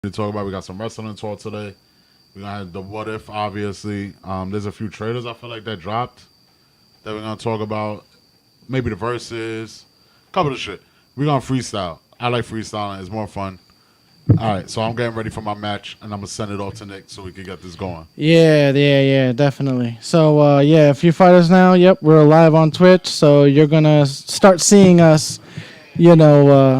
to talk about. We got some wrestling talk today. We gonna have the what if, obviously. There's a few trailers I feel like that dropped that we're gonna talk about. Maybe the verses, a couple of shit. We're gonna freestyle. I like freestyling. It's more fun. All right, so I'm getting ready for my match, and I'm gonna send it off to Nick so we can get this going. Yeah, definitely. So, yeah, a few fighters now. Yep, we're live on Twitch, so you're gonna start seeing us. Yeah,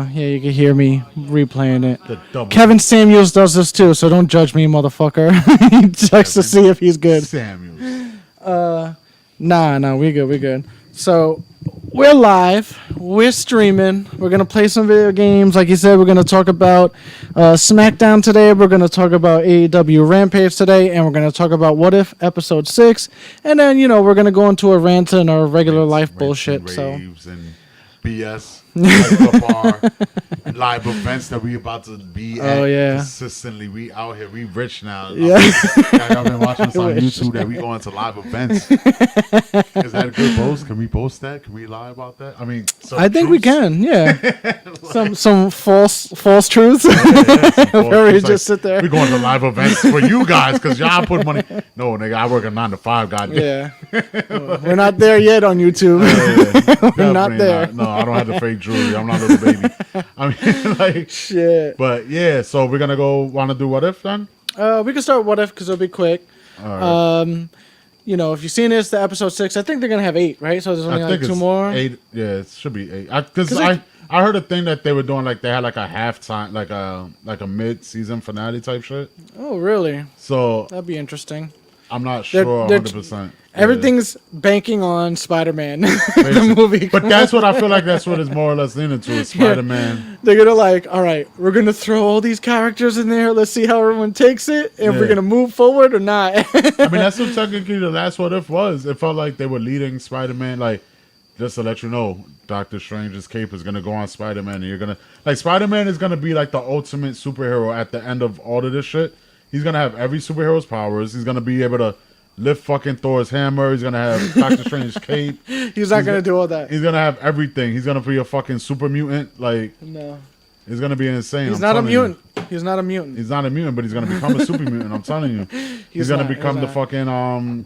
you can hear me replaying it. The double Kevin Samuels does this too, so don't judge me, motherfucker. He checks to see if he's good. Samuels. Nah, we good. So we're live. We're streaming. We're gonna play some video games. Like you said, we're gonna talk about SmackDown today. We're gonna talk about Aew Rampage today, and we're gonna talk about What If Episode 6. And then we're gonna go into a rant and our regular life bullshit. So. And BS. Like our live events that we about to be at consistently. We out here. We rich now. Yeah. I've been watching this on YouTube that we go into live events. Is that a good post? Can we post that? Can we lie about that? I mean, I think we can. Yeah. Like, some false truths. Where we just sit there. We going to live events for you guys because y'all put money. No, nigga, I work a 9 to 5. Goddamn. Yeah. We're not there yet on YouTube. We're not there. No, I don't have the fake jewelry. I'm not a little baby. I mean, like shit. But yeah, so we're gonna go. Want to do what if then? We can start what if because it'll be quick. All right. If you've seen this, the episode 6, I think they're gonna have 8, right? So there's only like 2 more. 8. Yeah, it should be 8. Because I heard a thing that they were doing, like they had like a halftime, like a mid-season finale type shit. Oh, really? So that'd be interesting. I'm not sure 100%. Everything's banking on Spider-Man, the movie. But that's what I feel like. That's what it's more or less leaning to. Is Spider-Man. They're gonna all right, we're gonna throw all these characters in there. Let's see how everyone takes it, and we're gonna move forward or not. I mean, that's what technically the last what if was. It felt like they were leading Spider-Man. Like, just to let you know, Doctor Strange's cape is gonna go on Spider-Man, and you're gonna Spider-Man is gonna be like the ultimate superhero at the end of all of this shit. He's gonna have every superhero's powers. He's gonna be able to lift fucking Thor's hammer. He's gonna have Doctor Strange's cape. He's gonna do all that. He's gonna have everything. He's gonna be a fucking super mutant. No. It's gonna be insane. He's not a mutant. He's not a mutant. He's not a mutant, but he's gonna become a super mutant. I'm telling you. He's gonna become the fucking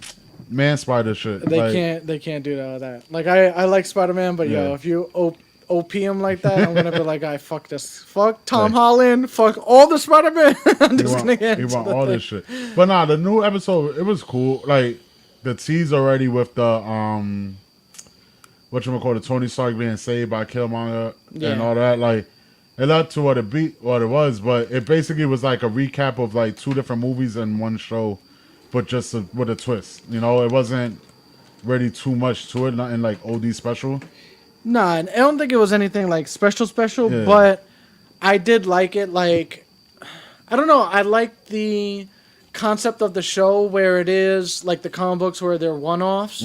man spider shit. They can't do that. Like I like Spider-Man, but if you OP him like that, I'm gonna be like, fuck this. Fuck Tom Holland. Fuck all the Spider-Man. I'm just gonna get he want all this shit. But nah, the new episode, it was cool. Like the tease already with the whatchamacallit, Tony Stark being saved by Killmonger and all that. Like it led to what it was, but it basically was like a recap of like 2 different movies in one show, but just with a twist. It wasn't really too much to it, nothing like OD special. Nah, and I don't think it was anything like special, but I did like it. Like, I don't know, I like the concept of the show where it is like the comic books where they're one-offs.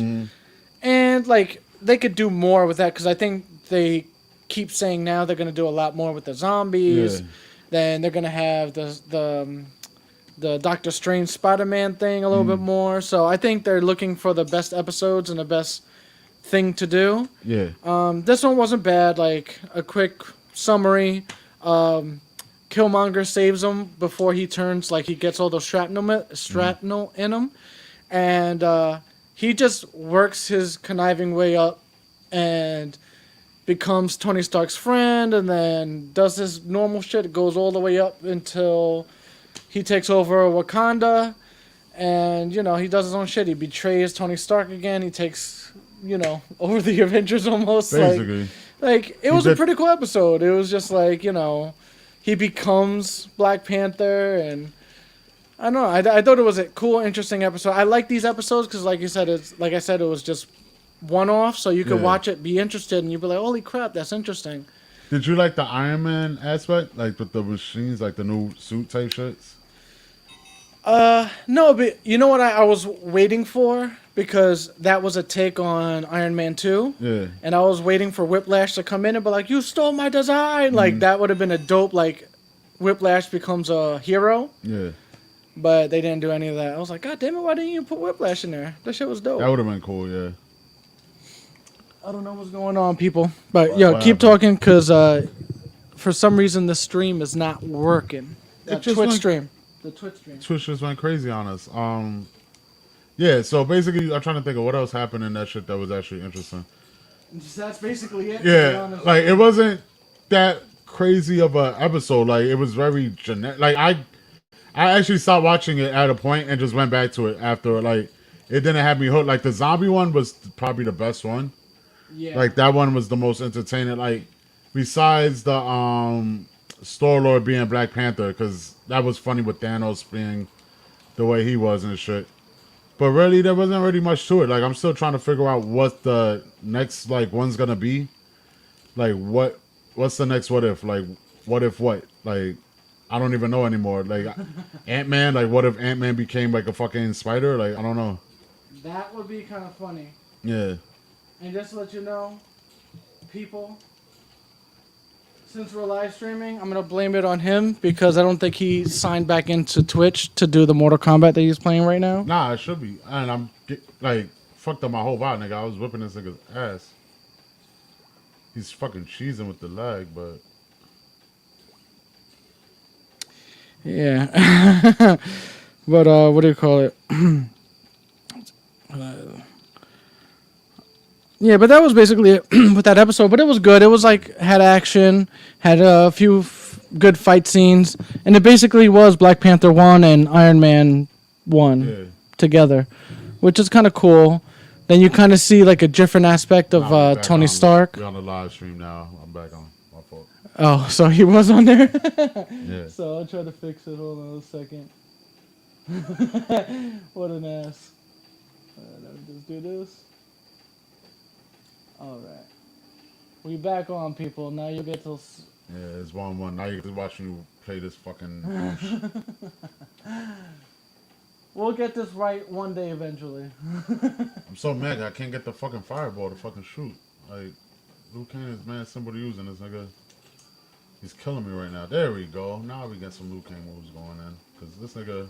And like they could do more with that because I think they keep saying now they're going to do a lot more with the zombies. Then they're going to have the Doctor Strange Spider-Man thing a little bit more. So I think they're looking for the best episodes and the best thing to do. This one wasn't bad. Like a quick summary. Killmonger saves him before he turns, like he gets all those shrapnel in him, and he just works his conniving way up and becomes Tony Stark's friend, and then does his normal shit. It goes all the way up until he takes over Wakanda, and he does his own shit. He betrays Tony Stark again. He takes over the Avengers almost. Basically. Like it was a pretty cool episode. It was just like, he becomes Black Panther, and I don't know. I thought it was a cool, interesting episode. I like these episodes because, like I said, it was just one-off, so you could watch it, be interested, and you'd be like, holy crap, that's interesting. Did you like the Iron Man aspect? Like with the machines, like the new suit type shits? No, but you know what I was waiting for? Because that was a take on Iron Man 2. Yeah. And I was waiting for Whiplash to come in and be like, you stole my design! Like, that would have been a dope, like, Whiplash becomes a hero. Yeah. But they didn't do any of that. I was like, God damn it, why didn't you put Whiplash in there? That shit was dope. That would have been cool, yeah. I don't know what's going on, people. But, keep talking, because for some reason the stream is not working. That just Twitch went, stream. The Twitch stream. Twitch just went crazy on us. Yeah. So basically, I'm trying to think of what else happened in that shit that was actually interesting. That's basically it. Yeah, like it wasn't that crazy of a episode. Like it was very generic. Like I actually stopped watching it at a point and just went back to it after. Like it didn't have me hooked. Like the zombie one was probably the best one. Yeah. Like that one was the most entertaining. Like besides the Star-Lord being Black Panther, because that was funny with Thanos being the way he was and shit. But really, there wasn't really much to it. Like I'm still trying to figure out what the next like one's gonna be. Like what's the next what if? Like what if what? Like I don't even know anymore. Like Ant-Man, like what if Ant-Man became like a fucking spider? Like I don't know. That would be kind of funny. Yeah. And just to let you know, people, since we're live streaming, I'm gonna blame it on him because I don't think he signed back into Twitch to do the Mortal Kombat that he's playing right now. Nah, it should be. And I'm like fucked up my whole vibe, nigga. I was whipping this nigga's ass. He's fucking cheesing with the leg, but yeah. But what do you call it? Yeah, but that was basically it with that episode. But it was good. It was like had action, had a few good fight scenes, and it basically was Black Panther 1 and Iron Man 1 together, which is kind of cool. Then you kind of see like a different aspect of Tony Stark. We're on the live stream now. I'm back on. My fault. Oh, so he was on there? Yeah. So I'll try to fix it. Hold on a second. What an ass. Let me just do this. Alright. We back on, people. Now you get to... Yeah, it's 1-1. Now you're watching you play this fucking... We'll get this right one day eventually. I'm so mad I can't get the fucking fireball to fucking shoot. Like, Liu Kang is mad simple to use in this nigga. He's killing me right now. There we go. Now we got some Liu Kang moves going in. Because this nigga,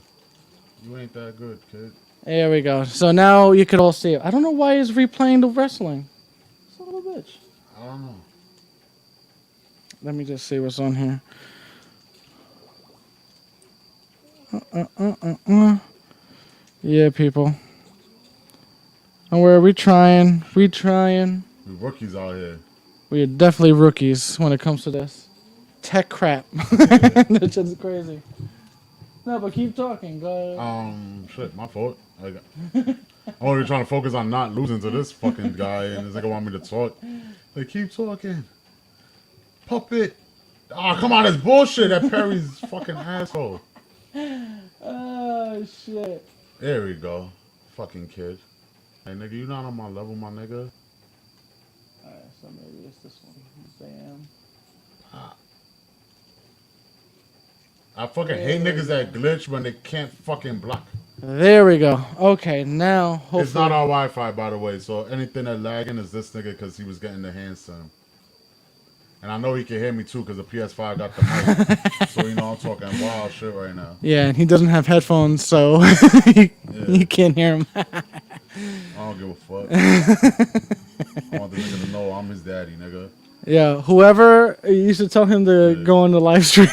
you ain't that good, kid. There we go. So now you could all see it. I don't know why he's replaying the wrestling. Son of a bitch. I don't know. Let me just see what's on here. Yeah, people. And where are we trying? We rookies out here. We are definitely rookies when it comes to this. Tech crap. That shit's crazy. No, but keep talking. Go ahead. Shit, my fault. Like, I'm only trying to focus on not losing to this fucking guy, and this nigga want me to talk. Like, keep talking. Puppet. Oh, come on, that's bullshit. That Perry's fucking asshole. Oh, shit. There we go. Fucking kid. Hey, nigga, you not on my level, my nigga. Alright, so maybe it's this one. Bam. I fucking hate niggas that glitch when they can't fucking block. There we go. Okay, now hopefully... It's not our Wi-Fi, by the way, so anything that lagging is this nigga because he was getting the hands to him. And I know he can hear me too because the PS5 got the mic. So you know I'm talking wild shit right now. Yeah, and he doesn't have headphones, so you can't hear him. I don't give a fuck. I want the nigga to know I'm his daddy, nigga. Yeah, whoever, you should tell him to go on the live stream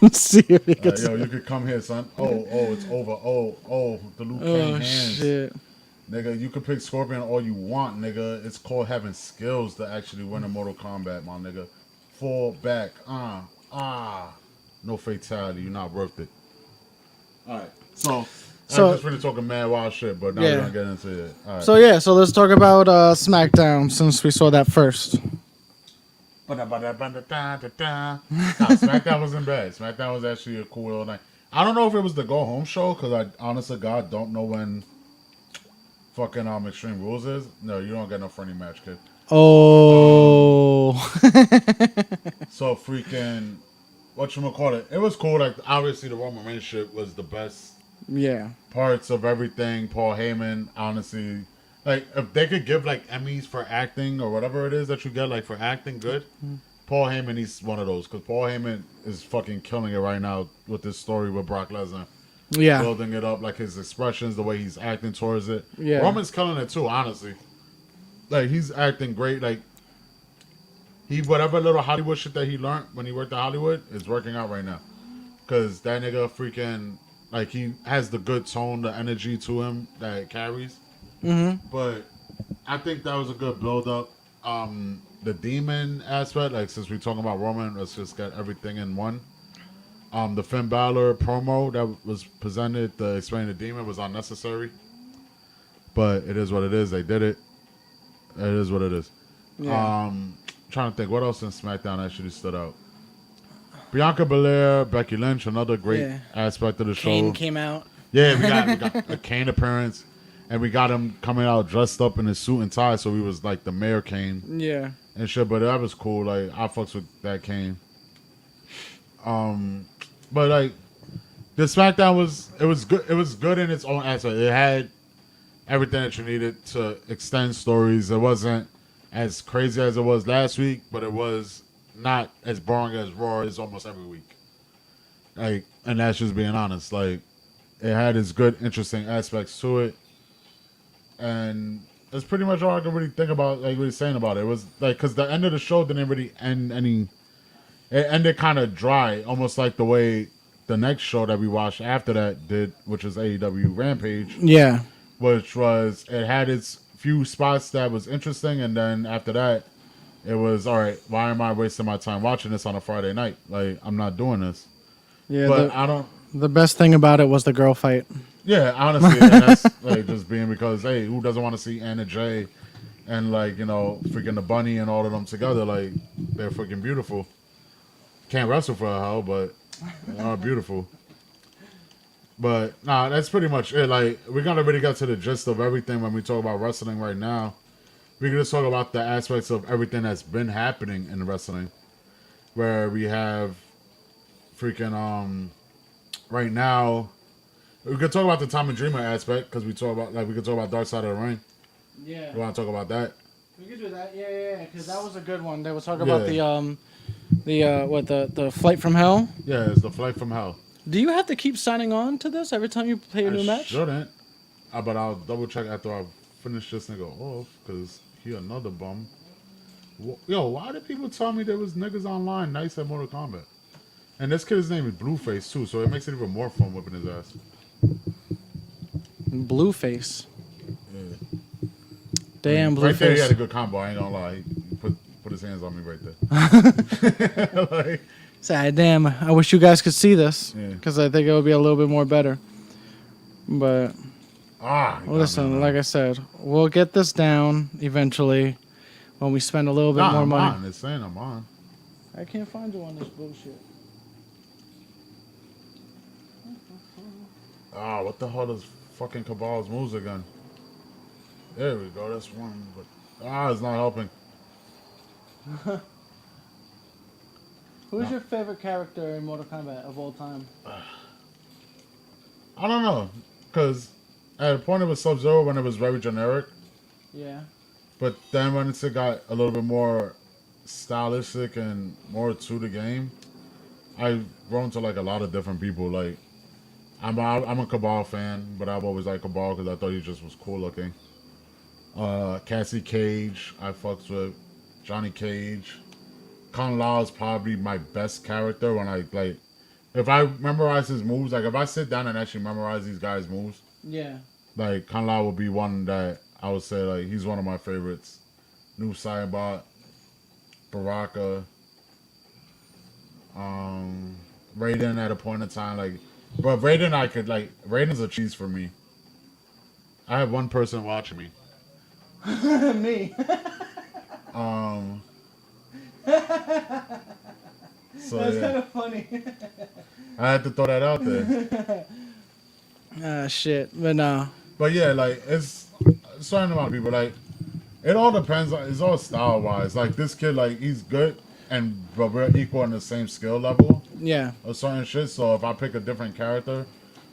and see if he gets yo, you could come here, son. Oh, it's over. Oh, the Liu Kang hands. Shit. Nigga, you can pick Scorpion all you want, nigga. It's called having skills to actually win a Mortal Kombat, my nigga. Fall back. No fatality. You're not worth it. Alright, so I'm just really talking mad wild shit, but now we're gonna get into it. All right. So let's talk about SmackDown since we saw that first. SmackDown wasn't bad. SmackDown was actually a cool little night. I don't know if it was the go home show because I, honest to God, don't know when fucking Extreme Rules is. No, you don't get no friendly match, kid. Oh. So freaking, whatchamacallit, it was cool. Like obviously the Roman Reigns shit was the best. Yeah. Parts of everything. Paul Heyman, honestly. Like, if they could give, like, Emmys for acting or whatever it is that you get, like, for acting good, Paul Heyman, he's one of those. Because Paul Heyman is fucking killing it right now with this story with Brock Lesnar. Yeah. Building it up, like, his expressions, the way he's acting towards it. Yeah. Roman's killing it, too, honestly. Like, he's acting great. Like, whatever little Hollywood shit that he learned when he worked at Hollywood is working out right now. because that nigga freaking like he has the good tone, the energy to him that it carries. But I think that was a good build up. The demon aspect, like since we're talking about Roman, let's just get everything in one. The Finn Balor promo that was presented to explain the demon was unnecessary, but it is what it is. They did it. It is what it is. Yeah. Trying to think what else in SmackDown actually stood out. Bianca Belair, Becky Lynch, another great aspect of the Kane show. came out. Yeah, we got a Kane appearance, and we got him coming out dressed up in his suit and tie, so he was like the Mayor Kane. Yeah. And shit, but that was cool. Like I fucks with that Kane. But like the SmackDown was good. It was good in its own aspect. It had everything that you needed to extend stories. It wasn't as crazy as it was last week, but it was not as boring as Raw is almost every week. Like, and that's just being honest. Like, it had its good, interesting aspects to it, and that's pretty much all I can really think about. Like, really saying about it, it was like because the end of the show didn't really end any. It ended kind of dry, almost like the way the next show that we watched after that did, which was AEW Rampage. Yeah. Which was it had its few spots that was interesting, and then after that, it was all right. Why am I wasting my time watching this on a Friday night? Like I'm not doing this. Yeah. But I don't. The best thing about it was the girl fight. Yeah, honestly, and that's like just being because hey, who doesn't want to see Anna Jay and like freaking the bunny and all of them together? Like they're freaking beautiful. Can't wrestle for a hell, but they are beautiful. But nah, that's pretty much it. Like we're gonna really get to the gist of everything when we talk about wrestling right now. We can just talk about the aspects of everything that's been happening in wrestling, where we have freaking right now. We could talk about the Tommy Dreamer aspect because we could talk about Dark Side of the Ring. Yeah. You want to talk about that? We could do that. Yeah. Because that was a good one. They were talking about the Flight from Hell. Yeah, it's the Flight from Hell. Do you have to keep signing on to this every time you play a new match? Shouldn't. But I'll double check after I finish this nigga off because he another bum. Yo, why did people tell me there was niggas online nice at Mortal Kombat? And this kid's name is Blueface too, so it makes it even more fun whipping his ass. Blueface. Yeah. Damn, Blueface. Right there, he had a good combo. I ain't gonna lie. He put his hands on me right there. Like, Say, damn, I wish you guys could see this Yeah. because I think it would be a little bit more better. But listen, man. like I said, we'll get this down eventually when we spend a little bit more I'm money. on. It's saying I'm on. I can't find you on this bullshit. What the hell is fucking Cabal's moves again? There we go. That's one. But it's not helping. Who's your favorite character in Mortal Kombat of all time? I don't know, because at a point it was Sub-Zero when it was very generic, Yeah. but then when it got a little bit more stylistic and more to the game, I've grown to like a lot of different people. Like I'm a Cabal fan, but I've always liked Cabal because I thought he just was cool looking. Cassie Cage, I fucks with Johnny Cage. Kung Lao is probably my best character when I like. If I memorize his moves, like if I sit down and actually memorize these guys' moves, Yeah. like Kung Lao would be one that I would say like he's one of my favorites. New Cyborg, Baraka, Raiden at a point in time, like, but Raiden I could like Raiden's a cheese for me. I have one person watching me. Me. So That's yeah, kind of funny. I had to throw that out there. Shit. But no. But yeah, like it's a certain amount of people. Like it all depends. It's all style wise. Like this kid, like he's good, but we're equal on the same skill level Yeah. of certain shit. So if I pick a different character,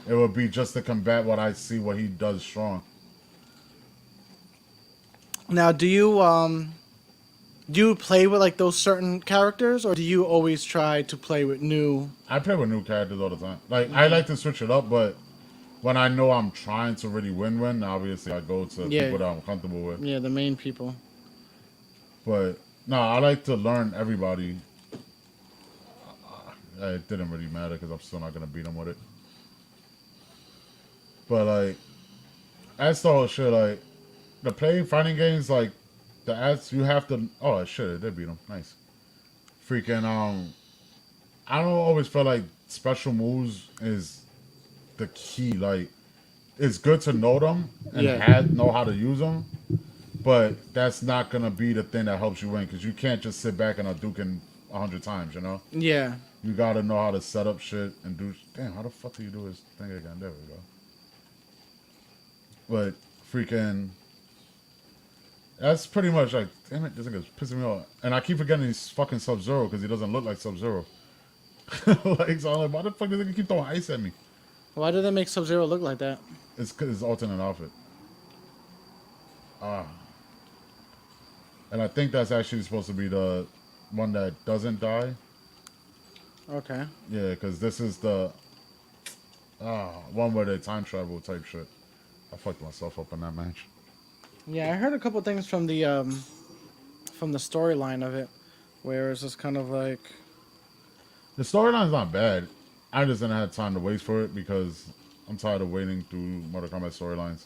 it would be just to combat what I see what he does strong. Now, do you play with like those certain characters, or do you always try to play with new? I play with new characters all the time. Like I like to switch it up, but when I know I'm trying to really win, obviously I go to people that I'm comfortable with. Yeah, the main people. But no, I like to learn everybody. it didn't really matter because I'm still not gonna beat him with it. But like, that's the whole shit. Like, the playing fighting games, like the ads, you have to. Oh shit, they beat him. Nice. Freaking I don't always feel like special moves is the key. Like, it's good to know them and Yeah. know how to use them, but that's not gonna be the thing that helps you win because you can't just sit back and Hadouken 100 times. You know, Yeah. you gotta know how to set up shit and do. Damn, how the fuck do you do this thing again? There we go. But freaking, that's pretty much like, damn it, this nigga's pissing me off. And I keep forgetting he's fucking Sub-Zero because he doesn't look like Sub-Zero. Like, so I'm like, why the fuck does he keep throwing ice at me? Why did they make Sub-Zero look like that? It's because his alternate outfit. Ah. And I think that's actually supposed to be the one that doesn't die. Okay. Yeah, because this is the one where they time travel type shit. I fucked myself up in that match. Yeah, I heard a couple things from the storyline of it, where it's just kind of like, The storyline's not bad. I just didn't have time to wait for it because I'm tired of waiting through Mortal Kombat storylines.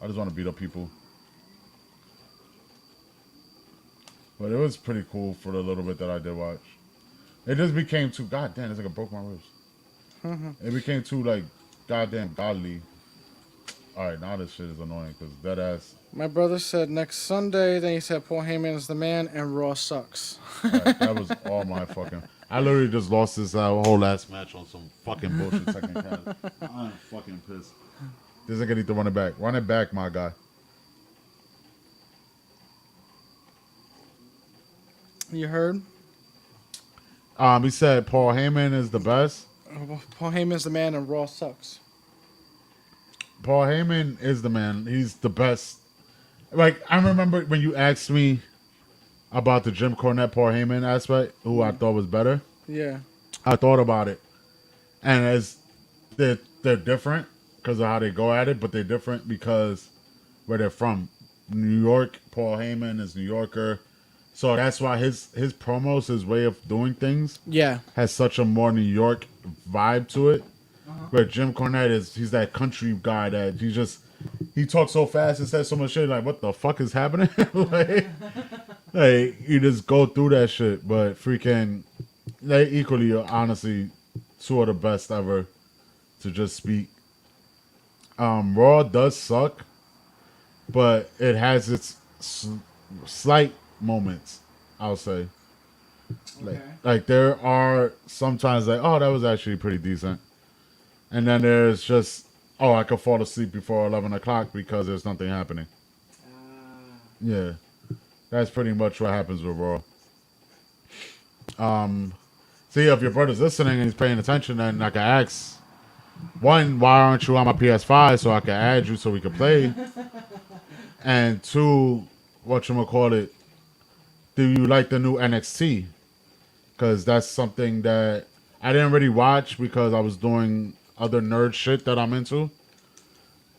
I just want to beat up people. But it was pretty cool for the little bit that I did watch. It just became too, goddamn, it's like I broke my ribs. It became too, like, goddamn godly. Alright, now this shit is annoying because that ass. my brother said next Sunday. Then he said Paul Heyman is the man and Raw sucks. Right, that was all my fucking. I literally just lost this whole last match on some fucking bullshit technicality. I'm fucking pissed. This nigga need to run it back. Run it back, my guy. You heard? He said Paul Heyman is the best. Paul Heyman is the man and Raw sucks. Paul Heyman is the man. He's the best. Like, I remember when you asked me about the Jim Cornette Paul Heyman aspect, who I thought was better. Yeah. I thought about it, and as they're different because of how they go at it, but they're different because where they're from. New York, Paul Heyman is New Yorker, so that's why his promos, his way of doing things, Yeah. has such a more New York vibe to it. Where Jim Cornette he's that country guy that he talks so fast and says so much shit, like, what the fuck is happening? like you just go through that shit, but freaking they equally are honestly two of the best ever to just speak. Raw does suck, but it has its slight moments, I'll say. Like there are sometimes like, oh, that was actually pretty decent. And then there's just, oh, I could fall asleep before 11 o'clock because there's nothing happening. Yeah. That's pretty much what happens with Raw. See, if your brother's listening and he's paying attention, then I can ask, one, why aren't you on my PS5 so I can add you so we can play? And two, whatchamacallit, do you like the new NXT? Because that's something that I didn't really watch because I was doing other nerd shit that I'm into.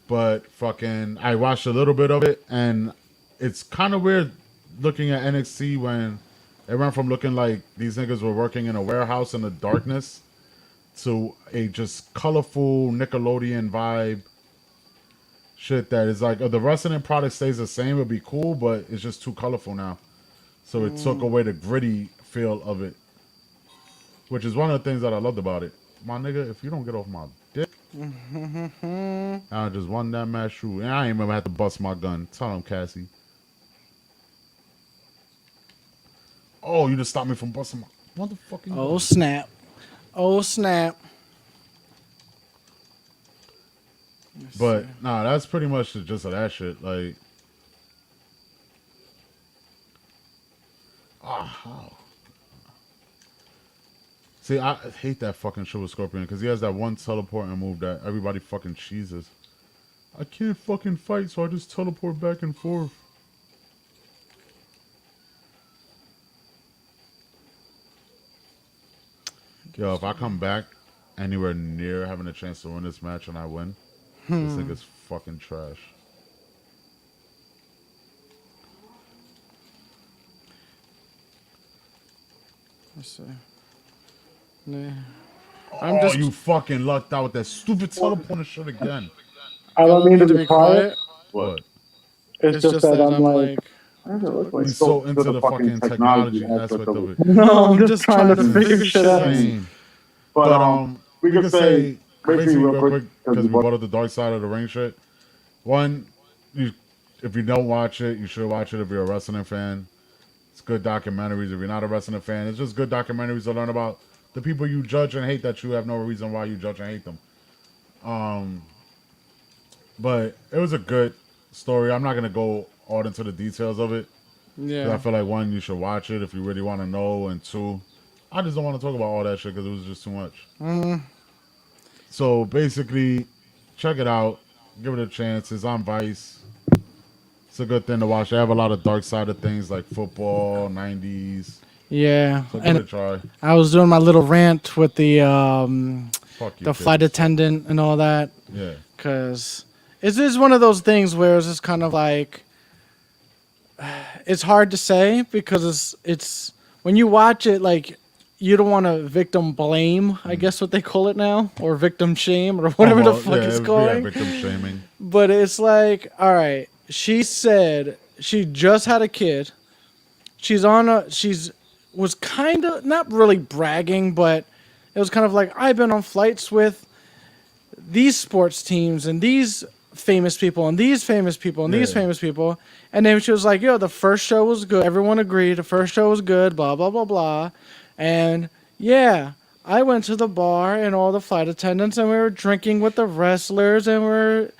But fucking, I watched a little bit of it, and it's kind of weird looking at NXT when it went from looking like these niggas were working in a warehouse in the darkness to a just colorful Nickelodeon vibe shit that is like, if the wrestling product stays the same, it'd be cool, but it's just too colorful now. So it took away the gritty feel of it, which is one of the things that I loved about it. My nigga, if you don't get off my dick, I just won that match through. And I ain't even had to bust my gun. Tell him, Cassie. Oh, you just stopped me from busting my motherfucking gun. Oh, snap. Oh, snap. But, nah, that's pretty much the gist of that shit. Like, see, I hate that fucking shit with Scorpion because he has that one teleporting move that everybody fucking cheeses. I can't fucking fight, so I just teleport back and forth. Yo, if I come back anywhere near having a chance to win this match and I win, this nigga's fucking trash. Let's see. Yeah. I'm Oh, just. you fucking lucked out with that stupid teleporter shit again. I I don't don't mean need to to be be quiet. quiet. What? It's It's just just that that I'm I'm like, like, why does it look like He's so so into the fucking technology aspect of it. No, no, I'm I'm just just trying to trying to It's figure figure shit shit out. out. insane. But But we we could could say say basically real real quick quick because because we we brought brought up the dark side of the ring shit. One, you, if you don't watch it, you should watch it if you're a wrestling fan. It's good documentaries. If you're not a wrestling fan, it's just good documentaries to learn about the people you judge and hate that you have no reason why you judge and hate them. But it was a good story. I'm not gonna go all into the details of it because I Yeah. feel like one, you should watch it if you really want to know, and two, I just don't want to talk about all that shit because it was just too much. So basically, check it out. Give it a chance. It's on Vice. It's a good thing to watch. They have a lot of dark side of things like football, 90s. Yeah. So give it And a try. I was doing my little rant with Fuck you, the kid. flight attendant and all that, Yeah. because it's just one of those things where it's just kind of like it's hard to say because it's when you watch it, like, you don't want to victim blame, I guess what they call it now, or victim shame, or whatever the fuck yeah, it's yeah, going. victim shaming. But it's like, all right, she said she just had a kid. She's was kind of not really bragging, but it was kind of like, I've been on flights with these sports teams and these famous people and these famous people and these Yeah. famous people. And then she was like, yo, the first show was good. Everyone agreed. The first show was good, blah, blah, blah, blah. And yeah, I went to the bar and all the flight attendants and we were drinking with the wrestlers and we're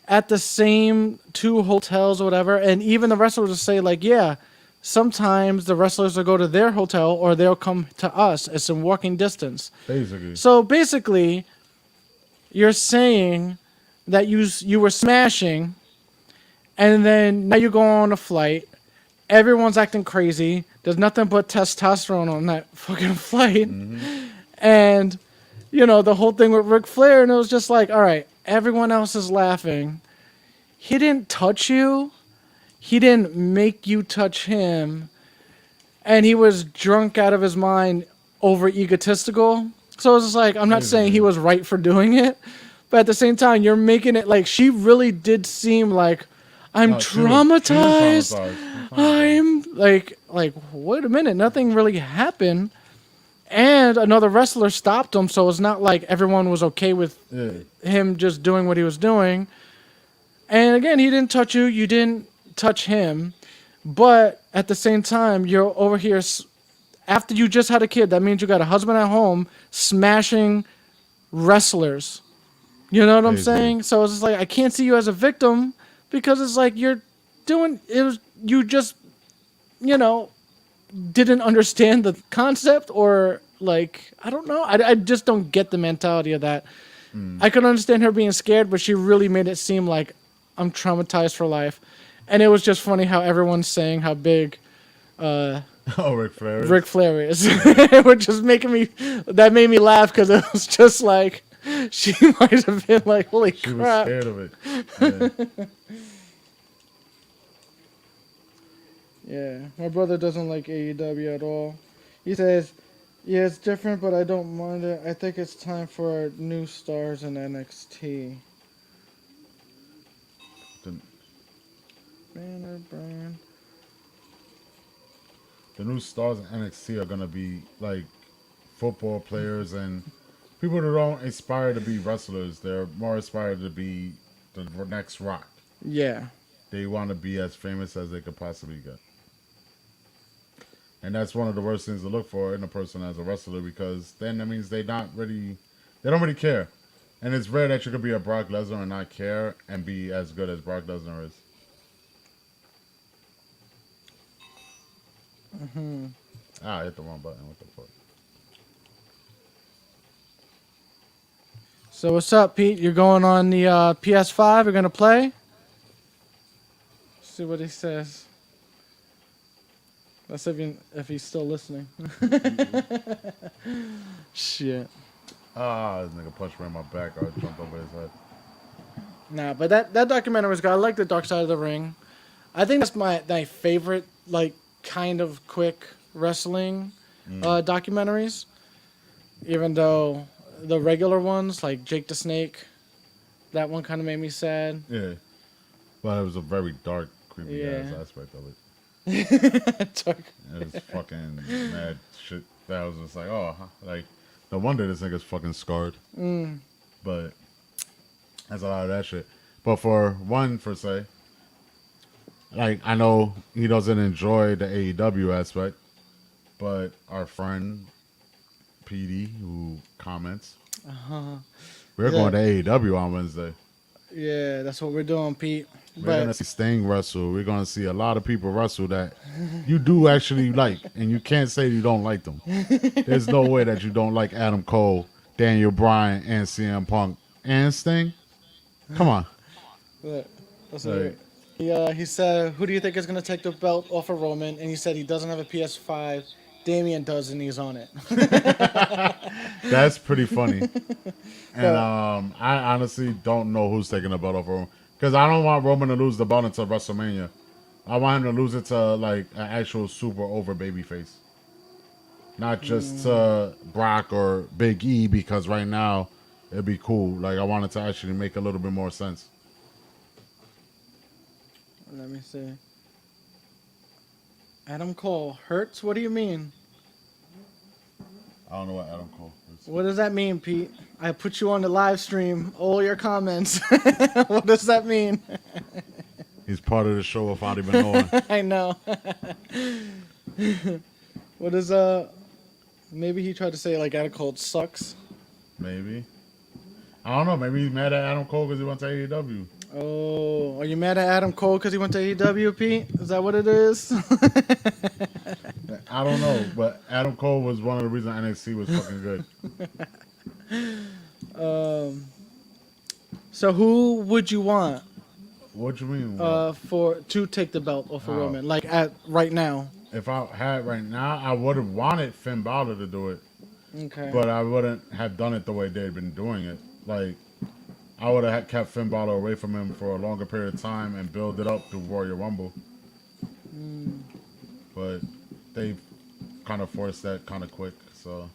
at the same two hotels or whatever. And even the wrestlers would say, like, yeah, sometimes the wrestlers will go to their hotel or they'll come to us. It's in walking distance. Basically. So basically, you're saying that you were smashing, and then now you go on a flight. Everyone's acting crazy. There's nothing but testosterone on that fucking flight, and the whole thing with Ric Flair, and it was just like, all right, everyone else is laughing. He didn't touch you. He didn't make you touch him, and he was drunk out of his mind, over egotistical. So it's just like, I'm not saying he was right for doing it, but at the same time, you're making it like she really did seem like, I'm No, traumatized. She was traumatized. I'm like, wait a minute, nothing really happened. And another wrestler stopped him, so it's not like everyone was okay with Yeah. him just doing what he was doing. And again, he didn't touch you, you didn't touch him. But at the same time, you're over here, after you just had a kid, that means you got a husband at home smashing wrestlers. You know what I'm Crazy. saying? So it's just like, I can't see you as a victim because it's like you're doing it was you just didn't understand the concept, or like, I don't know. I just don't get the mentality of that. I could understand her being scared, but she really made it seem like I'm traumatized for life. And it was just funny how everyone's saying how big Oh, Ric Flair. Ric Flair is. Which is that made me laugh because it was just like, she might have been like, holy She was crap. scared of it. Yeah. Yeah, my brother doesn't like AEW at all. He says, yeah, it's different, but I don't mind it. I think it's time for new stars in NXT. Banner brand. The new stars in NXT are gonna be like football players and people that don't aspire to be wrestlers. They're more aspired to be the next Rock. Yeah. They want to be as famous as they could possibly get. And that's one of the worst things to look for in a person as a wrestler, because then that means they don't really care. And it's rare that you could be a Brock Lesnar and not care and be as good as Brock Lesnar is. I hit the wrong button. What the fuck? So what's up, Pete? You're going on the PS5? You're gonna play? See what he says. Let's see if he's still listening. Shit. Ah, this nigga punched me in my back. I jumped over his head. Nah, but that documentary was good. I like the Dark Side of the Ring. I think that's my favorite, like, kind of quick wrestling documentaries. Even though the regular ones, like Jake the Snake, that one kind of made me sad. Yeah, but it was a very dark, creepy ass Yeah. aspect of it. Dark. It was fucking mad shit. That was just like, oh, like no wonder this nigga's fucking scarred. But that's a lot of that shit. But for one, for say, like I know he doesn't enjoy the AEW aspect, but our friend PD who comments, we're going to AEW on Wednesday. Yeah, that's what we're doing, Pete. We're gonna see Sting wrestle. We're gonna see a lot of people wrestle that you do actually like, and you can't say you don't like them. There's no way that you don't like Adam Cole, Daniel Bryan, and CM Punk and Sting. Come on. Look, that's Like, he said, "Who do you think is gonna take the belt off of Roman?" And he said he doesn't have a PS5. Damian does, and he's on it. that's pretty funny. And I honestly don't know who's taking the belt off Roman because I don't want Roman to lose the belt until WrestleMania. I want him to lose it to like an actual super over babyface, not just to Brock or Big E because right now it'd be cool. Like I want it to actually make a little bit more sense. Let me see. Adam Cole hurts. What do you mean? I don't know what Adam Cole is. What does that mean, Pete? I put you on the live stream. All your comments. What does that mean? He's part of the show without even knowing. I know. What is Maybe he tried to say like Adam Cole sucks. Maybe. I don't know. Maybe he's mad at Adam Cole because he went to AEW. Oh, are you mad at Adam Cole because he went to AEW, Pete? Is that what it is? I don't know, but Adam Cole was one of the reasons NXT was fucking good. So who would you want What you mean? to take the belt off of Roman? Like at right now. If I had right now, I would have wanted Finn Balor to do it, Okay. but I wouldn't have done it the way they've been doing it. Like, I would have kept Finn Balor away from him for a longer period of time and build it up through Royal Rumble. But they kind of forced that kind of quick, so.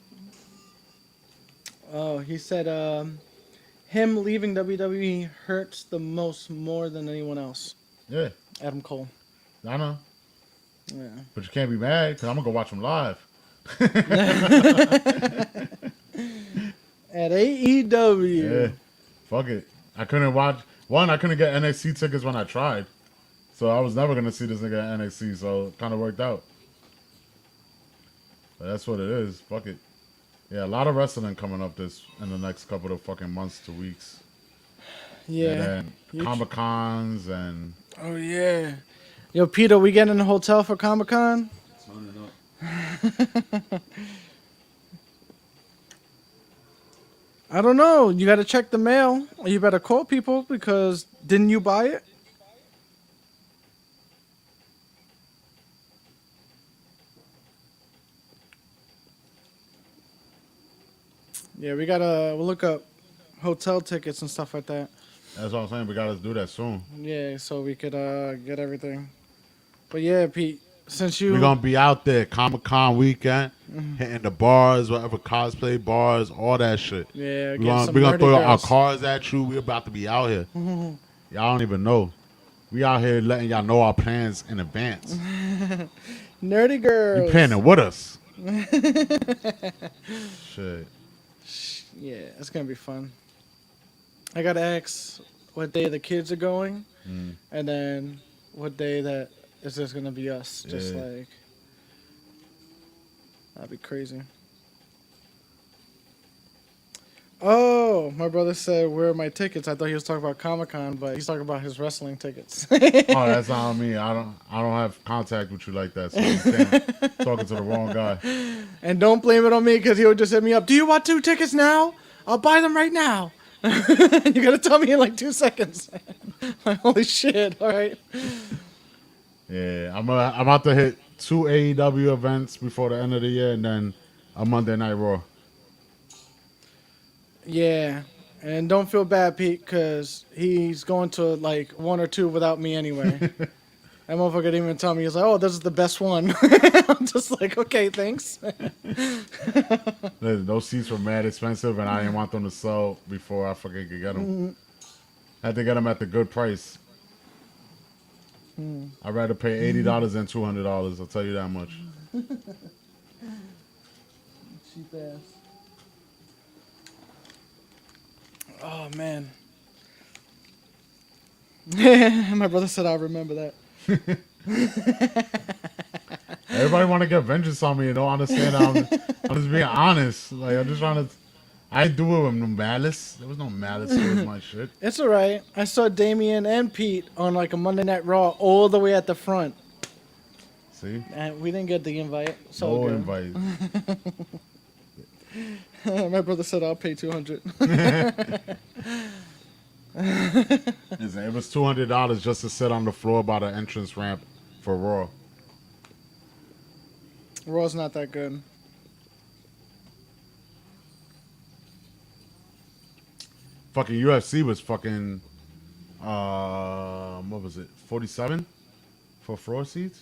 Oh, he said him leaving WWE hurts the most more than anyone else. Yeah, Adam Cole. I know. Yeah. But you can't be mad because I'm going to go watch him live. At AEW. Yeah, fuck it. I couldn't watch. One, I couldn't get NXT tickets when I tried. So I was never going to see this nigga at NXT, so it kind of worked out. But that's what it is. Fuck it. Yeah, a lot of wrestling coming up in the next couple of fucking months to weeks. Yeah. And then Comic-Cons and... Oh, yeah. Yo, Peter, we getting in a hotel for Comic-Con? I don't know. You got to check the mail. You better call people because didn't you buy it? Yeah, we'll look up hotel tickets and stuff like that. That's what I'm saying. We got to do that soon. Yeah, so we could get everything. But yeah, Pete, since you... We're going to be out there Comic-Con weekend, hitting the bars, whatever cosplay bars, all that shit. Yeah, We're going to throw our cars at you. We're about to be out here. Y'all don't even know. We out here letting y'all know our plans in advance. Nerdy girls. You planning with us. Shit. Yeah, it's going to be fun. I got to ask what day the kids are going, and then what day that is just going to be us. Just like, that'd be crazy. Oh, my brother said, where are my tickets? I thought he was talking about Comic-Con, but he's talking about his wrestling tickets. Oh, that's not on me. I don't have contact with you like that, so you can't talking to the wrong guy. And don't blame it on me because he would just hit me up. Do you want 2 tickets now? I'll buy them right now. You gotta tell me in like 2 seconds. Like, holy shit! All right. Yeah, I'm about to hit 2 AEW events before the end of the year, and then a Monday Night Raw. Yeah, and don't feel bad, Pete, because he's going to like 1 or 2 without me anyway. That motherfucker didn't even tell me. He's like, "Oh, this is the best one." I'm just like, "Okay, thanks." Those seats were mad expensive, and I didn't want them to sell before I fucking could get them. I had to get them at the good price. I'd rather pay $80 than $200. I'll tell you that much. Cheap ass. Oh man. My brother said I'll remember that. Everybody want to get vengeance on me and don't understand. I'm just being honest. Like I'm just trying to. I didn't do it with no malice. There was no malice towards my shit. It's alright. I saw Damien and Pete on like a Monday Night Raw all the way at the front. See? And we didn't get the invite. So No good. invite. My brother said I'll pay $200. Listen, it was $200 just to sit on the floor by the entrance ramp for Raw. Raw's not that good. Fucking UFC was fucking what was it? 47 for floor seats?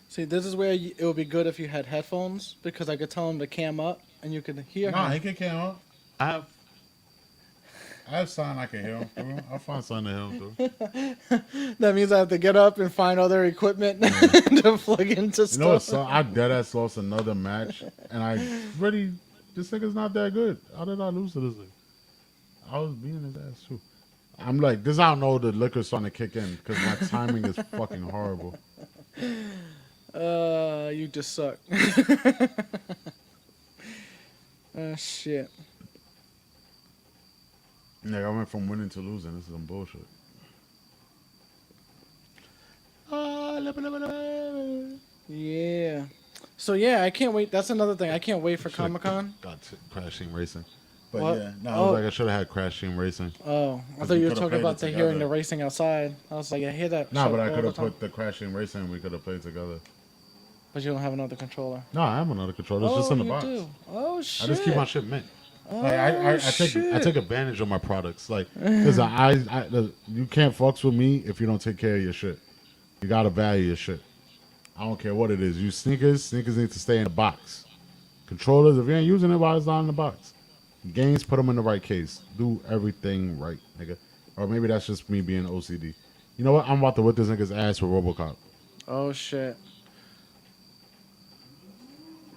See, this is where it would be good if you had headphones because I could tell him to cam up and you could hear Nah, him. he can cam up. I have something I can hear him through. I'll find something to hear him through. That means I have to get up and find other equipment to plug into You know what? stuff. So I deadass lost another match, and I really this nigga's not that good. How did I lose to this nigga? I was beating his ass too. I'm like, this I don't know the liquor's starting to kick in because my timing is fucking horrible. You just suck. Shit. Yeah, I went from winning to losing. This is some bullshit. Yeah. So yeah, I can't wait. That's another thing. I can't wait for Should've Comic-Con. got Crash Team Racing. But What? yeah, no, I Oh. was like, I should have had Crash Team Racing. Oh, I Cause thought we you were could've talking played about it the hearing the together. racing outside. I was like, I hear that. Nah, shit but I all could the have time. put the Crash Team Racing and we could have played together. But you don't have another controller. No, I have another controller. It's just in the you box. do. Oh shit. I just keep my shit mint. Oh, Like I shit. take advantage of my products. Like, cause you can't fucks with me if you don't take care of your shit. You gotta value your shit. I don't care what it is. You sneakers need to stay in the box. Controllers, if you ain't using it, why it's not in the box? Games, put them in the right case. Do everything right, nigga. Or maybe that's just me being OCD. You know what? I'm about to whip this nigga's ass with RoboCop. Oh shit.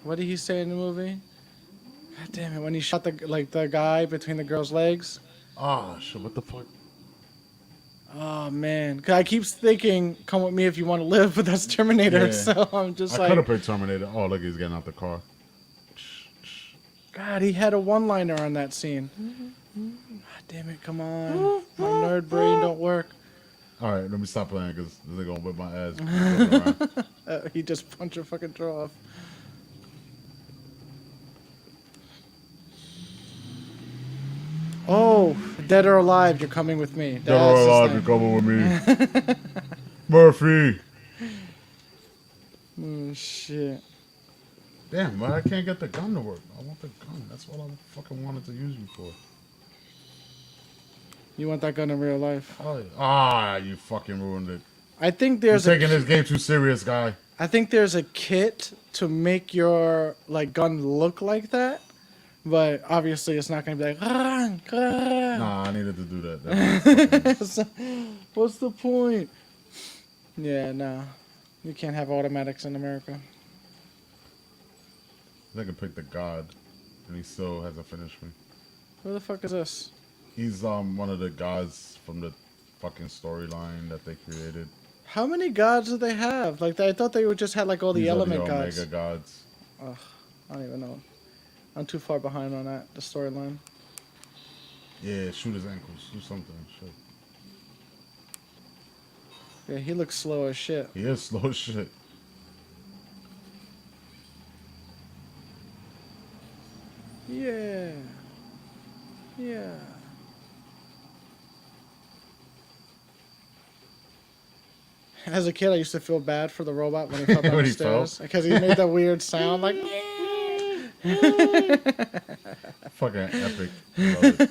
What did he say in the movie? God damn it! When he shot the guy between the girl's legs. Oh shit! What the fuck? Oh man, 'cause I keep thinking, "Come with me if you want to live," but that's Terminator. Yeah. So I'm just I could have like, played Terminator. Oh, look, he's getting out the car. God, he had a one-liner on that scene. God damn it! Come on, my nerd brain don't work. All right, let me stop playing because they're gonna whip my ass. He just punched a fucking throw off. Oh, dead or alive, you're coming with me. Dead or alive, you're coming with me. Murphy. Oh, shit. Damn, but I can't get the gun to work. I want the gun. That's what I fucking wanted to use you for. You want that gun in real life? Oh, ah, you fucking ruined it. I think You're there's taking this game too serious, guy. I think there's a kit to make your like gun look like that, but obviously it's not gonna be like. Nah, I needed to do that. What's the point? Yeah, no, you can't have automatics in America. I can pick the god, and he still hasn't finished me. Who the fuck is this? He's one of the gods from the fucking storyline that they created. How many gods do they have? Like I thought they would just had like all the These are element the gods. Omega gods. Ugh, I don't even know. I'm too far behind on that the storyline. Yeah, shoot his ankles. Do something. Shit. Yeah, he looks slow as shit. He is slow as shit. Yeah. Yeah. As a kid, I used to feel bad for the robot when he fell down When the he fell? stairs because he made that weird sound like. Fucking epic. Love it.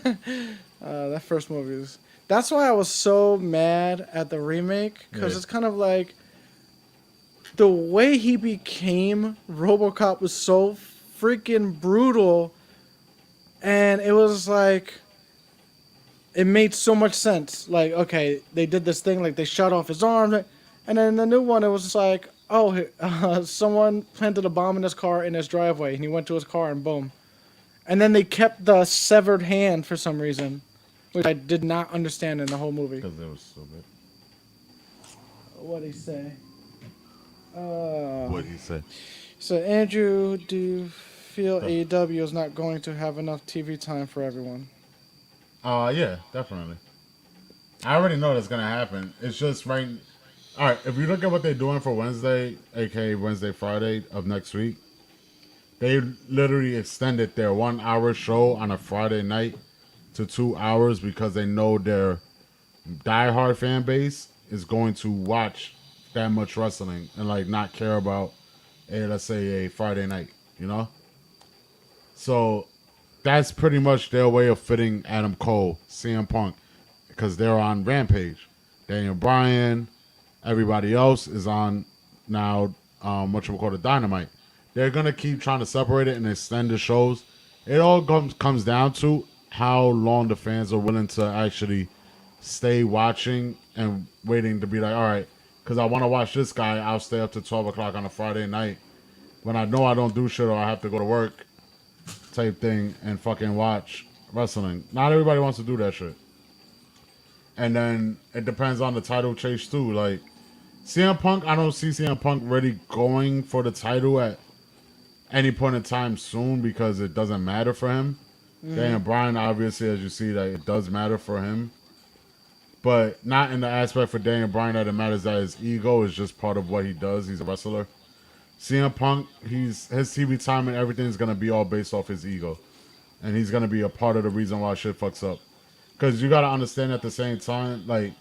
That first movie is. That's why I was so mad at the remake because Yeah. it's kind of like the way he became RoboCop was so freaking brutal, and it was like it made so much sense. Like, okay, they did this thing, like they shot off his arm, and then the new one, it was just like, oh, someone planted a bomb in his car in his driveway, and he went to his car, and boom. And then they kept the severed hand for some reason, which I did not understand in the whole movie. Because it was stupid. What'd he say? What'd he say? So, Andrew, do you feel AEW is not going to have enough TV time for everyone? Yeah, definitely. I already know that's gonna happen. It's just right. All right, if you look at what they're doing for Wednesday, aka Wednesday, Friday of next week, they literally extended their 1 hour show on a Friday night to 2 hours because they know their diehard fan base is going to watch that much wrestling and like not care about let's say a Friday night, you know? So that's pretty much their way of fitting Adam Cole, CM Punk, because they're on Rampage. Daniel Bryan, everybody else is on now whatchamacallit, Dynamite. They're gonna keep trying to separate it and extend the shows. It all comes down to how long the fans are willing to actually stay watching and waiting to be like, all right, because I want to watch this guy, I'll stay up to 12 o'clock on a Friday night when I know I don't do shit or I have to go to work type thing and fucking watch wrestling. Not everybody wants to do that shit. And then it depends on the title chase too. Like CM Punk, I don't see CM Punk really going for the title at any point in time soon because it doesn't matter for him. Daniel Bryan, obviously, as you see, that it does matter for him. But not in the aspect for Daniel Bryan that it matters that his ego is just part of what he does. He's a wrestler. CM Punk, his TV time and everything's going to be all based off his ego. And he's going to be a part of the reason why shit fucks up. Because you got to understand at the same time, like,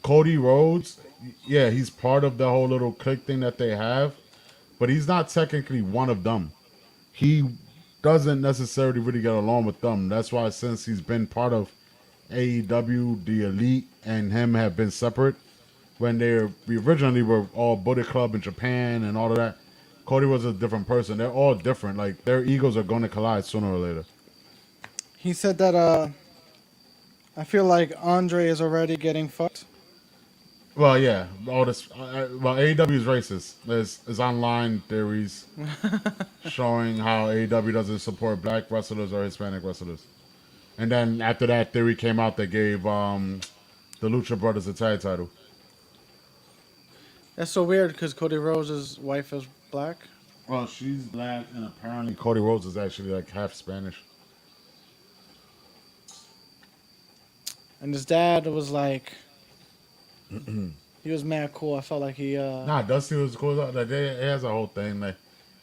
Cody Rhodes, yeah, he's part of the whole little clique thing that they have. But he's not technically one of them. He doesn't necessarily really get along with them. That's why since he's been part of AEW, the Elite, and him have been separate. When we originally were all Bullet Club in Japan and all of that, Cody was a different person. They're all different. Like, their egos are going to collide sooner or later. He said that, I feel like Andre is already getting fucked. Well, yeah. All this. Well, AEW is racist. There's online theories showing how AEW doesn't support black wrestlers or Hispanic wrestlers. And then after that theory came out, they gave the Lucha Brothers a tag title. That's so weird because Cody Rhodes' wife is black. Well, she's black, and apparently Cody Rhodes is actually like half Spanish. And his dad was like, he was mad cool. I felt like he. Nah, Dusty was cool. Like, it has a whole thing that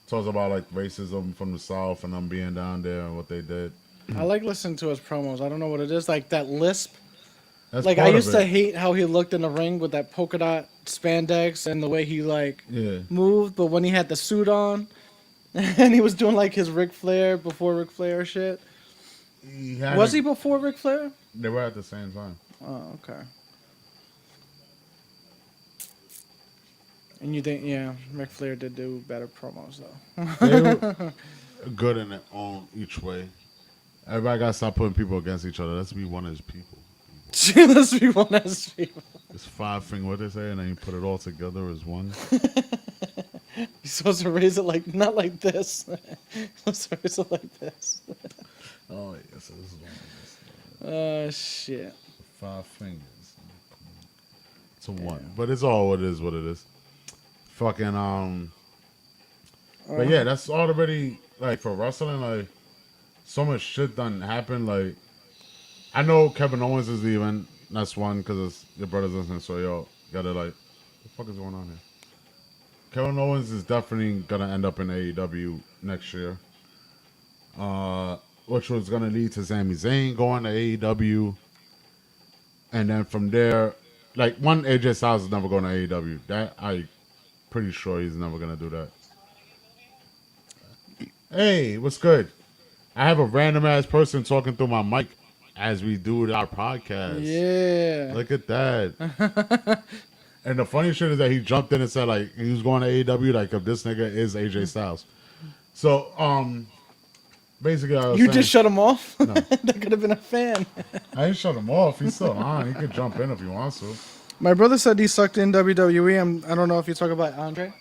talks about like racism from the South and them being down there and what they did. I like listening to his promos. I don't know what it is. Like that lisp. That's Like part I of used to it. hate how he looked in the ring with that polka dot spandex and the way he like Yeah. moved. But when he had the suit on, and he was doing like his Ric Flair before Ric Flair shit. Was he before Ric Flair? They were at the same time. Oh, okay. And you think, yeah, Ric Flair did do better promos though. They were good in their own each way. Everybody gotta stop putting people against each other. Let's be one as people. Let's be one as people. It's 5 finger, what they say, and then you put it all together as one. You're supposed to raise it like not like this. You're supposed to raise it like this. Oh yes, this is one. Shit. 5 fingers to one, but it's all what it is. What it is. Fucking But yeah, that's already like for wrestling. Like so much shit done happen. Like I know Kevin Owens is leaving. That's one because your brother's listening. So yo, gotta like, what the fuck is going on here? Kevin Owens is definitely gonna end up in AEW next year. Which was gonna lead to Sami Zayn going to AEW. And then from there, like one AJ Styles is never going to AEW. That I pretty sure he's never gonna do that. Hey, what's good? I have a random ass person talking through my mic as we do our podcast. Yeah. Look at that. And the funny shit is that he jumped in and said like he was going to AEW like if this nigga is AJ Styles. So basically I was You saying, just shut him off? No. That could have been a fan. I didn't shut him off. He's still on. He could jump in if he wants to. My brother said he sucked in WWE. I don't know if you talk about Andre.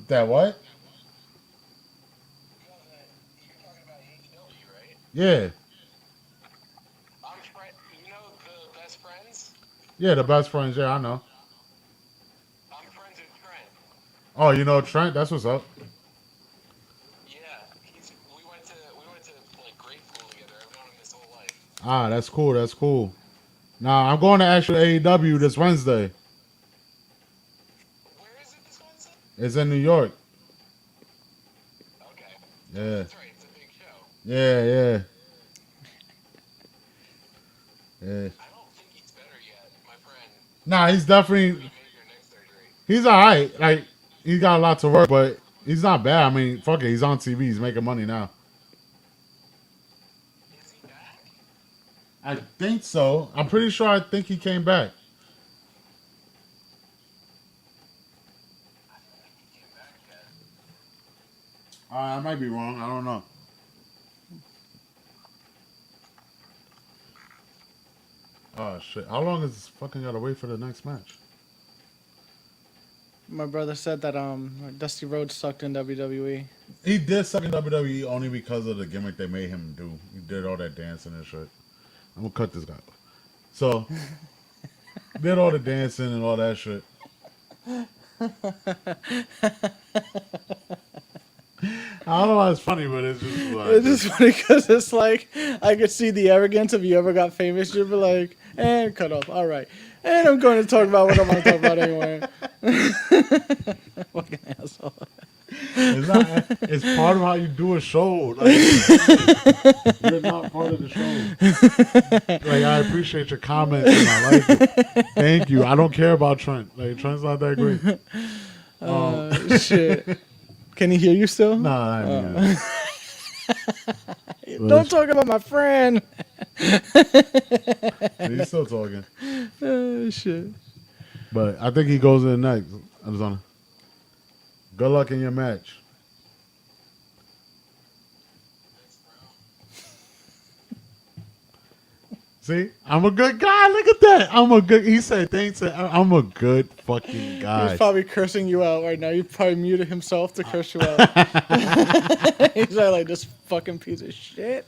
That what? Yeah. You know the best friends? Yeah, the best friends. Yeah, I know. I'm friends with Trent. Oh, you know Trent? That's what's up. Yeah, we went to like grade school together. I've known him his whole life. Ah, that's cool. That's cool. Now I'm going to actual AEW this Wednesday. Where is it this Wednesday? It's in New York. Okay. Yeah. That's right, it's a big show. Yeah, yeah. Yeah. I don't think he's better yet, my friend. Nah, he's definitely Major neck surgery. he's alright. Like he's got a lot to work, but he's not bad. I mean, fuck it, he's on TV. He's making money now. Is he back? I think so. I'm pretty sure. I think he came back. I don't think he came back yet. I might be wrong. I don't know. Oh shit! How long is this fucking gotta wait for the next match? My brother said that Dusty Rhodes sucked in WWE. He did suck in WWE only because of the gimmick they made him do. He did all that dancing and shit. I'm gonna cut this guy. So did all the dancing and all that shit. I don't know why it's funny, but it's just like It's just funny because it's like I could see the arrogance. If you ever got famous, you'd be like, and cut off. All right. And I'm going to talk about what I want to talk about anyway. Fucking asshole. it's not. It's part of how you do a show. Like, you're not part of the show. Like I appreciate your comments and I like it. Thank you. I don't care about Trent. Like Trent's not that great. Shit. Can he hear you still? Nah, I mean, Don't talk about my friend. he's still talking. Shit. But I think he goes in next. Arizona. Good luck in your match. See, I'm a good guy. Look at that. I'm a good. He said thanks. I'm a good fucking guy. He's probably cursing you out right now. He probably muted himself to curse you out. He's like this fucking piece of shit.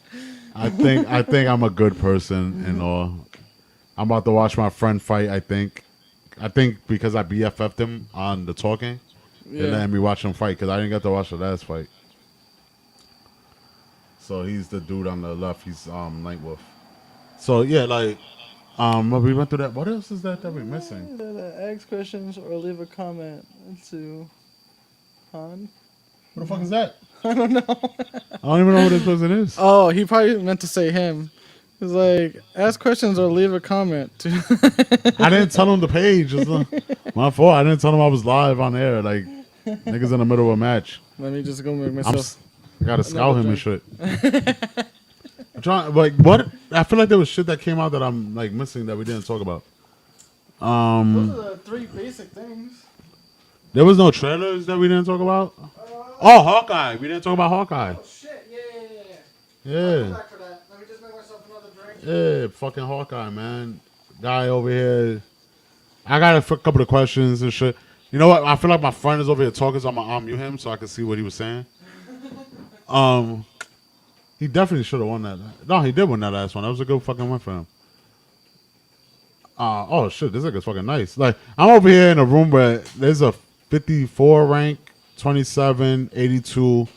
I think I'm a good person and all. I'm about to watch my friend fight. I think because I BFF'd him on the talking, they let me watch him fight because I didn't get to watch the last fight. So he's the dude on the left. He's Nightwolf. So yeah, like we went through that. What else is that we're missing? Ask questions or leave a comment to Han. What the fuck is that? I don't know. I don't even know who this person is. Oh, he probably meant to say him. He's like, ask questions or leave a comment. I didn't tell him the page. It's my fault. I didn't tell him I was live on air. Like niggas in the middle of a match. Let me just go make myself. I gotta scout him and shit. I'm trying, like, what? I feel like there was shit that came out that I'm like missing that we didn't talk about. Those are the three basic things. There was no trailers that we didn't talk about. Oh, Hawkeye. We didn't talk about Hawkeye. Oh shit! Yeah. Yeah, Back for that. Let me just make myself another drink. yeah, fucking Hawkeye, man. Guy over here. I got a couple of questions and shit. You know what? I feel like my friend is over here talking, so I'm gonna unmute him so I can see what he was saying. He definitely should have won that. No, he did win that last one. That was a good fucking win for him. Oh shit, this nigga's fucking nice. Like I'm over here in a room where there's a 54 rank, 27, 82,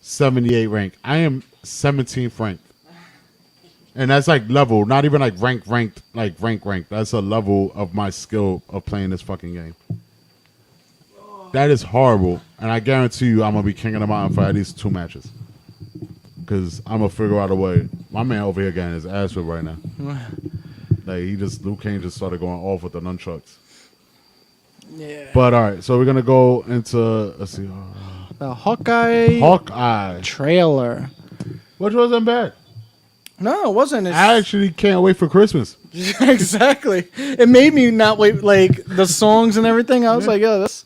78 rank. I am 17th ranked. And that's like level, not even like ranked, like rank. That's a level of my skill of playing this fucking game. That is horrible. And I guarantee you I'm going to be king of the mountain for at least 2 matches. Because I'm going to figure out a way. My man over here getting his ass whipped right now. Like Luke Kane just started going off with the nunchucks. Yeah. But all right, so we're going to go into, let's see. The Hawkeye Hawkeye, trailer. which wasn't bad. No, it wasn't. It's, I actually can't wait for Christmas. exactly. It made me not wait, like the songs and everything. I was like, yo, this.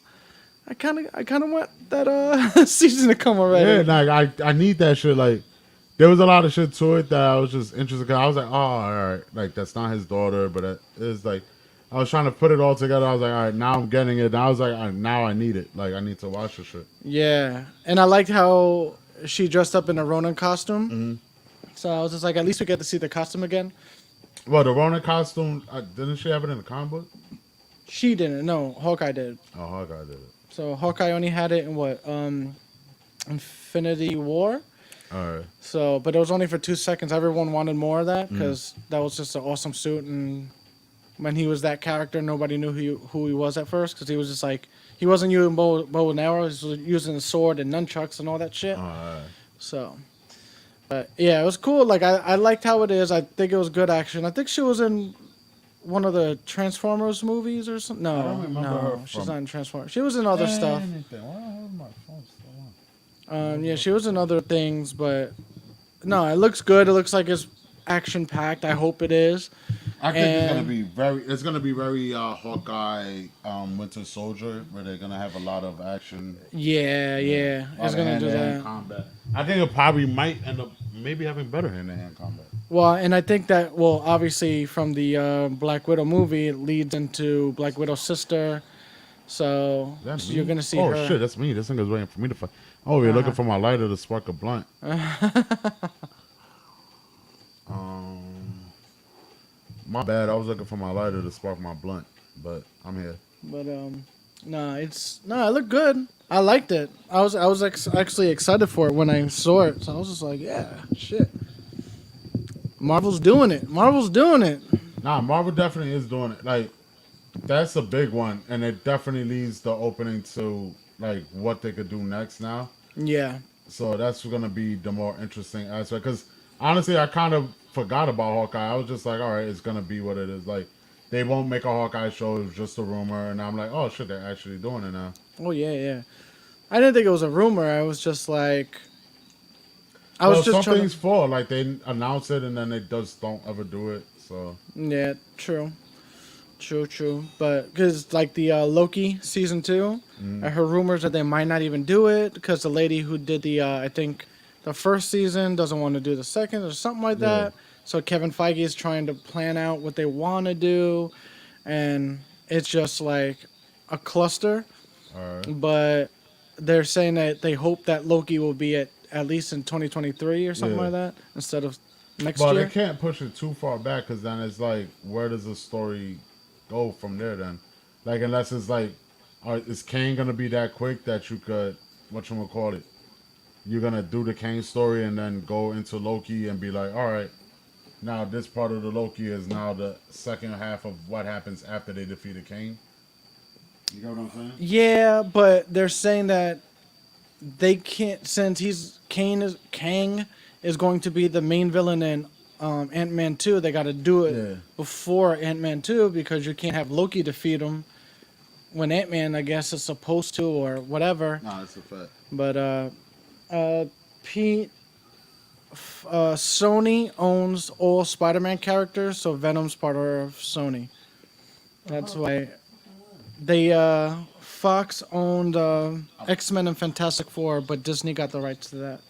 I kind of want that season to come already. Yeah, like I need that shit. Like there was a lot of shit to it that I was just interested. Cause I was like, oh, all right, like that's not his daughter, but it is like I was trying to put it all together. I was like, all right, now I'm getting it. And I was like, all right, now I need it. Like I need to watch the shit. Yeah, and I liked how she dressed up in a Ronin costume. Mm-hmm. So I was just like, at least we get to see the costume again. Well, the Ronin costume, didn't she have it in the comic book? She didn't. No, Hawkeye did. Oh, Hawkeye did it. So Hawkeye only had it in what? Infinity War. All right. So, but it was only for 2 seconds. Everyone wanted more of that because that was just an awesome suit. And when he was that character, nobody knew who he was at first because he was just like he wasn't using bow and arrows. He was using a sword and nunchucks and all that shit. All right. So, but yeah, it was cool. Like I liked how it is. I think it was good action. I think she was in one of the Transformers movies or something. I No, don't remember her she's from- not in Transformers. She was in other stuff. Yeah, she was in other things, but no, it looks good. It looks like it's action packed. I hope it is. I think it's gonna And- be very. It's gonna be very Hawkeye, Winter Soldier, where they're gonna have a lot of action. Yeah, yeah, it's gonna do hand-to-hand that. combat. I think it probably might end up maybe having better hand-to-hand combat. Well, and I think that obviously from the Black Widow movie, it leads into Black Widow's sister. So That's you're me? gonna see oh, her. Oh shit, that's me. This nigga's waiting for me to fight. Oh, you're looking for my lighter to spark a blunt. My bad. I was looking for my lighter to spark my blunt, but I'm here. But it looked good. I liked it. I was actually excited for it when I saw it. So I was just like, yeah, shit. Marvel's doing it. Marvel's doing it. Nah, Marvel definitely is doing it. Like, that's a big one, and it definitely leaves the opening to like what they could do next now. Yeah. So that's gonna be the more interesting aspect. Because honestly, I kind of forgot about Hawkeye. I was just like, all right, it's gonna be what it is. Like, they won't make a Hawkeye show. It was just a rumor, and I'm like, oh shit, they're actually doing it now. Oh yeah, yeah. I didn't think it was a rumor. I was just like, I was just some trying things to. fall. Like they announce it, and then they just don't ever do it. So Yeah, true. True. But because like the Loki season 2, I heard rumors that they might not even do it because the lady who did the I think the first season doesn't want to do the second or something like that. So Kevin Feige is trying to plan out what they want to do, and it's just like a cluster. all right. But they're saying that they hope that Loki will be at least in 2023 or something Yeah. like that instead of next But year. they can't push it too far back because then it's like, where does the story go from there then? Like, unless it's like, is Kane going to be that quick that you could, whatchamacallit, you're going to do the Kane story and then go into Loki and be like, all right, now this part of the Loki is now the second half of what happens after they defeated Kane? You know what I'm saying? Yeah, but they're saying that they can't since Kang is going to be the main villain in Ant-Man 2. They got to do it before Ant-Man 2 because you can't have Loki defeat him when Ant-Man, I guess, is supposed to or whatever. Nah, that's a fact. But Sony owns all Spider-Man characters, so Venom's part of Sony. That's why they Fox owned X-Men and Fantastic Four, but Disney got the rights to that.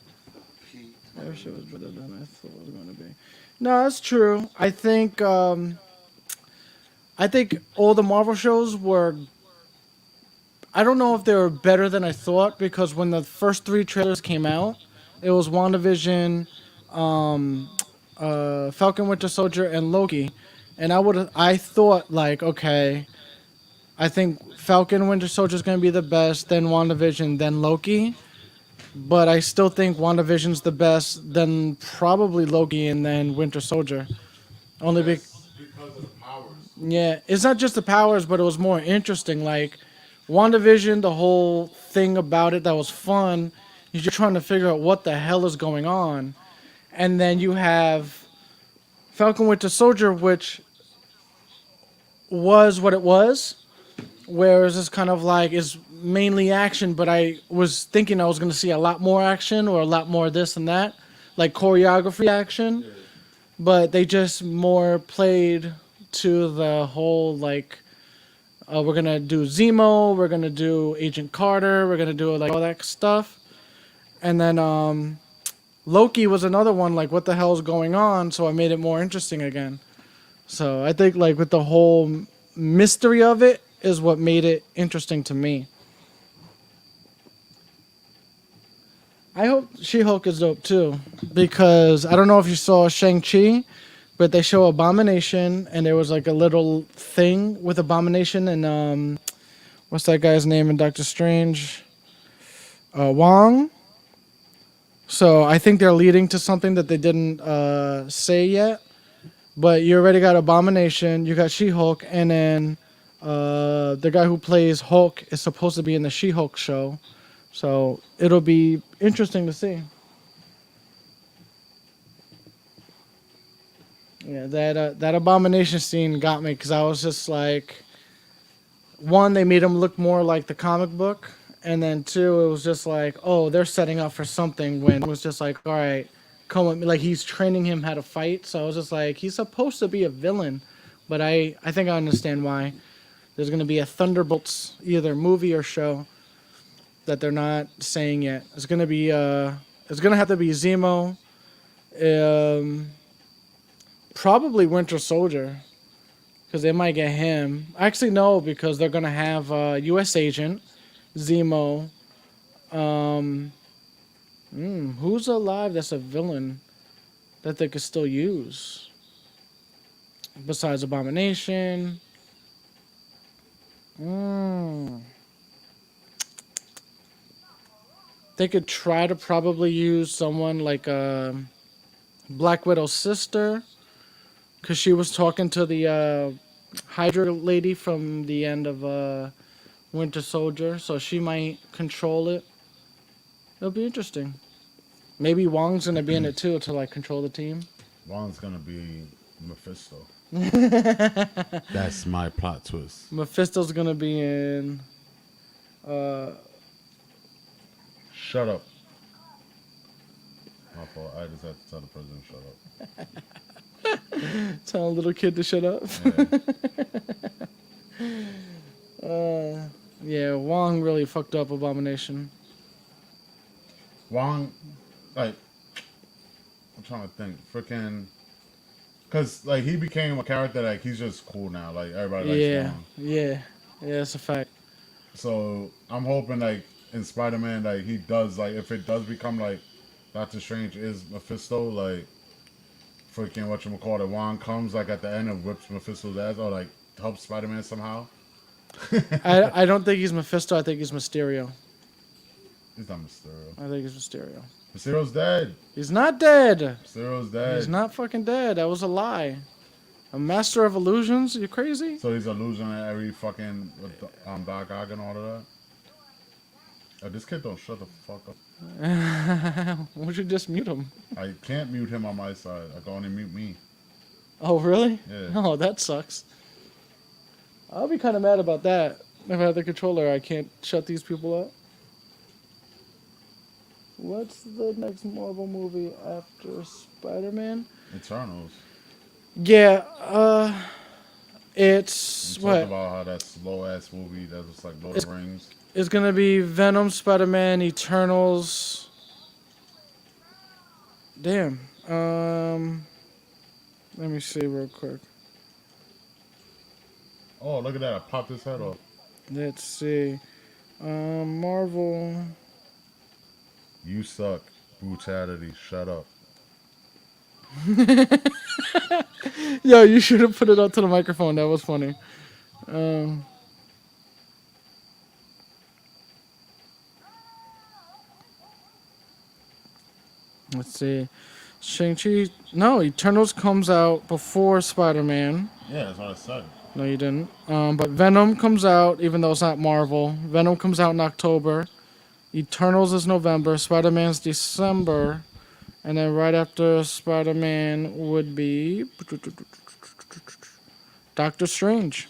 I wish it was better than I thought it was going to be. No, that's true. I think all the Marvel shows were. I don't know if they were better than I thought because when the first 3 trailers came out, it was WandaVision, Falcon Winter Soldier, and Loki, and I thought like, okay, I think Falcon Winter Soldier is going to be the best, then WandaVision, then Loki, but I still think WandaVision's the best, then probably Loki, and then Winter Soldier, only Because of the powers. yeah, it's not just the powers, but it was more interesting. Like WandaVision, the whole thing about it that was fun is you're trying to figure out what the hell is going on. And then you have Falcon Winter Soldier, which was what it was. whereas it's kind of like is mainly action, but I was thinking I was going to see a lot more action or a lot more this and that, like choreography action, but they just more played to the whole like we're gonna do Zemo, we're gonna do Agent Carter, we're gonna do like all that stuff, and then Loki was another one like what the hell is going on, so I made it more interesting again. So I think like with the whole mystery of it is what made it interesting to me. I hope She-Hulk is dope too, because I don't know if you saw Shang-Chi, but they show Abomination, and there was like a little thing with Abomination and what's that guy's name in Doctor Strange? Wong. So I think they're leading to something that they didn't say yet. But you already got Abomination, you got She-Hulk, and then the guy who plays Hulk is supposed to be in the She-Hulk show. So it'll be interesting to see. Yeah, that Abomination scene got me because I was just like, one, they made him look more like the comic book, and then two, it was just like, oh, they're setting up for something. When it was just like, all right, come with me. Like he's training him how to fight. So I was just like, he's supposed to be a villain, but I think I understand why. There's gonna be a Thunderbolts either movie or show that they're not saying yet. It's gonna be it's gonna have to be Zemo, probably Winter Soldier, because they might get him. Actually, no, because they're gonna have U.S. Agent, Zemo. Who's alive that's a villain that they could still use besides Abomination? They could try to probably use someone like Black Widow's sister, because she was talking to the Hydra lady from the end of Winter Soldier, so she might control it. It'll be interesting. Maybe Wong's gonna be in it too to like control the team. Wong's gonna be Mephisto. That's my plot twist. Mephisto's gonna be in. Shut up. My fault. I just had to tell the president shut up. Tell a little kid to shut up. Yeah. Yeah, Wong really fucked up Abomination. Wong, like, I'm trying to think. Freaking. Because, like, he became a character, like, he's just cool now. Like, everybody likes Wong. Yeah, that's a fact. So, I'm hoping, like, in Spider-Man, like, he does, like, if it does become, like, Doctor Strange is Mephisto, like, freaking whatchamacallit, Wong comes, like, at the end and whips Mephisto's ass, or, like, helps Spider-Man somehow. I don't think he's Mephisto. I think he's Mysterio. He's not Mysterio. I think he's Mysterio. Mysterio's dead. He's not dead. Mysterio's dead. He's not fucking dead. That was a lie. A master of illusions? You crazy? So he's a loser at every fucking Doc Ock and all of that? Oh, this kid don't shut the fuck up. Why don't you just mute him? I can't mute him on my side. I can only mute me. Oh, really? Yeah. Oh, that sucks. I'll be kind of mad about that. If I had the controller, I can't shut these people up. What's the next Marvel movie after Spider-Man? Eternals. Yeah, it's We what? talked about how that slow ass movie that was like Lord of the Rings. It's gonna be Venom, Spider-Man, Eternals. Damn. Let me see real quick. Oh, look at that! I popped his head off. Let's see. Marvel. You suck. Brutality. Shut up. Yo, you should have put it up to the microphone. That was funny. Let's see. Shang-Chi. No, Eternals comes out before Spider-Man. Yeah, that's what I said. No, you didn't. But Venom comes out, even though it's not Marvel. Venom comes out in October. Eternals is November. Spider-Man's December. And then right after Spider-Man would be Doctor Strange.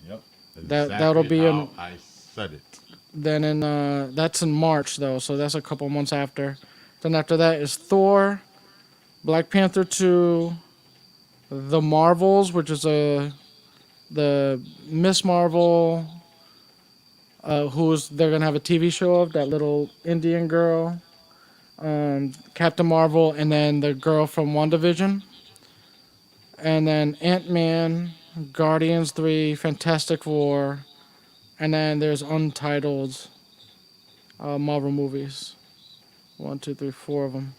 Yep. That'll be how I said it. then in that's in March though, so that's a couple months after. Then after that is Thor, Black Panther 2, The Marvels, which is the Miss Marvel, who's they're gonna have a TV show of that little Indian girl, Captain Marvel, and then the girl from WandaVision, and then Ant-Man, Guardians 3, Fantastic Four, and then there's untitled Marvel movies. 1, 2, 3, 4 of them.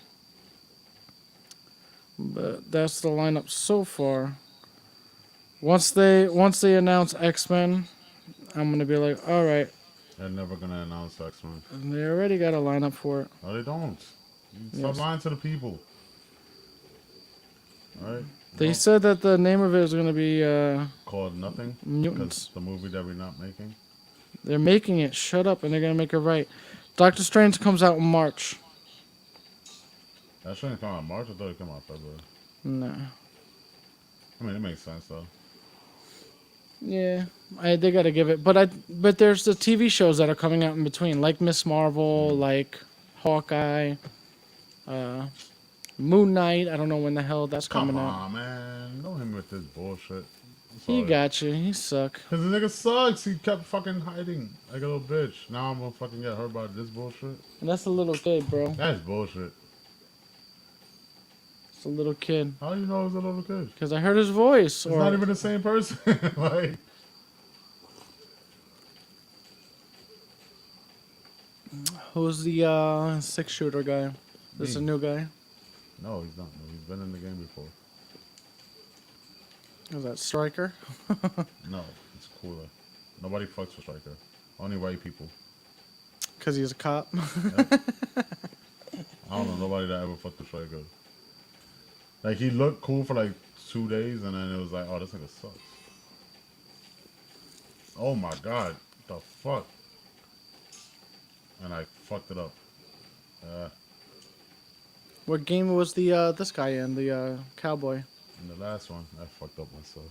But that's the lineup so far. Once they announce X-Men, I'm gonna be like, all right, They're never gonna announce X-Men. they already got a lineup for it. No, they don't. Stop Yes. lying to the people. All right. They said that the name of it is gonna be Called Nothing. Mutants. Because the movie that we're not making. They're making it. Shut up, and they're gonna make it right. Doctor Strange comes out in March. That shouldn't come out in March. I thought it came out February. No. I mean, it makes sense though. Yeah, they gotta give it. But there's the TV shows that are coming out in between, like Miss Marvel, like Hawkeye, Moon Knight. I don't know when the hell that's Come coming out. on, man. Don't hit me with this bullshit. I'm He sorry. got you. He suck. Cause the nigga sucks. He kept fucking hiding like a little bitch. Now I'm gonna fucking get hurt by this bullshit. And that's a little kid, bro. That's bullshit. It's a little kid. How you know it's a little kid? Because I heard his voice. It's not even the same person. Like, Who's the 6-shooter guy? This a Me. new guy? no, he's not. He's been in the game before. Is that Striker? No, it's cooler. Nobody fucks with Striker. Only white people. Because he's a cop. I don't know nobody that ever fucked with Striker. Like, he looked cool for like 2 days, and then it was like, oh, this nigga sucks. Oh my god, the fuck? And I fucked it up. What game was the this guy in? The cowboy. In the last one, I fucked up myself.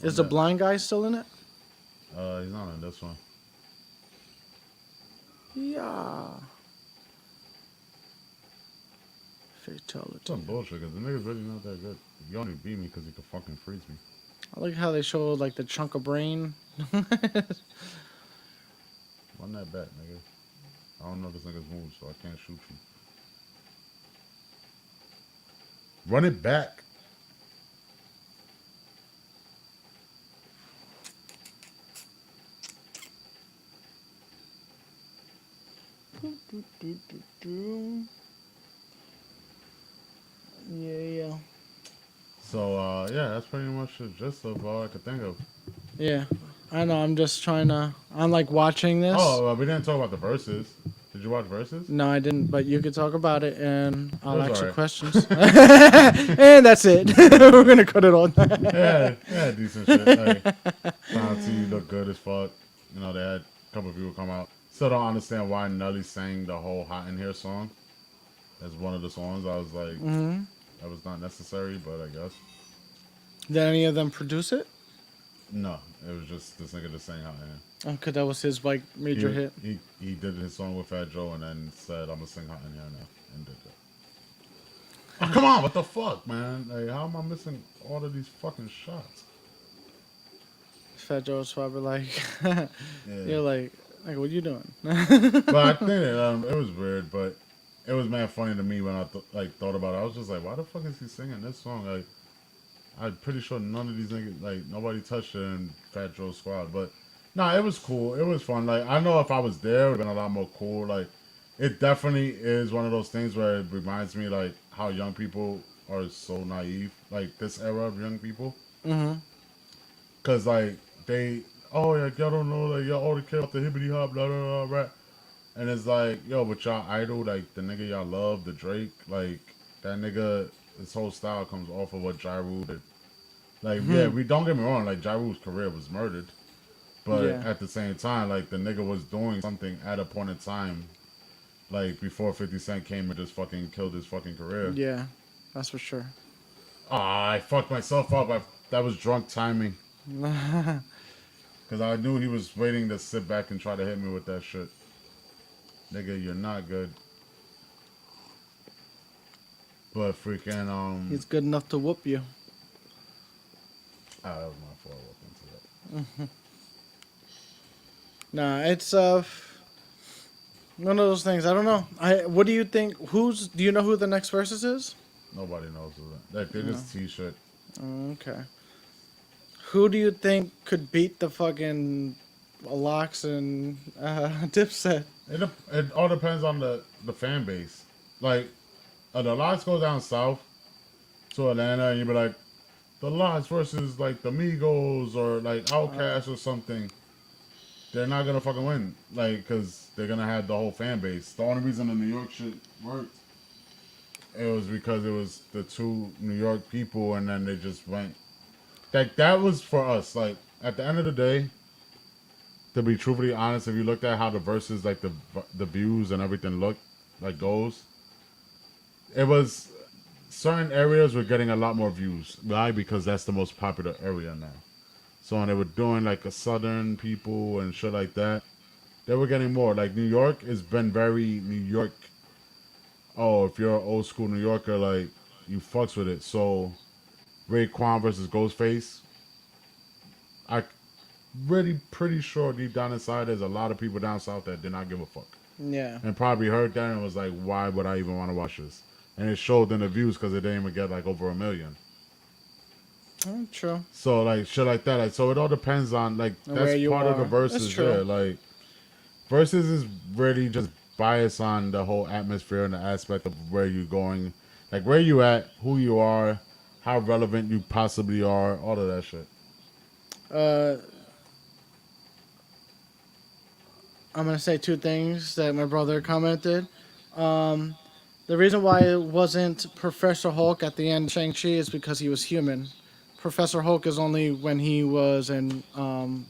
Is the blind guy still in it? He's not in this one. Yeah. Fatality. Some bullshit, because the nigga's really not that good. You only beat me because he could fucking freeze me. I like how they showed like the chunk of brain. Run that back, nigga. I don't know this nigga's moves, so I can't shoot you. Run it back. Yeah. So, yeah, that's pretty much the gist of all I could think of. Yeah. I know. I'm just trying to. I'm like watching this. Oh, we didn't talk about the verses. Did you watch verses? No, I didn't. But you could talk about it, and I'll It was ask you alright. questions. And that's it. We're gonna cut it on. Yeah, decent shit. Like, Santi looked good as fuck. You know, they had a couple of people come out. Still don't understand why Nelly sang the whole Hot in Here song as one of the songs. I was like, that was not necessary, but I guess. Did any of them produce it? No, it was just this nigga just saying Hot in Here. Okay, that was his like major hit. He did his song with Fat Joe and then said, I'm gonna sing Hot in Here now. And did that. Oh, come on, what the fuck, man? Like, how am I missing all of these fucking shots? Fat Joe's probably like, Yeah. you're like, what you doing? But I think it was weird, but it was mad funny to me when I thought about it. I was just like, why the fuck is he singing this song? Like, I'm pretty sure none of these niggas, like, nobody touched it in Fat Joe's squad. But, nah, it was cool. It was fun. Like, I know if I was there, it would have been a lot more cool. Like, it definitely is one of those things where it reminds me, like, how young people are so naive. Like, this era of young people. Mm-hmm. Because, like, y'all don't know, like, y'all only care about the hippity hop, blah, blah, blah, rap. And it's like, yo, but y'all idol, like, the nigga y'all love, the Drake, like, that nigga, his whole style comes off of what Ja Rule did. Like, yeah, we don't get me wrong, like, Ja Rule's career was murdered. But at the same time, like, the nigga was doing something at a point in time, like, before 50 Cent came and just fucking killed his fucking career. Yeah, that's for sure. I fucked myself up. I That was drunk timing. Because I knew he was waiting to sit back and try to hit me with that shit. Nigga, you're not good. But freaking, He's good enough to whoop you. that was my fault. Into that. Nah, it's one of those things. I don't know. What do you think? Do you know who the next versus is? Nobody knows who that. Like, they just t-shirt. Okay. Who do you think could beat the fucking Locks and Dipset? It all depends on the fan base. Like, the Lots go down south to Atlanta, and you be like, the Lots versus like the Migos or like Outkast or something. They're not gonna fucking win, like, cause they're gonna have the whole fan base. The only reason the New York shit worked, it was because it was the two New York people, and then they just went. Like, that was for us. Like, at the end of the day, to be truthfully honest, if you looked at how the verses, like the views and everything looked, like goes, it was certain areas were getting a lot more views. Why? Because that's the most popular area now. So when they were doing like a southern people and shit like that, they were getting more. Like New York has been very New York. Oh, if you're an old school New Yorker, like you fucks with it. So Raekwon versus Ghostface, I really pretty sure deep down inside there's a lot of people down south that did not give a fuck. Yeah. And probably heard that and was like, why would I even want to watch this? And it showed in the views because it didn't even get like over 1 million. True. So like shit like that. Like, so it all depends on like that's part of the verses. That's true. Yeah, like verses is really just biased on the whole atmosphere and the aspect of where you're going, like where you at, who you are, how relevant you possibly are, all of that shit. I'm gonna say two things that my brother commented. The reason why it wasn't Professor Hulk at the end of Shang-Chi is because he was human. Professor Hulk is only when he was in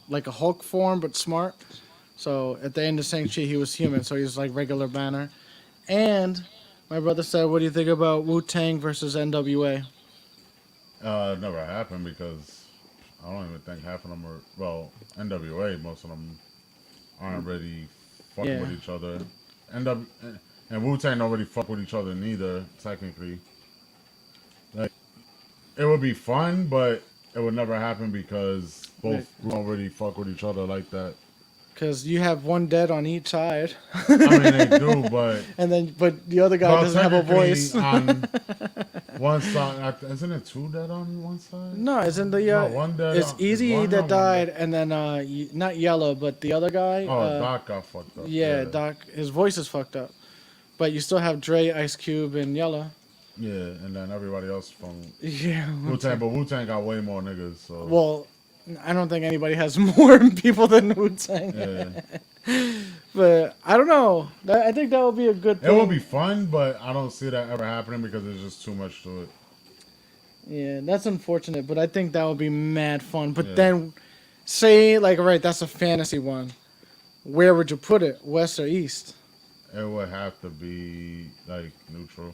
like a Hulk form, but smart. So at the end of Shang-Chi, he was human, so he's like regular Banner. And my brother said, what do you think about Wu-Tang versus NWA? It never happened because I don't even think half of them are, well, NWA, most of them aren't really fucking with each other. And Wu-Tang don't really fuck with each other neither, technically. Like, it would be fun, but it would never happen because both don't really fuck with each other like that. Because you have one dead on each side. I mean, they do, but but the other guy doesn't have a voice. On one side, isn't it two dead on one side? No, isn't the one dead. It's Easy that died, and then not Yellow, but the other guy. Doc got fucked up. Yeah, Doc, his voice is fucked up, but you still have Dre, Ice Cube, and Yellow. Yeah, and then everybody else from Wu-Tang, but Wu-Tang got way more niggas. So well, I don't think anybody has more people than Wu-Tang. Yeah. But I don't know. I think that would be a good thing. It would be fun, but I don't see that ever happening because there's just too much to it. Yeah, that's unfortunate, but I think that would be mad fun. But then, say, like, all right, that's a fantasy one. Where would you put it? West or East? It would have to be, like, neutral.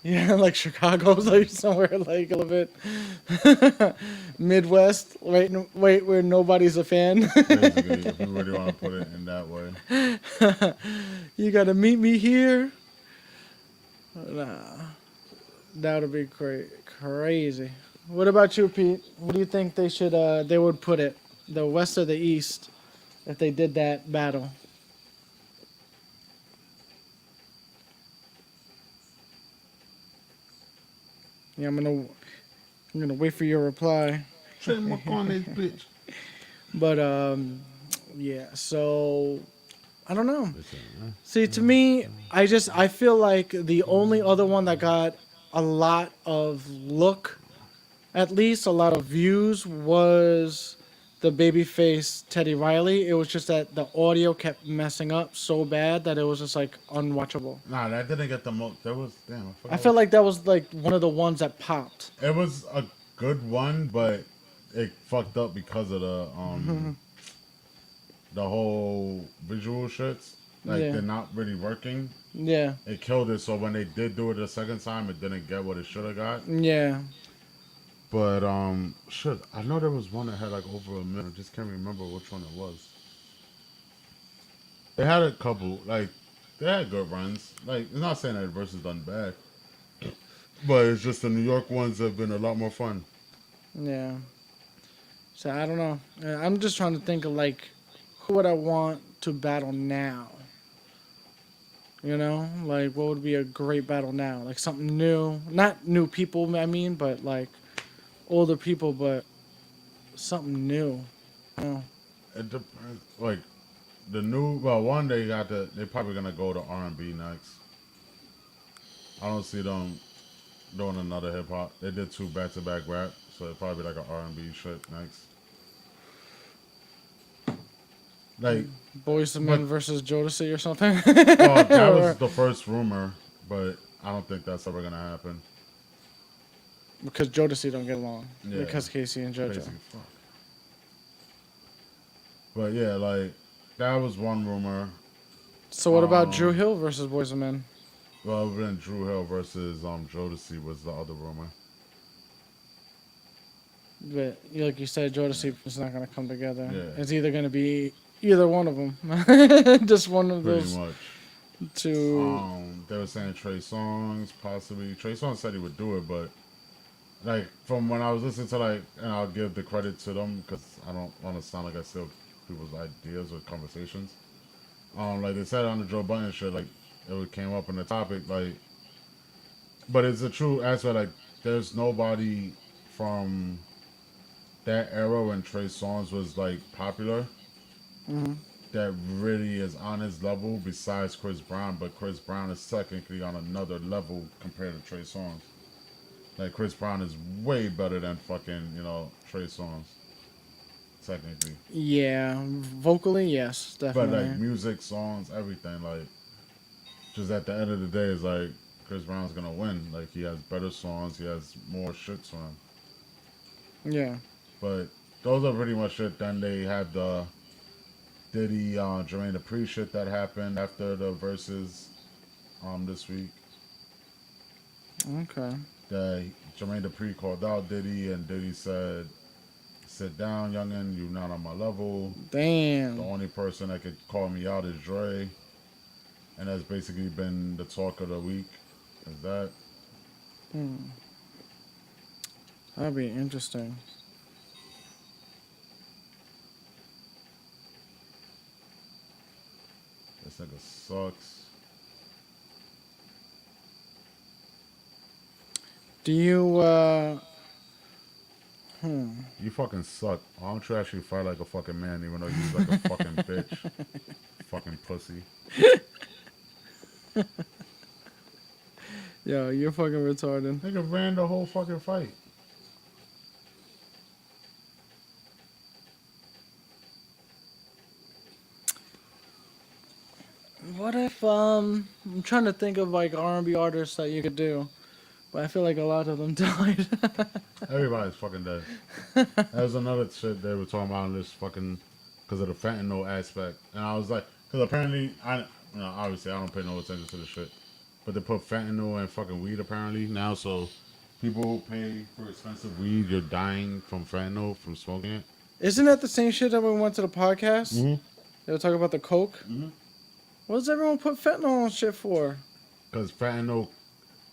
Yeah, like Chicago's like somewhere like a little bit Midwest, right? Wait, where nobody's a fan. Basically, if you really want to put it in that way. You gotta meet me here. Nah, that would be crazy. What about you, Pete? What do you think they would put it? The West or the East, if they did that battle? Yeah, I'm gonna wait for your reply. Trademark on this bitch. But yeah. So I don't know. See, to me, I feel like the only other one that got a lot of at least a lot of views, was the babyface Teddy Riley. It was just that the audio kept messing up so bad that it was just like unwatchable. Nah, that didn't get the most. There was I felt like that was like one of the ones that popped. It was a good one, but it fucked up because of the whole visual shits. Like they're not really working. Yeah. It killed it. So when they did do it a second time, it didn't get what it should have got. Yeah. But shit, I know there was one that had like over a million. I just can't remember which one it was. They had a couple, like they had good runs. Like it's not saying that the versus done bad, but it's just the New York ones have been a lot more fun. Yeah. So I don't know. I'm just trying to think of like who would I want to battle now? You know, like what would be a great battle now? Like something new, not new people. I mean, but like older people, but something new. Oh, It depends. Like the new, well, one they got the they probably gonna go to R&B next. I don't see them doing another hip hop. They did two back to back rap, so it'd probably be like an R&B shit next. Like, Boys to but Men versus Jodeci or something. well, that was Or- the first rumor, but I don't think that's ever gonna happen. because Jodeci don't get along. Yeah, Because Casey and JoJo. basically, fuck. But yeah, like that was one rumor. So what about Drew Um, Hill versus Boys to Men? well, then Drew Hill versus Jodeci was the other rumor. But like you said, Jodeci is not going to come together. Yeah. It's either going to be either one of them. Just one of Pretty those much. two. They were saying Trey Songz, possibly. Trey Songz said he would do it, but like from when I was listening to like, and I'll give the credit to them because I don't want to sound like I steal people's ideas or conversations. Like they said on the Joe Budden shit, like came up in the topic, like, but it's a true aspect. Like, there's nobody from that era when Trey Songz was like popular Hmm. that really is on his level besides Chris Brown, but Chris Brown is technically on another level compared to Trey Songz. Like Chris Brown is way better than fucking, Trey Songz. Technically. Yeah, vocally, yes, But definitely. like music, songs, everything, like just at the end of the day it's like Chris Brown's gonna win. Like he has better songs, he has more shits on him. Yeah. But those are pretty much it. Then they had the Diddy Jermaine Dupri shit that happened after the verses this week. Okay. That Jermaine Dupri called out Diddy and Diddy said, "Sit down, youngin, you not on my level. The Damn. only person that could call me out is Dre." And that's basically been the talk of the week. Is that? Hmm. That'd be interesting. This nigga sucks. Do you You fucking suck. Why don't you actually fight like a fucking man even though you like a fucking bitch? Fucking pussy. Yo, you're fucking retarded. Nigga ran the whole fucking fight. What if I'm trying to think of like R&B artists that you could do, but I feel like a lot of them died. Everybody's fucking dead. That was another shit they were talking about in this fucking because of the fentanyl aspect, and I was like, because apparently obviously I don't pay no attention to the shit, but they put fentanyl in fucking weed apparently now, so people who pay for expensive weed, you're dying from fentanyl from smoking it. Isn't that the same shit that when we went to the podcast? Mm-hmm. They were talking about the coke. Mm-hmm. What does everyone put fentanyl on shit for? Because fentanyl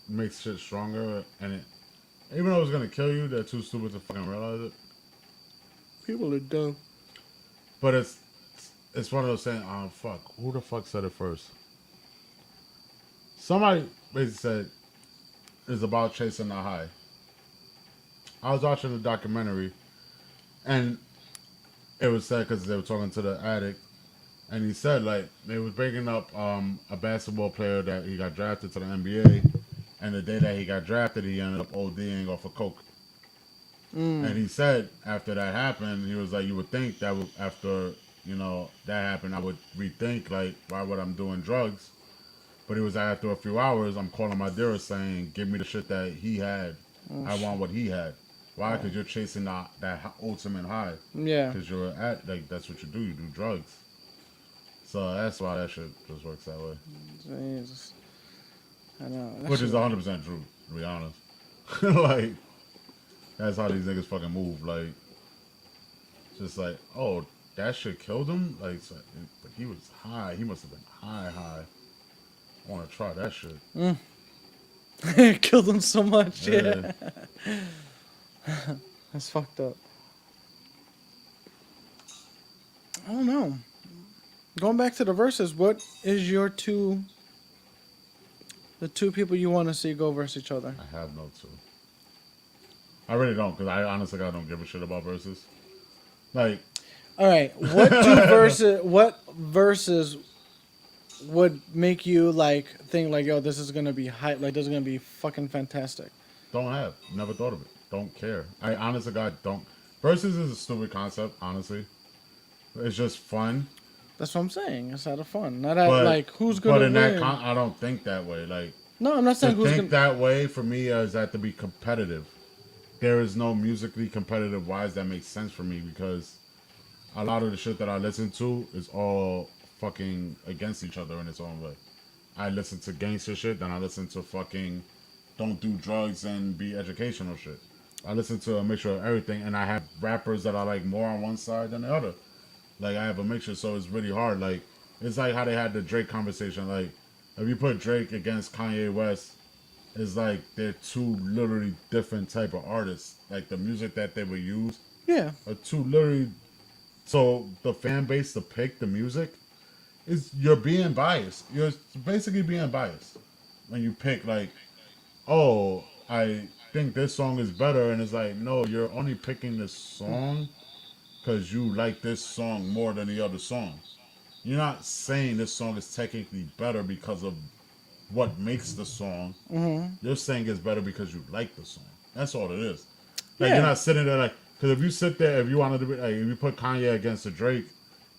makes shit stronger, and even though it's gonna kill you, they're too stupid to fucking realize it. People are dumb. But it's one of those saying, fuck, who the fuck said it first? Somebody basically said it's about chasing the high. I was watching the documentary, and it was said because they were talking to the addict, and he said like they was bringing up a basketball player that he got drafted to the NBA, and the day that he got drafted, he ended up ODing off of coke. And he said after that happened, he was like, you would think that after that happened, I would rethink like why would I'm doing drugs. But he was like, after a few hours, I'm calling my dealer saying, give me the shit that he had. I want what he had. Why? Because you're chasing that ultimate high. Yeah. Because you're that's what you do. You do drugs. So that's why that shit just works that way. Jesus. I know. That Which shit- is 100% true, to be honest. Like, That's how these niggas fucking move. Like, just like, oh, that shit killed him. Like, so, but he was high. He must have been high. I want to try that shit. It killed him so much. Yeah. Yeah. That's fucked up. I don't know. Going back to the verses, what is your the two people you want to see go versus each other? I have no two. I really don't, because I honestly I don't give a shit about verses. Like, All right, what verses would make you like think like, yo, this is gonna be hype, like this is gonna be fucking fantastic? don't have. Never thought of it. Don't care. I honestly God don't. Versus is a stupid concept, honestly. It's just fun. That's what I'm saying. It's out of fun, not at But like who's gonna But in win. I don't think that way. Like, No, I'm not to saying who's think gonna. that way for me is that to be competitive. There is no musically competitive wise that makes sense for me because a lot of the shit that I listen to is all fucking against each other in its own way. I listen to gangster shit, then I listen to fucking don't do drugs and be educational shit. I listen to a mixture of everything, and I have rappers that I like more on one side than the other. Like, I have a mixture, so it's really hard. Like, it's like how they had the Drake conversation. Like, if you put Drake against Kanye West, it's like they're two literally different type of artists. Like, the music that they would use Yeah, are two literally. So the fan base to pick the music is you're being biased. You're basically being biased when you pick like, oh, I think this song is better, and it's like, no, you're only picking this song because you like this song more than the other songs. You're not saying this song is technically better because of what makes the song. You're saying it's better because you like the song. That's all it is. Like, Yeah. you're not sitting there like, because if you sit there, if you wanted to be like, if you put Kanye against a Drake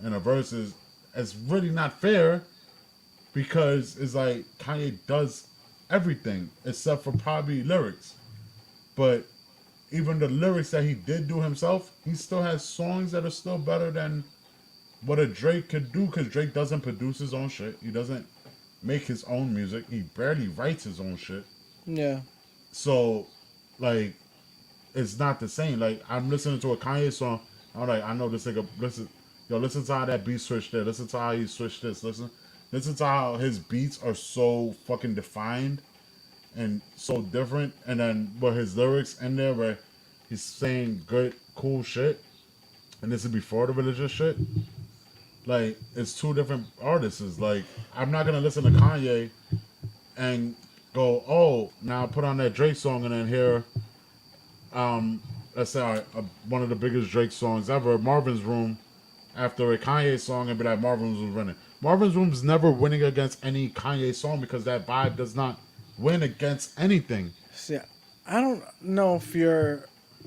in a versus, it's really not fair because it's like Kanye does everything except for probably lyrics. But even the lyrics that he did do himself, he still has songs that are still better than what a Drake could do because Drake doesn't produce his own shit. He doesn't make his own music. He barely writes his own shit. yeah, So, like, it's not the same. Like, I'm listening to a Kanye song. I'm like, I know this nigga. Listen to how that beat switched there. Listen to how he switched this. Listen to how his beats are so fucking defined and so different. And then with his lyrics in there, where he's saying good, cool shit, and this is before the religious shit. Like, it's two different artists. It's like, I'm not gonna listen to Kanye and go, oh, now put on that Drake song and then hear, let's say one of the biggest Drake songs ever, Marvin's Room, after a Kanye song and be like, Marvin's Room's winning. Marvin's Room's never winning against any Kanye song because that vibe does not win against anything. see, I don't know if you're.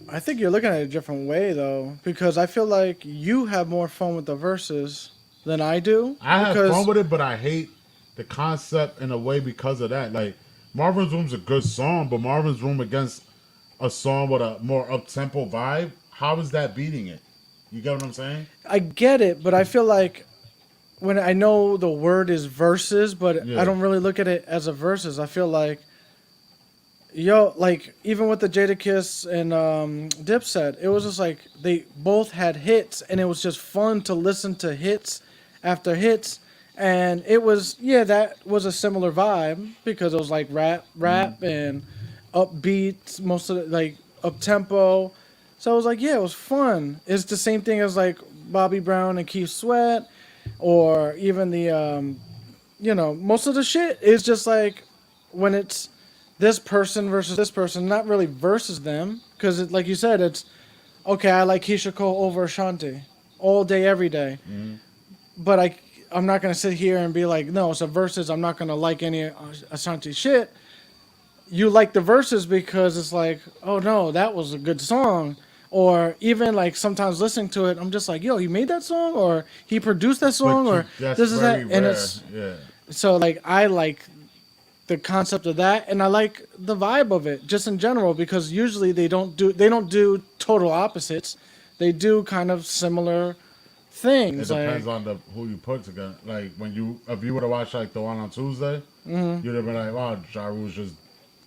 I think you're looking at it a different way though, because I feel like you have more fun with the verses than I do. I have because, fun with it, but I hate the concept in a way because of that. Like, Marvin's Room's a good song, but Marvin's Room against a song with a more up-tempo vibe, how is that beating it? You get what I'm saying? I get it, but I feel like when I know the word is verses, but Yeah. I don't really look at it as a verses. I feel like, yo, like even with the Jadakiss and Dipset, it was just like they both had hits, and it was just fun to listen to hits after hits, and it was that was a similar vibe because it was like rap and upbeats, most of it like up tempo. So I was like, it was fun. It's the same thing as like Bobby Brown and Keith Sweat, or even the most of the shit is just like when it's this person versus this person, not really versus them, because like you said, it's okay. I like Keisha Cole over Ashanti all day, every day, but I'm not gonna sit here and be like, no, it's a versus. I'm not gonna like any Ashanti shit. You like the verses because it's like, oh no, that was a good song. Or even like sometimes listening to it, I'm just like, yo, he made that song, or he produced that song, or That's this is that, very and rare. it's Yeah. so like I like the concept of that, and I like the vibe of it just in general because usually they don't do total opposites. They do kind of similar It things. depends Like, on who you put together. Like, if you would have watched like the one on Tuesday, you'd have been like, wow, Ja Rule's just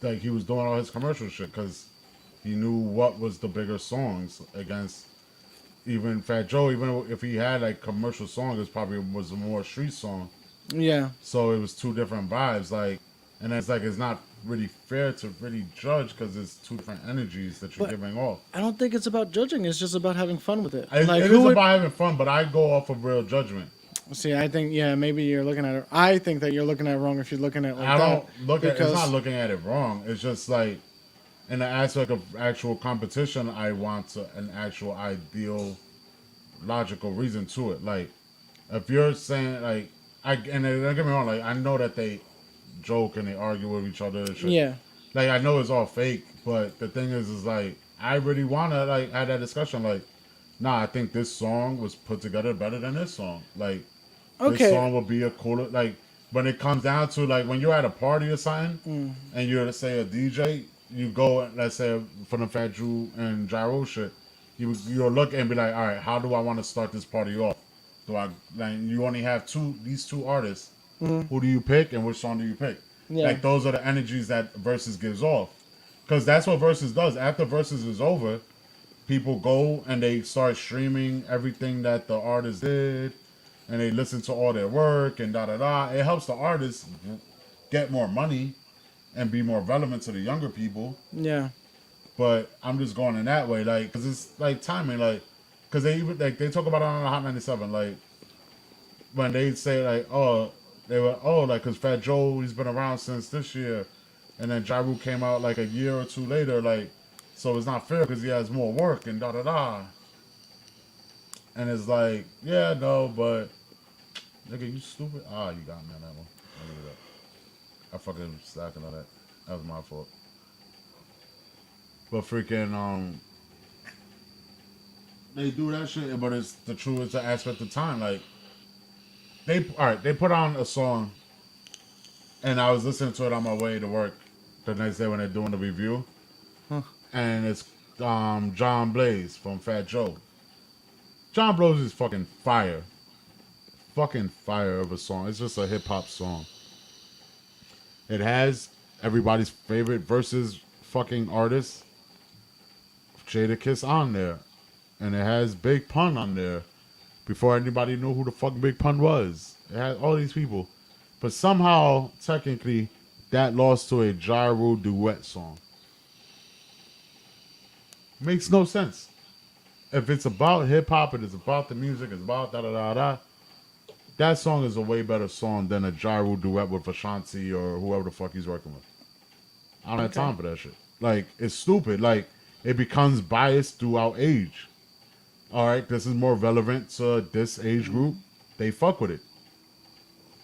like he was doing all his commercial shit because He knew what was the bigger songs against even Fat Joe. Even if he had like commercial songs, it probably was a more street song. Yeah. So it was two different vibes. Like, and it's like it's not really fair to really judge because it's two different energies that you're But giving off. I don't think it's about judging. It's just about having fun with it. It, Like it who is would about having fun, but I go off of real judgment. see? I think maybe you're looking at it. I think that you're looking at it wrong if you're looking at it like I that. don't look at it's not looking at it wrong. It's just like in the aspect of actual competition, I want an actual ideal, logical reason to it. Like if you're saying like and don't get me wrong, like I know that they joke and they argue with each other and shit. Yeah. Like I know it's all fake, but the thing is like I really wanna like have that discussion. Like, nah, I think this song was put together better than this song. Like, this Okay. song would be a cooler like when it comes down to like when you're at a party or something and you're let's say a DJ, you go let's say for the Fat Jew and Gyro shit, you'll look and be like, all right, how do I want to start this party off? Do I like you only have these two artists? Who do you pick and which song do you pick? Yeah. Like those are the energies that Versus gives off, because that's what Versus does. After Versus is over, people go and they start streaming everything that the artist did, and they listen to all their work and da da da. It helps the artists get more money and be more relevant to the younger people. Yeah. But I'm just going in that way, like, cause it's like timing, like, cause they even like they talk about it on the Hot 97, like when they say like, oh, they were like, cause Fat Joe he's been around since this year, and then Ja Rule came out like a year or two later, like, so it's not fair because he has more work and da da da. And it's like, yeah, no, but nigga, you stupid. Ah, you got me on that one. I'll give it up. I fucking slacking on that. That was my fault. But freaking they do that shit, but it's the truest aspect of time. Like they put on a song, and I was listening to it on my way to work the next day when they're doing the review, and it's John Blaze from Fat Joe. John Blaze is fucking fire of a song. It's just a hip hop song. It has everybody's favorite versus fucking artist, Jadakiss on there. And it has Big Pun on there before anybody knew who the fuck Big Pun was. It had all these people. But somehow, technically, that lost to a Ja Rule duet song. Makes no sense. If it's about hip hop, it is about the music, it's about da da da da. That song is a way better song than a Ja Rule duet with Ashanti or whoever the fuck he's working with. I don't have time for that shit. Like, it's stupid. Like, it becomes biased throughout age. All right, this is more relevant to this age group. They fuck with it.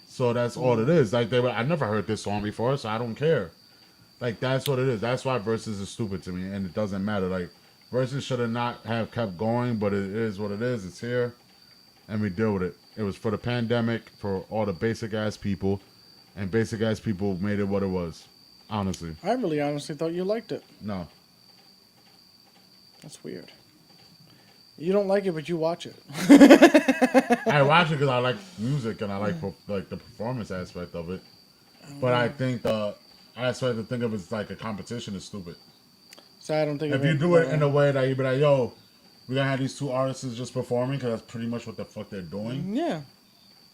So that's all it is. Like, I never heard this song before, so I don't care. Like, that's what it is. That's why Versus is stupid to me, and it doesn't matter. Like, Versus should have not have kept going, but it is what it is. It's here, and we deal with it. It was for the pandemic, for all the basic-ass people, and basic-ass people made it what it was. Honestly. I really honestly thought you liked it. No. That's weird. You don't like it, but you watch it. I watch it because I like music and I like the performance aspect of it. But I think the aspect to think of it as like a competition is stupid. So I don't think If you do it in a way that you be like, yo, we're gonna have these two artists just performing because that's pretty much what the fuck they're doing. Yeah.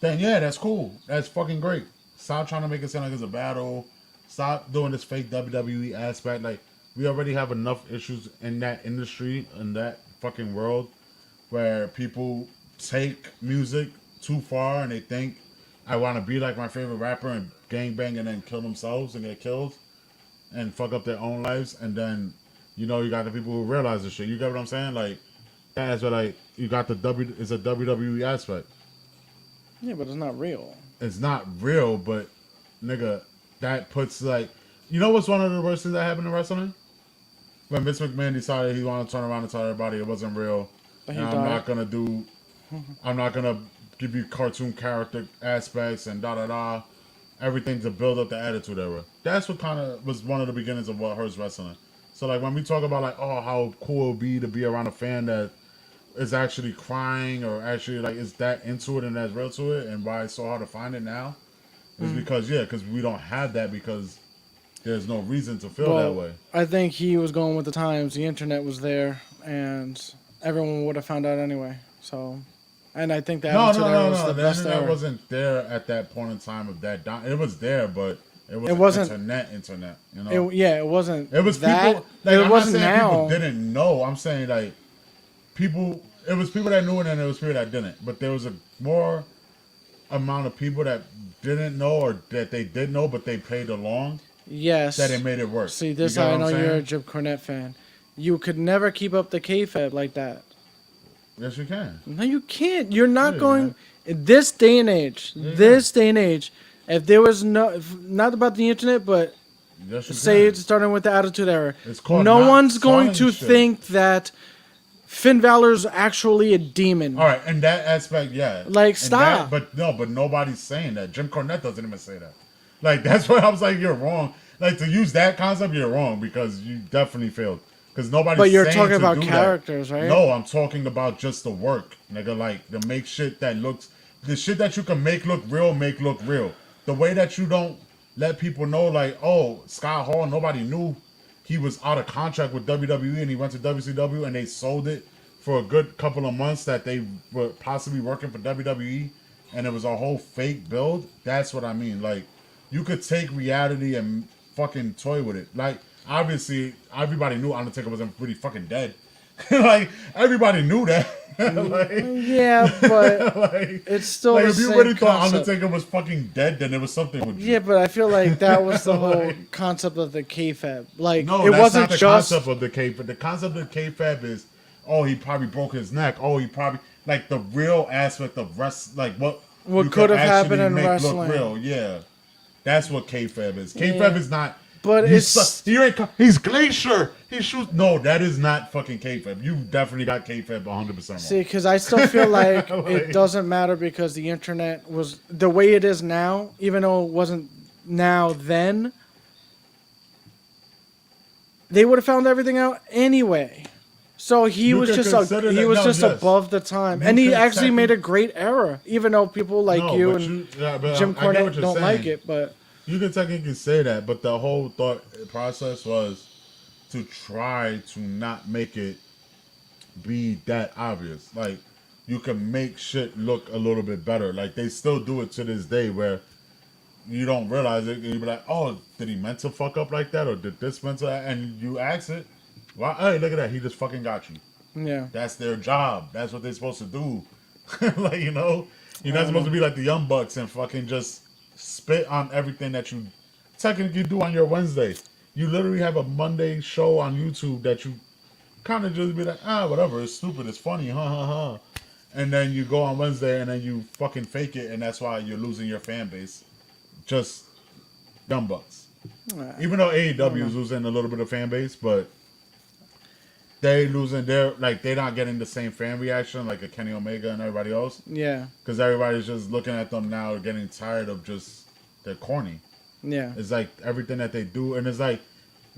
Then yeah, that's cool. That's fucking great. Stop trying to make it sound like it's a battle. Stop doing this fake WWE aspect. Like, we already have enough issues in that industry, in that fucking world, where people take music too far and they think, I want to be like my favorite rapper and gangbang and then kill themselves and get killed and fuck up their own lives. And then, you know, you got the people who realize this shit. You get what I'm saying? Like, that's what, like, you got it's a WWE aspect. Yeah, but it's not real. It's not real, but, nigga, that puts, like, you know what's one of the worst things that happened in wrestling? When Vince McMahon decided he wanted to turn around and tell everybody it wasn't real. But And I'm not gonna give you cartoon character aspects and da da da, everything to build up the Attitude Era. That's what kind of was one of the beginnings of what hurts wrestling. So like when we talk about like, oh, how cool it would be to be around a fan that is actually crying or actually like is that into it and that's real to it, and why it's so hard to find it now, is because we don't have that because there's no reason to feel that way. I think he was going with the times. The internet was there, and everyone would have found out anyway. So, and I think that was the The best internet era. wasn't there at that point in time of that. It was there, but it It wasn't wasn't- internet. You know, It wasn't. it was that. people. Like, It I'm wasn't not saying now. people didn't know. I'm saying like people. It was people that knew it, and it was people that didn't. But there was a more amount of people that didn't know, or that they did know, but they played along. Yes. That it made it work. See, this You get how I what know I'm you're a saying? Jim Cornette fan. You could never keep up the kayfabe like that. Yes, you can. No, you can't. You're not Yeah, going. man. In this day and age, Yeah. if there was not about the internet, but Yes, you say can. it's starting with the Attitude Era, It's called no not one's going to selling shit. think that Finn Balor's actually a demon. All right, in that aspect, yeah. Like, In stop. but nobody's saying that. Jim Cornette doesn't even say that. Like, that's why I was like, you're wrong. Like, to use that concept, you're wrong because you definitely failed. Because nobody's But you're saying talking to about do that. characters, right? No, I'm talking about just the work, nigga. Like, to make shit that looks, the shit that you can make look real. The way that you don't let people know, like, oh, Scott Hall, nobody knew he was out of contract with WWE and he went to WCW and they sold it for a good couple of months that they were possibly working for WWE and it was a whole fake build. That's what I mean. Like, you could take reality and fucking toy with it. Like, obviously, everybody knew Undertaker wasn't really fucking dead. Like, everybody knew that. Like, Yeah, but like, it's still like the if you same really thought concept. Undertaker was fucking dead, then there was something with you. Yeah, but I feel like that was the whole concept of the kayfabe. Like, No, it that's wasn't not the just concept of the kayfabe. The concept of kayfabe is, oh, he probably broke his neck. Oh, he probably like the real aspect of like what you could have happened actually in make wrestling. Look real, yeah. That's what kayfabe is. Kayfabe is not. But He's Glacier. He shoots. No, that is not fucking kayfabe. You definitely got kayfabe 100% wrong. See, because I still feel like Like- it doesn't matter because the internet was the way it is now, even though it wasn't now then. They would have found everything out anyway. So he You was could just consider that- no, yes. above the time, You and he could actually made a technically- great error. Even though people like No, you but and but Jim I get what Cornette you're don't saying. like it, but You can technically say that, but the whole thought process was to try to not make it be that obvious. Like, you can make shit look a little bit better. Like, they still do it to this day where you don't realize it. And you be like, oh, did he meant to fuck up like that? Or did this meant to? And you ask it. Well, hey, look at that. He just fucking got you. yeah. That's their job. That's what they're supposed to do. Like, you know, you're not supposed to be like the Young Bucks and fucking just spit on everything that you technically do on your Wednesday. You literally have a Monday show on YouTube that you kind of just be like, whatever, it's stupid, it's funny, ha. And then you go on Wednesday and then you fucking fake it, and that's why you're losing your fan base. Just Young Bucks. Even though AEW is losing a little bit of fan base, but they're not getting the same fan reaction like a Kenny Omega and everybody else. Yeah. Because everybody's just looking at them now, getting tired of just, they're corny. Yeah. It's like everything that they do. And it's like,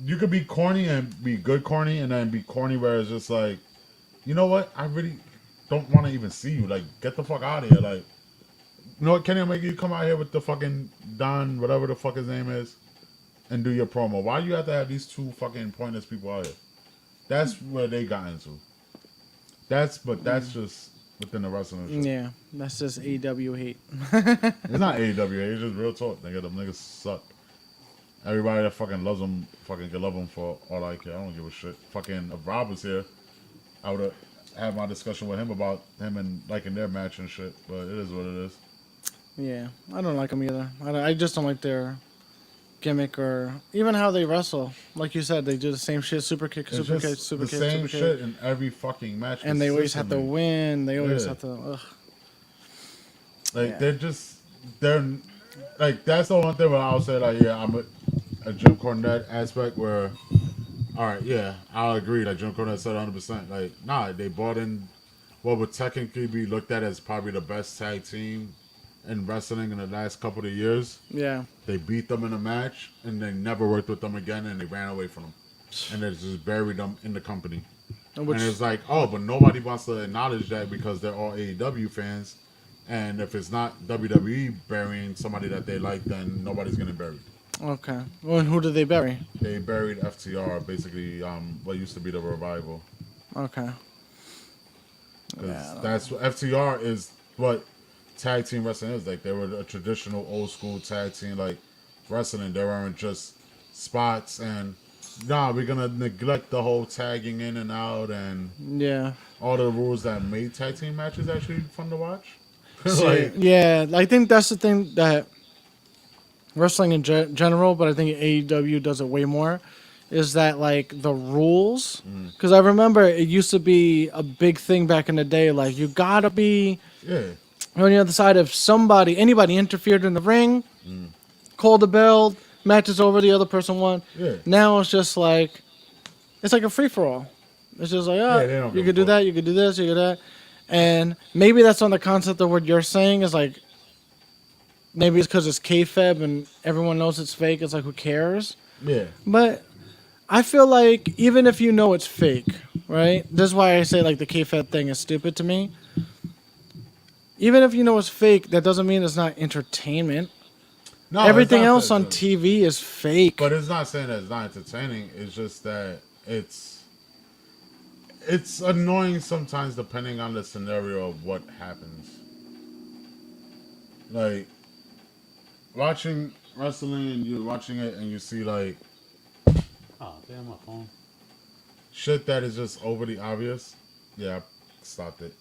you could be corny and be good corny, and then be corny where it's just like, you know what? I really don't want to even see you. Like, get the fuck out of here. Like, you know what, Kenny Omega, you come out here with the fucking Don, whatever the fuck his name is, and do your promo. Why do you have to have these two fucking pointless people out here? That's where they got into. That's just within the wrestling show. Yeah. That's just AEW hate. It's not AEW, it's just real talk. Nigga, them niggas suck. Everybody that fucking loves them fucking can love them for all I care. I don't give a shit. Fucking if Rob was here, I would have had my discussion with him about him and liking their match and shit. But it is what it is. Yeah, I don't like them either. I just don't like their gimmick or even how they wrestle. Like you said, they do the same shit: super kick, It's super just kick, super the kick, same super shit kick, in every fucking match. and they always have to consistently. win. They always Yeah. have to. Ugh. Like Yeah. they're like, that's the one thing where I'll say, like, yeah, I'm a Jim Cornette aspect where, all right, yeah, I'll agree. Like Jim Cornette said, 100%. Like, nah, they brought in what would technically be looked at as probably the best tag team in wrestling in the last couple of years. Yeah, They beat them in a match, and they never worked with them again, and they ran away from them, and they just buried them in the company. which And it's like, oh, but nobody wants to acknowledge that because they're all AEW fans. And if it's not WWE burying somebody that they like, then nobody's going to bury. Okay. Well, and who did they bury? They buried FTR, basically what used to be the Revival, Okay. because Yeah. that's what FTR is. What tag team wrestling is like. They were a traditional old school tag team like wrestling. They weren't just spots and nah. We're gonna neglect the whole tagging in and out and Yeah. all the rules that made tag team matches actually fun to watch. See, like yeah, I think that's the thing that wrestling in general, but I think AEW does it way more, is that like the rules. Because I remember it used to be a big thing back in the day. Like you gotta be yeah, on the other side. If anybody interfered in the ring, called the bell, match is over, the other person won. yeah, Now it's just like it's like a free for all. It's just like, yeah. They don't you give a could do fuck. that, you could do this, you could do that. And maybe that's on the concept of what you're saying is like, maybe it's because it's kayfabe and everyone knows it's fake. It's like, who cares? Yeah, But I feel like even if you know it's fake, right? This is why I say like the kayfabe thing is stupid to me. Even if you know it's fake, that doesn't mean it's not entertainment. no, Everything it's not else on TV is fake. But it's not saying that it's not entertaining. It's just that it's annoying sometimes depending on the scenario of what happens. Like watching wrestling and you're watching it and you see like Oh, damn, my phone. shit that is just overly obvious. Yeah, I stopped it.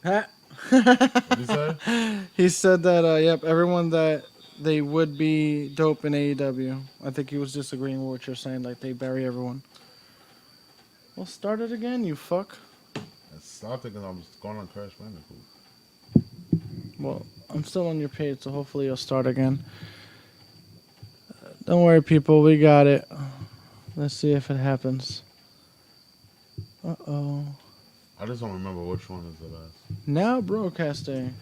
Huh? What you say? He said that, yep, everyone that they would be dope in AEW. I think he was disagreeing with what you're saying, like they bury everyone. Well, start it again, you fuck. I stopped it because I'm going on Crash Bandicoot. Well, I'm still on your page, so hopefully you'll start again. Don't worry, people, we got it. Let's see if it happens. Uh-oh. I just don't remember which one is the last. Now broadcasting.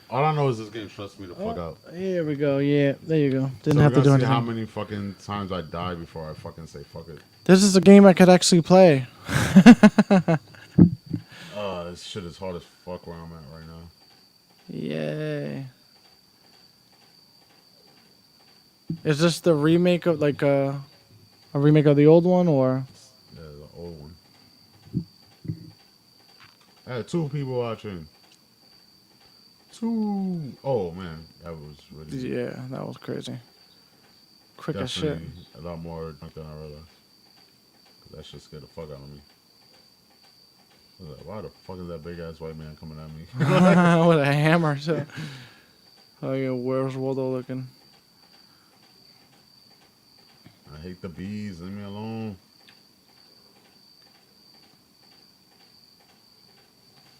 All I know is this game trusts me the fuck out. Here we go. Yeah, there you go. Didn't So have we're to do gonna see anything. how many fucking times I die before I fucking say fuck it. This is a game I could actually play. This shit is hard as fuck where I'm at right now. Yay. Is this the remake of like a remake of the old one or? Yeah, the old one. I had 2 people watching. 2. Oh man, that was really Yeah, that was crazy. Quick as shit. definitely a lot more drunk than I realized. 'Cause that shit scared the fuck out of me. I was like, why the fuck is that big ass white man coming at me? With a hammer too. Oh yeah, where's Waldo looking? I hate the bees. Leave me alone.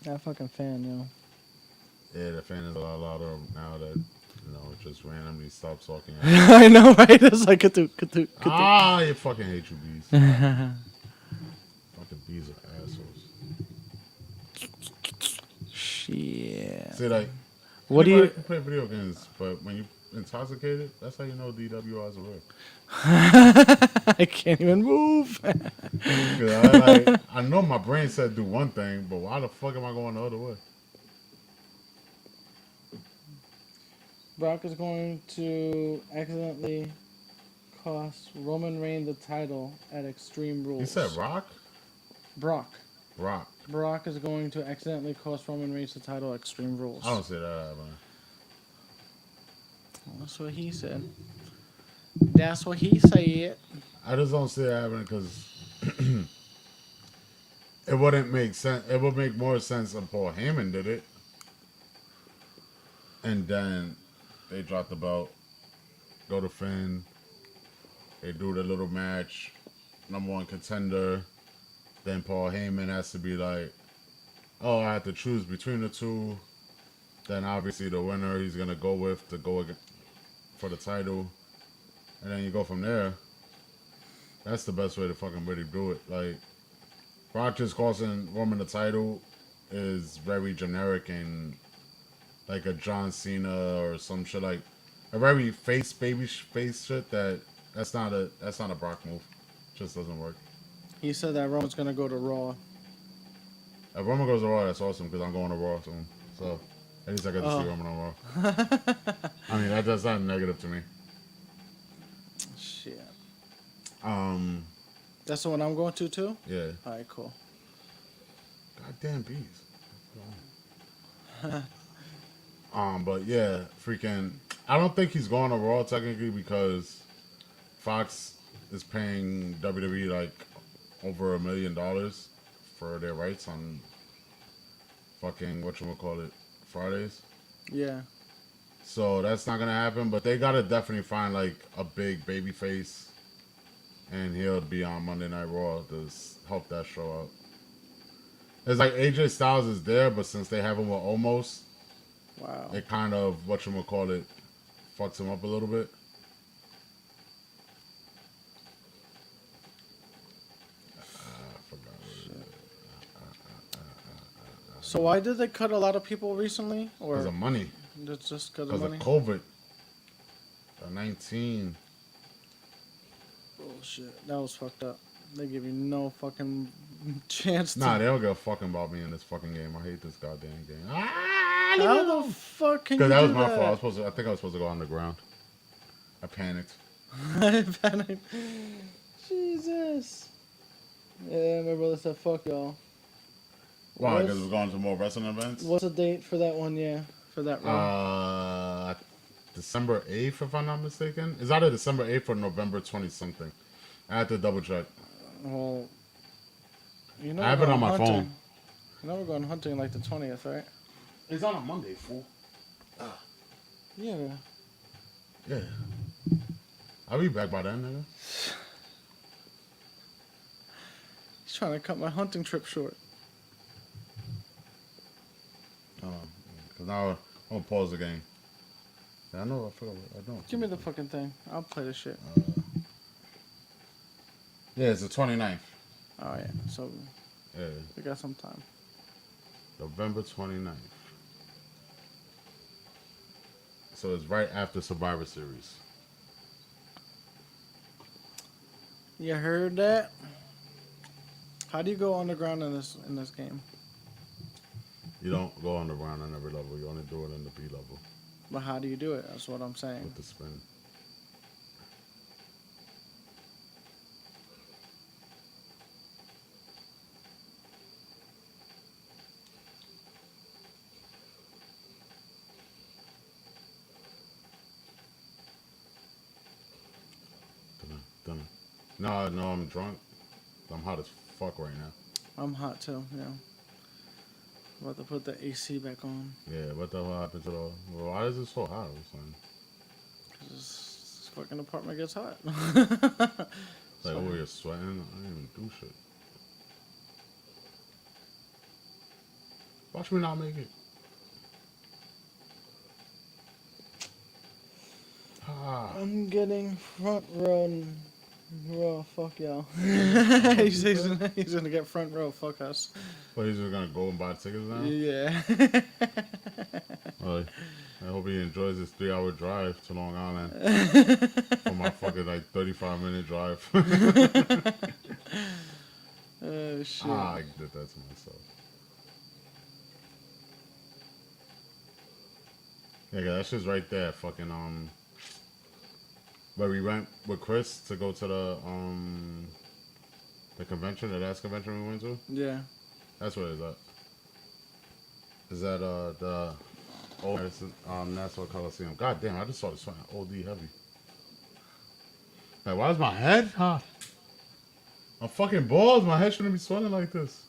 That fucking fan, yo. Yeah, the fan is a lot louder now that it just randomly stops talking. I know, right? It's like katoot, katoot, katoot. Ah, you fucking hate you bees. Fucking bees are assholes. Shit. See, like, What do anybody you? can play video games, but when you intoxicated, that's how you know DWIs are real. I can't even move. 'Cause I know my brain said do one thing, but why the fuck am I going the other way? Brock is going to accidentally cost Roman Reigns the title at Extreme Rules. He said rock? Brock. Rock. Brock is going to accidentally cost Roman Reigns the title at Extreme Rules. I don't see that happening. That's what he said. That's what he said. I just don't see it happening because it wouldn't make sense. It would make more sense if Paul Heyman did it. And then they drop the belt, go to Finn, they do the little match, #1 contender. Then Paul Heyman has to be like, oh, I have to choose between the two. Then obviously the winner he's going to go with to go for the title. And then you go from there. That's the best way to fucking really do it. Like, Brock just costing Roman the title is very generic and like a John Cena or some shit, like a very baby face shit that's not a Brock move. Just doesn't work. He said that Roman's gonna go to Raw. If Roman goes to Raw, that's awesome because I'm going to Raw soon. So at least I get to see Roman on Raw. I mean, that's not negative to me. That's the one I'm going to too. Yeah. All right, cool. Goddamn bees. But yeah, freaking. I don't think he's going to Raw technically because Fox is paying WWE like over $1 million for their rights on fucking whatchamacallit Fridays. Yeah. So that's not gonna happen. But they gotta definitely find like a big baby face, and he'll be on Monday Night Raw to help that show out. It's like AJ Styles is there, but since they have him with Omos, Wow. it kind of whatchamacallit fucks him up a little bit. I forgot what it is. So why did they cut a lot of people recently? Because Or of money. it's just because Because of of money? COVID. 19. Bullshit. That was fucked up. They give you no fucking chance to. Nah, they don't give a fucking about me in this fucking game. I hate this goddamn game. How the fuck can you Because that was do my that? fault. I think I was supposed to go on the ground. I panicked. I panicked. Jesus. Yeah, my brother said, fuck y'all. Why? What's- Because we're going to more wrestling events? What's the date for that one? Yeah, for that run. December 8th, if I'm not mistaken. It's either December 8th or November 20 something. I have to double check. Well, you know I have we're it on going my hunting. phone. You know we're going hunting like the 20th, right? It's on a Monday, fool. Yeah. Yeah. I'll be back by then, nigga. He's trying to cut my hunting trip short. Because now I'm going to pause the game. Yeah, I know, I forgot what I don't. Give me the fucking thing. I'll play this shit. Yeah, it's the 29th. Oh, yeah. So Yeah, we got some time. November 29th. So it's right after Survivor Series. You heard that? How do you go underground in this game? You don't go on the ground on every level. You only do it in the B level But how do you do it? That's what I'm saying. with the spin. Dun. No, I'm drunk. I'm hot as fuck right now. I'm hot too, yeah. About to put the AC back on. Yeah, what the hell happened to the... Well, why is it so hot? Or something? 'Cause this fucking apartment gets hot. Like, oh, you're sweating? I didn't even do shit. Watch me not make it. Ah. I'm getting front row. Fuck y'all. he's gonna get front row. Fuck us. Well, he's just gonna go and buy tickets now? Yeah. Well, I hope he enjoys this 3-hour drive to Long Island. For my fucking, like, 35-minute drive. Oh, shit. I did that to myself. Yeah, that shit's right there. Fucking, where we went with Chris to go to the convention, the last convention we went to. Yeah. That's what it's at. Is that the old Nassau Coliseum? God damn, I just saw this sweating OD heavy. Like, why is my head hot? I'm fucking balls. My head shouldn't be sweating like this.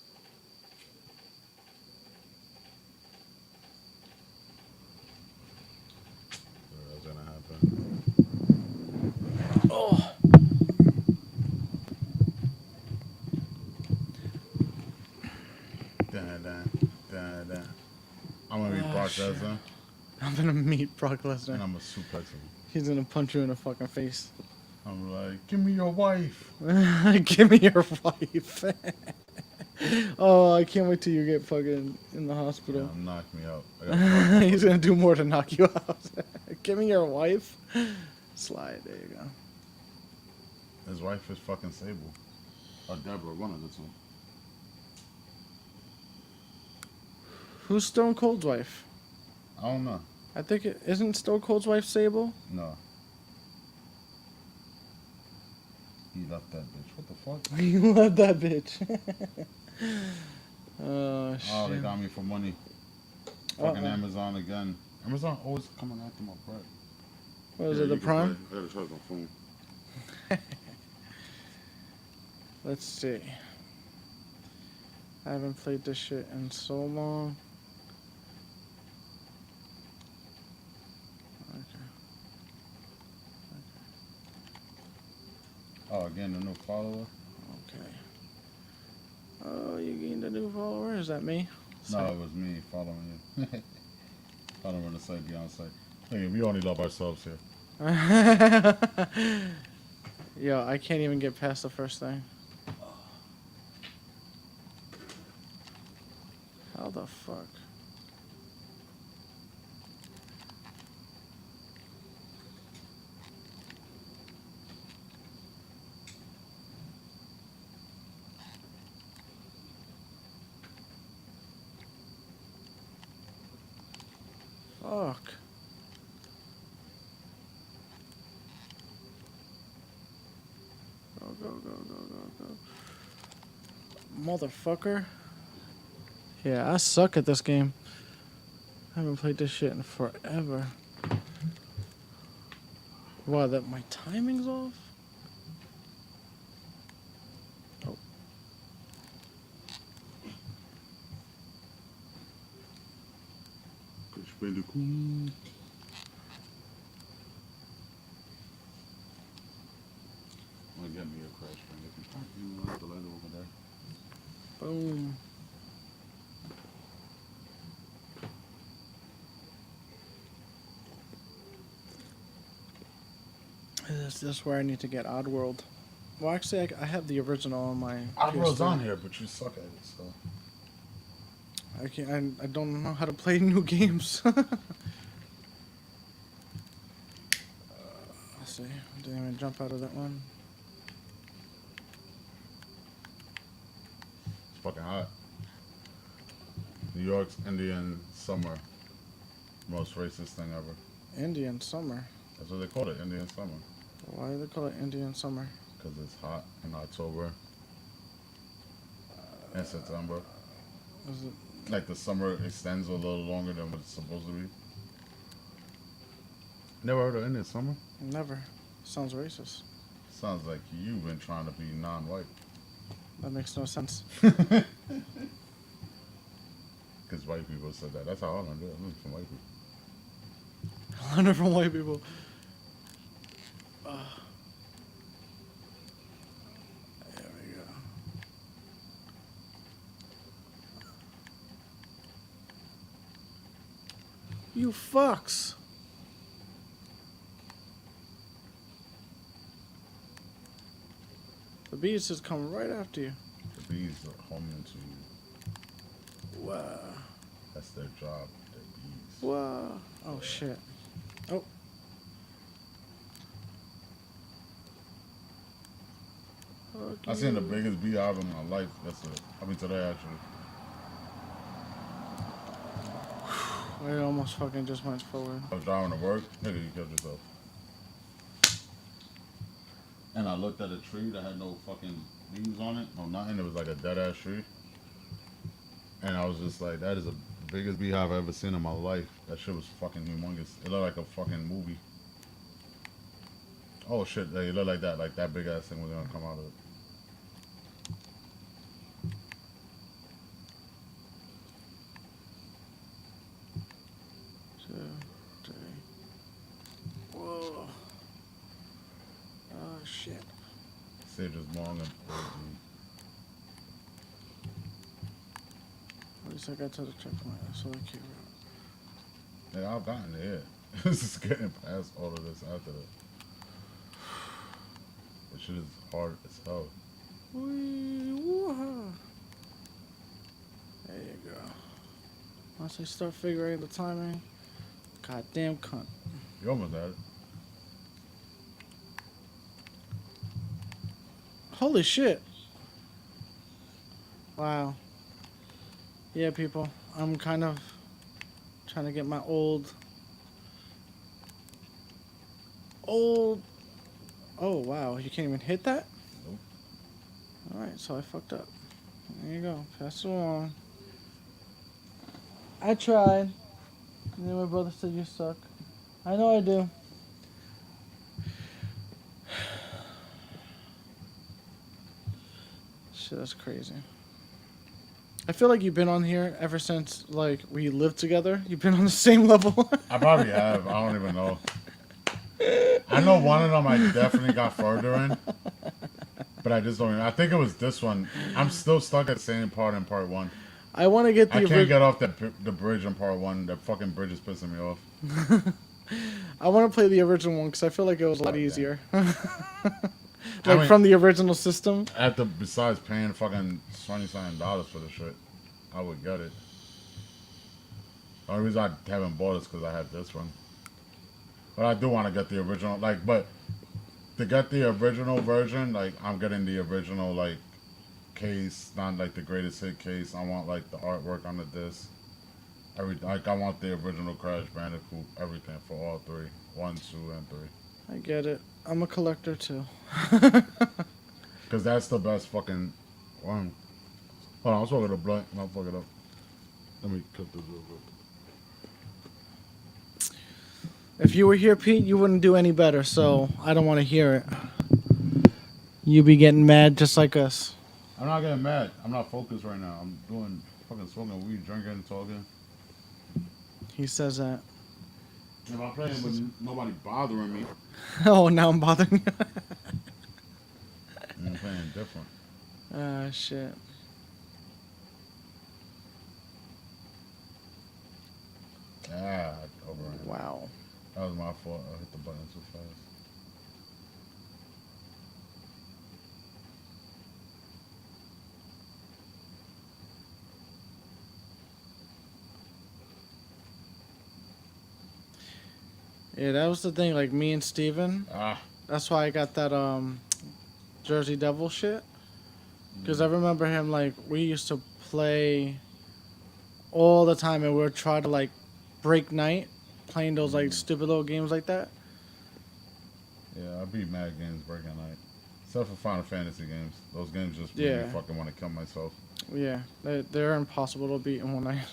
What's gonna happen? Oh. Da. I'm gonna be Brock Lesnar, I'm gonna meet Brock and Lesnar. I'm gonna suplex him. He's gonna punch you in the fucking face. I'm like, give me your wife. Give me your wife. Oh, I can't wait till you get fucking in the hospital. Knock me out. I gotta He's gonna do more to knock you out. Give me your wife. Slide. There you go. His wife is fucking Sable. Or Deborah, one of the two. Who's Stone Cold's wife? I don't know. I think it isn't Stone Cold's wife Sable. No. He left that bitch. What the fuck? You love that bitch. Oh shit. Oh, they got me for money. Fucking Amazon again. Amazon always coming after my bread. What was it, the Prime? I gotta charge my phone. Let's see. I haven't played this shit in so long. Oh, again, a new follower? Okay. Oh, you gained a new follower? Is that me? No, it was me following you. I don't want to say Beyonce. Hey, we only love ourselves here. Yo, I can't even get past the first thing. How the fuck? Fuck. Go, go, go, go, go, go. Motherfucker. Yeah, I suck at this game. I haven't played this shit in forever. Wow, that my timing's off? Oh. Wanna get me a crash bandicoot? You want the light over there? Boom. Is this where I need to get Oddworld? Well, actually, I have the original on my. Oddworld's PS3. on here, but you suck at it, so. I can't. I don't know how to play new games. Let's see. Didn't even jump out of that one. It's fucking hot. New York's Indian summer. Most racist thing ever. Indian summer. That's what they call it, Indian summer. Why do they call it Indian summer? Because it's hot in October and September. Is it? Like the summer extends a little longer than what it's supposed to be. Never heard of Indian summer? Never. Sounds racist. Sounds like you've been trying to be non-white. That makes no sense. Because white people said that. That's how I learned it. I learned from white people. I learned it from white people. There we go. You fucks. The bees just come right after you. The bees are homing to you. Wow. That's their job. They're bees. Wow. Oh shit. Oh. I seen the biggest beehive in my life. That's it. I mean today actually. I almost fucking just went forward. I was driving to work. Nigga, you killed yourself. And I looked at a tree that had no fucking leaves on it. No nothing. It was like a dead ass tree. And I was just like, that is the biggest beehive I've ever seen in my life. That shit was fucking humongous. It looked like a fucking movie. Oh shit, it looked like that. Like that big ass thing was gonna come out of it. Whoa. Oh shit. Sage is long and At least I got to the checkpoint. That's all I care about. yeah, I've gotten there. This is getting past all of this after that. This shit is hard as hell. Woo-ha. There you go. Once I start figuring the timing, goddamn cunt. You almost had it. Holy shit. Wow. Yeah, people. I'm kind of trying to get my old. Oh, wow. You can't even hit that? Alright, so I fucked up. There you go. Pass it along. I tried. And then my brother said you suck. I know I do. Shit, that's crazy. I feel like you've been on here ever since, like, we lived together. You've been on the same level. I probably have. I don't even know. I know one of them I definitely got further in. But I just don't even, I think it was this one. I'm still stuck at the same part in part 1. I want to get the I can't get off the bridge in part 1. That fucking bridge is pissing me off. I want to play the original one because I feel like it was a lot easier. I mean, from the original system. Besides paying fucking $27 for the shit, I would get it. The only reason I haven't bought it is because I had this one. But I do want to get the original, like, but to get the original version, like, I'm getting the original, like, case, not like the greatest hit case. I want, like, the artwork on the disc. Like, I want the original Crash Bandicoot, everything for all 3. 1, 2, and 3. I get it. I'm a collector too. Because that's the best fucking one. Hold on, I'm smoking a blunt and I'll fuck it up. Let me cut this real quick. If you were here, Pete, you wouldn't do any better, so I don't want to hear it. You be getting mad just like us. I'm not getting mad. I'm not focused right now. I'm doing fucking smoking weed, drinking, talking. He says that. If I'm playing with nobody bothering me, Oh, now I'm bothering you. I'm playing different. Ah, shit. Ah, overran. Wow. That was my fault. I hit the button too fast. Yeah, that was the thing. Like me and Steven. Ah. That's why I got that Jersey Devil shit. Because I remember him, like, we used to play all the time and we would try to, like, break night playing those, like, stupid little games like that. Yeah, I beat mad games breaking night. Except for Final Fantasy games. Those games just make me fucking want to kill myself. Yeah, they're impossible to beat in one night.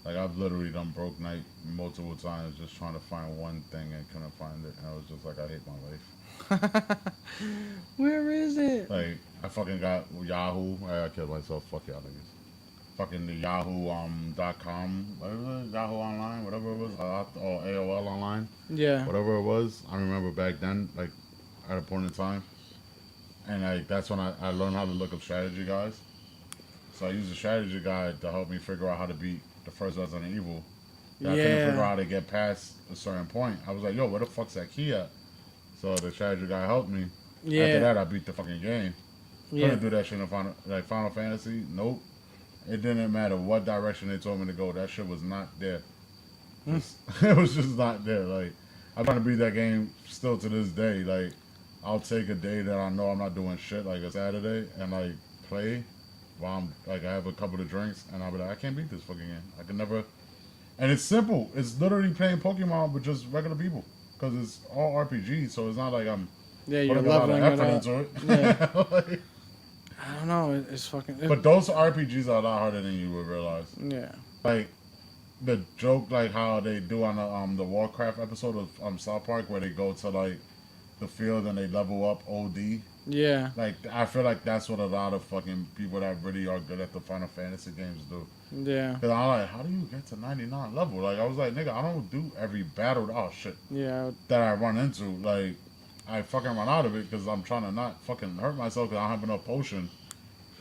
Like, I've literally done broke night multiple times just trying to find one thing and couldn't find it. And I was just like, I hate my life. Where is it? Like, I fucking got Yahoo. I killed myself. Fuck y'all niggas. Fucking the Yahoo.com, whatever, Yahoo Online, whatever it was, or AOL Online. Yeah. Whatever it was. I remember back then, like, at a point in time. And, like, that's when I learned how to look up strategy guides. So I used a strategy guide to help me figure out how to beat the first Resident Evil. I couldn't figure out how to get past a certain point. I was like, yo, where the fuck's that key at? So the strategy guy helped me. Yeah. After that, I beat the fucking game. Yeah. Couldn't do that shit in Final Fantasy. Nope. It didn't matter what direction they told me to go. That shit was not there. It was just not there. Like, I'm trying to beat that game still to this day. Like, I'll take a day that I know I'm not doing shit, like a Saturday, and like play while I'm like I have a couple of drinks, and I'll be like, I can't beat this fucking game. I can never. And it's simple. It's literally playing Pokemon with just regular people, because it's all RPG. So it's not like I'm Yeah, you're putting a lot of leveling it effort up. into it. Yeah. Like, I don't know. It's fucking. but those RPGs are a lot harder than you would realize. Yeah. Like the joke, like how they do on the Warcraft episode of South Park, where they go to like the field and they level up OD. Yeah. Like I feel like that's what a lot of fucking people that really are good at the Final Fantasy games do. Yeah. Cause I'm like, how do you get to 99 level? Like I was like, nigga, I don't do every battle. Oh shit. Yeah. That I run into, like I fucking run out of it because I'm trying to not fucking hurt myself because I don't have enough potion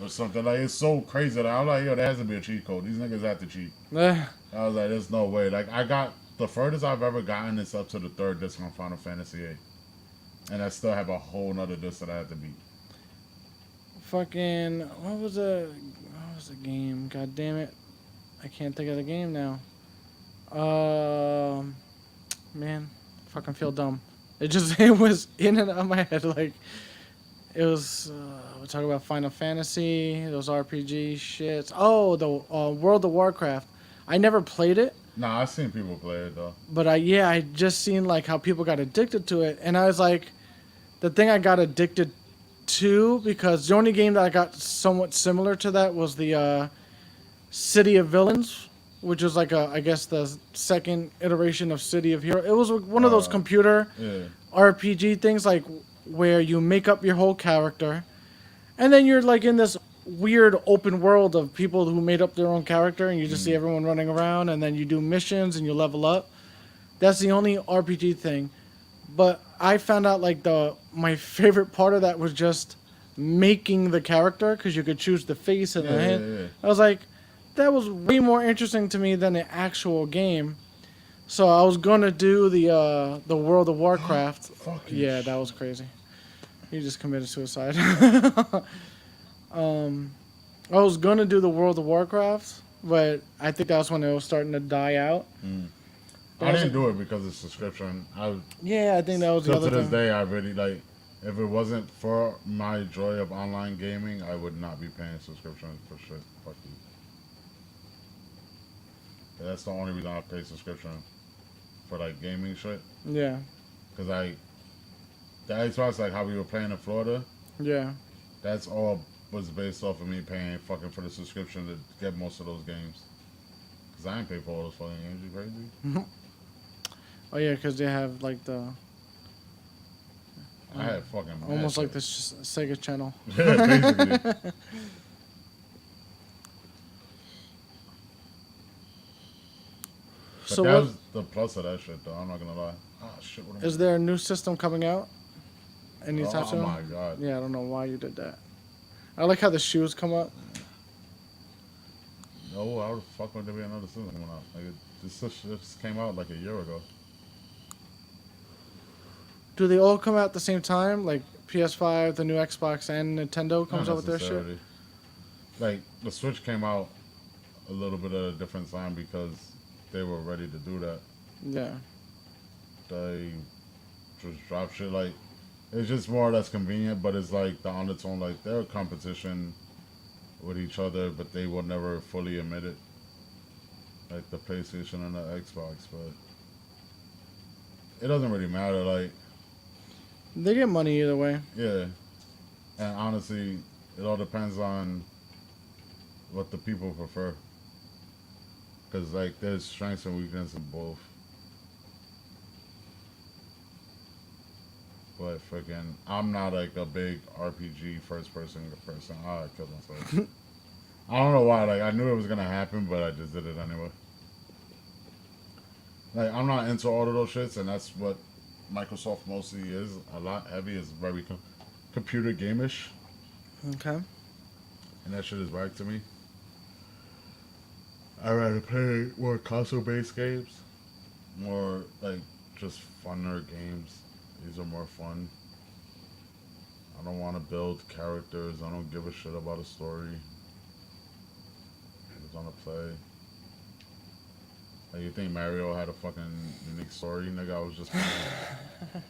or something. Like it's so crazy that I'm like, yo, there has to be a cheat code. These niggas have to cheat. I was like, there's no way. Like I got the furthest I've ever gotten is up to the 3rd disc on Final Fantasy VIII. And I still have a whole nother disc that I have to beat. Fucking. What was the game? God damn it. I can't think of the game now. Man. Fucking feel dumb. It was in and out of my head. Like, it was. We're talking about Final Fantasy, those RPG shits. Oh, the World of Warcraft. I never played it. Nah, I've seen people play it though. But I just seen like how people got addicted to it, and I was like, the thing I got addicted 2 because the only game that I got somewhat similar to that was the City of Villains, which is like I guess the second iteration of City of Heroes. It was one of those computer Yeah. RPG things, like where you make up your whole character, and then you're like in this weird open world of people who made up their own character, and you just see everyone running around, and then you do missions and you level up. That's the only RPG thing. But I found out like my favorite part of that was just making the character, because you could choose the face and the hand. Yeah. I was like, that was way more interesting to me than the actual game. So I was gonna do the World of Warcraft. Fucking Yeah, that was crazy. He just committed suicide. I was gonna do the World of Warcraft, but I think that's when it was starting to die out. I didn't do it because of subscription. Yeah, I think that was the Still other to this thing. day, I really like. If it wasn't for my joy of online gaming, I would not be paying subscription for shit. Fuck you. That's the only reason I pay subscription for like gaming shit. Yeah, Cause the Xbox, like how we were playing in Florida, yeah. that's all was based off of me paying fucking for the subscription to get most of those games. Cause I ain't pay for all those fucking games. You crazy? Oh yeah, because they have like the I had fucking mad almost like shit. this Sega channel. Yeah, basically. But So that what was the plus of that shit, though. I'm not gonna lie. Ah, shit. What am I is there a new system coming out anytime Oh soon? my god. Yeah, I don't know why you did that. I like how the shoes come up. No, how the fuck would there be another system coming out? Like, this just came out like a year ago. Do they all come out at the same time? Like PS5, the new Xbox, and Nintendo comes Not out with their shit? necessarily. Like, the Switch came out a little bit at a different time because they were ready to do that. Yeah. They just drop shit. Like, it's just more or less convenient, but it's like the undertone, like, they're a competition with each other, but they will never fully admit it. Like the PlayStation and the Xbox, but it doesn't really matter. Like, They get money either way. yeah, and honestly, it all depends on what the people prefer. Cause like there's strengths and weaknesses in both. But freaking, I'm not like a big RPG first person. I killed myself. I don't know why. Like I knew it was gonna happen, but I just did it anyway. Like I'm not into all of those shits, and that's what Microsoft mostly is. A lot heavy is very computer game-ish, Okay. and that shit is whack to me. I rather play more console-based games, more like just funner games. These are more fun. I don't want to build characters. I don't give a shit about a story. I just want to play. Like, you think Mario had a fucking unique story, nigga? I was just playing.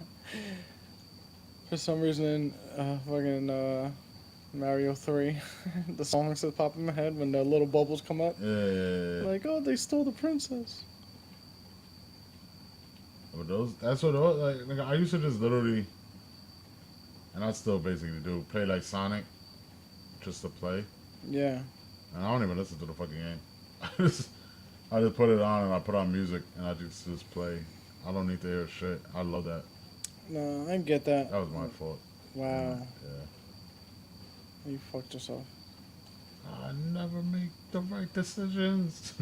For some reason, fucking Mario 3, the songs that pop in my head when the little bubbles come up. Yeah. Like, oh, they stole the princess. But that's what those, like, nigga, I used to just literally, and I still basically do, play like Sonic, just to play. Yeah. And I don't even listen to the fucking game. I just put it on and I put on music and I just play. I don't need to hear shit. I love that. No, I get that. That was my fault. Wow. Yeah. You fucked yourself. I never make the right decisions.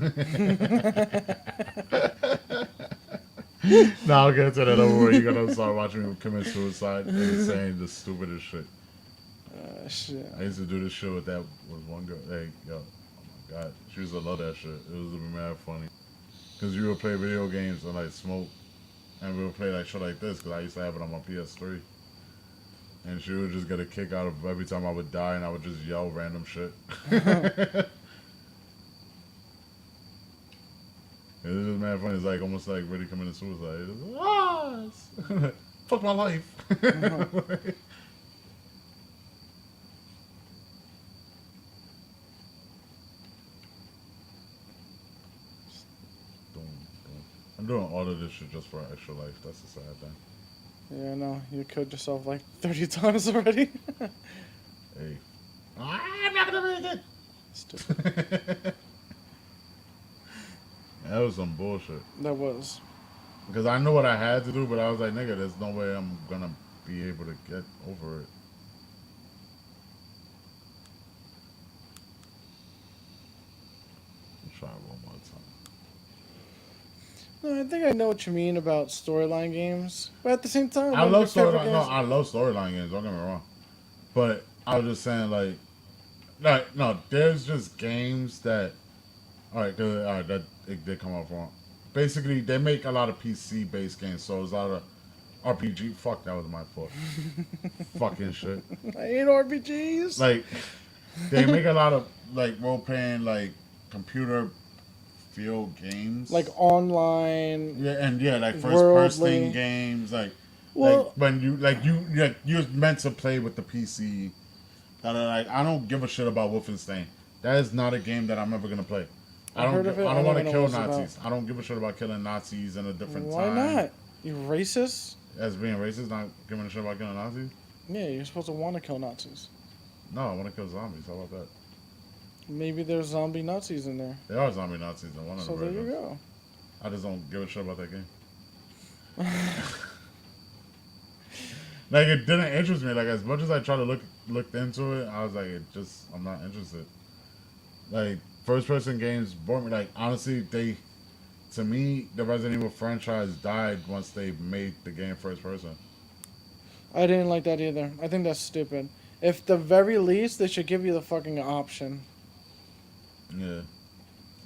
Now I'll get to that over where you're gonna start watching me commit suicide and saying the stupidest shit. Shit. I used to do this shit with one girl. Hey, yo, oh my god, she used to love that shit. It was mad funny. Cause you would play video games and like smoke, and we would play like shit like this. Cause I used to have it on my PS3, and she would just get a kick out of every time I would die, and I would just yell random shit. It was just mad funny. It's like almost like really committing suicide. It's like, fuck my life. I'm doing all of this shit just for extra life. That's the sad thing. Yeah, no, you killed yourself like 30 times already. Hey. I'm not gonna make Stupid. it. That was some bullshit. That was. Because I knew what I had to do, but I was like, nigga, there's no way I'm gonna be able to get over it. Try one more time. No, I think I know what you mean about storyline games, but at the same time, I one of love your favorite storyline. No, games- I love storyline games. Don't get me wrong, but I was just saying, like, no, there's just games that, all right, that it did come off wrong. Basically, they make a lot of PC-based games, so it's a lot of RPG. Fuck, that was my fault. Fucking shit. I hate RPGs. Like, they make a lot of like role-playing, like computer field games, like online. yeah, and yeah, like first worldly. person games, like Well, when you're meant to play with the PC. That are like, I don't give a shit about Wolfenstein. That is not a game that I'm ever gonna play. I heard of it. I I don't want don't to know kill what it's about. Nazis. I don't give a shit about killing Nazis in a different why time. not? You racist? As being racist, not giving a shit about killing Nazis. Yeah, you're supposed to want to kill Nazis. No, I want to kill zombies. How about that? Maybe there's zombie Nazis in there. There are zombie Nazis in one of So the there you versions. go. I just don't give a shit about that game. Like, it didn't interest me. Like, as much as I tried to look into it, I was like, I'm not interested. Like, first person games bore me. Like, honestly, to me, the Resident Evil franchise died once they made the game first person. I didn't like that either. I think that's stupid. If the very least, they should give you the fucking option. Yeah.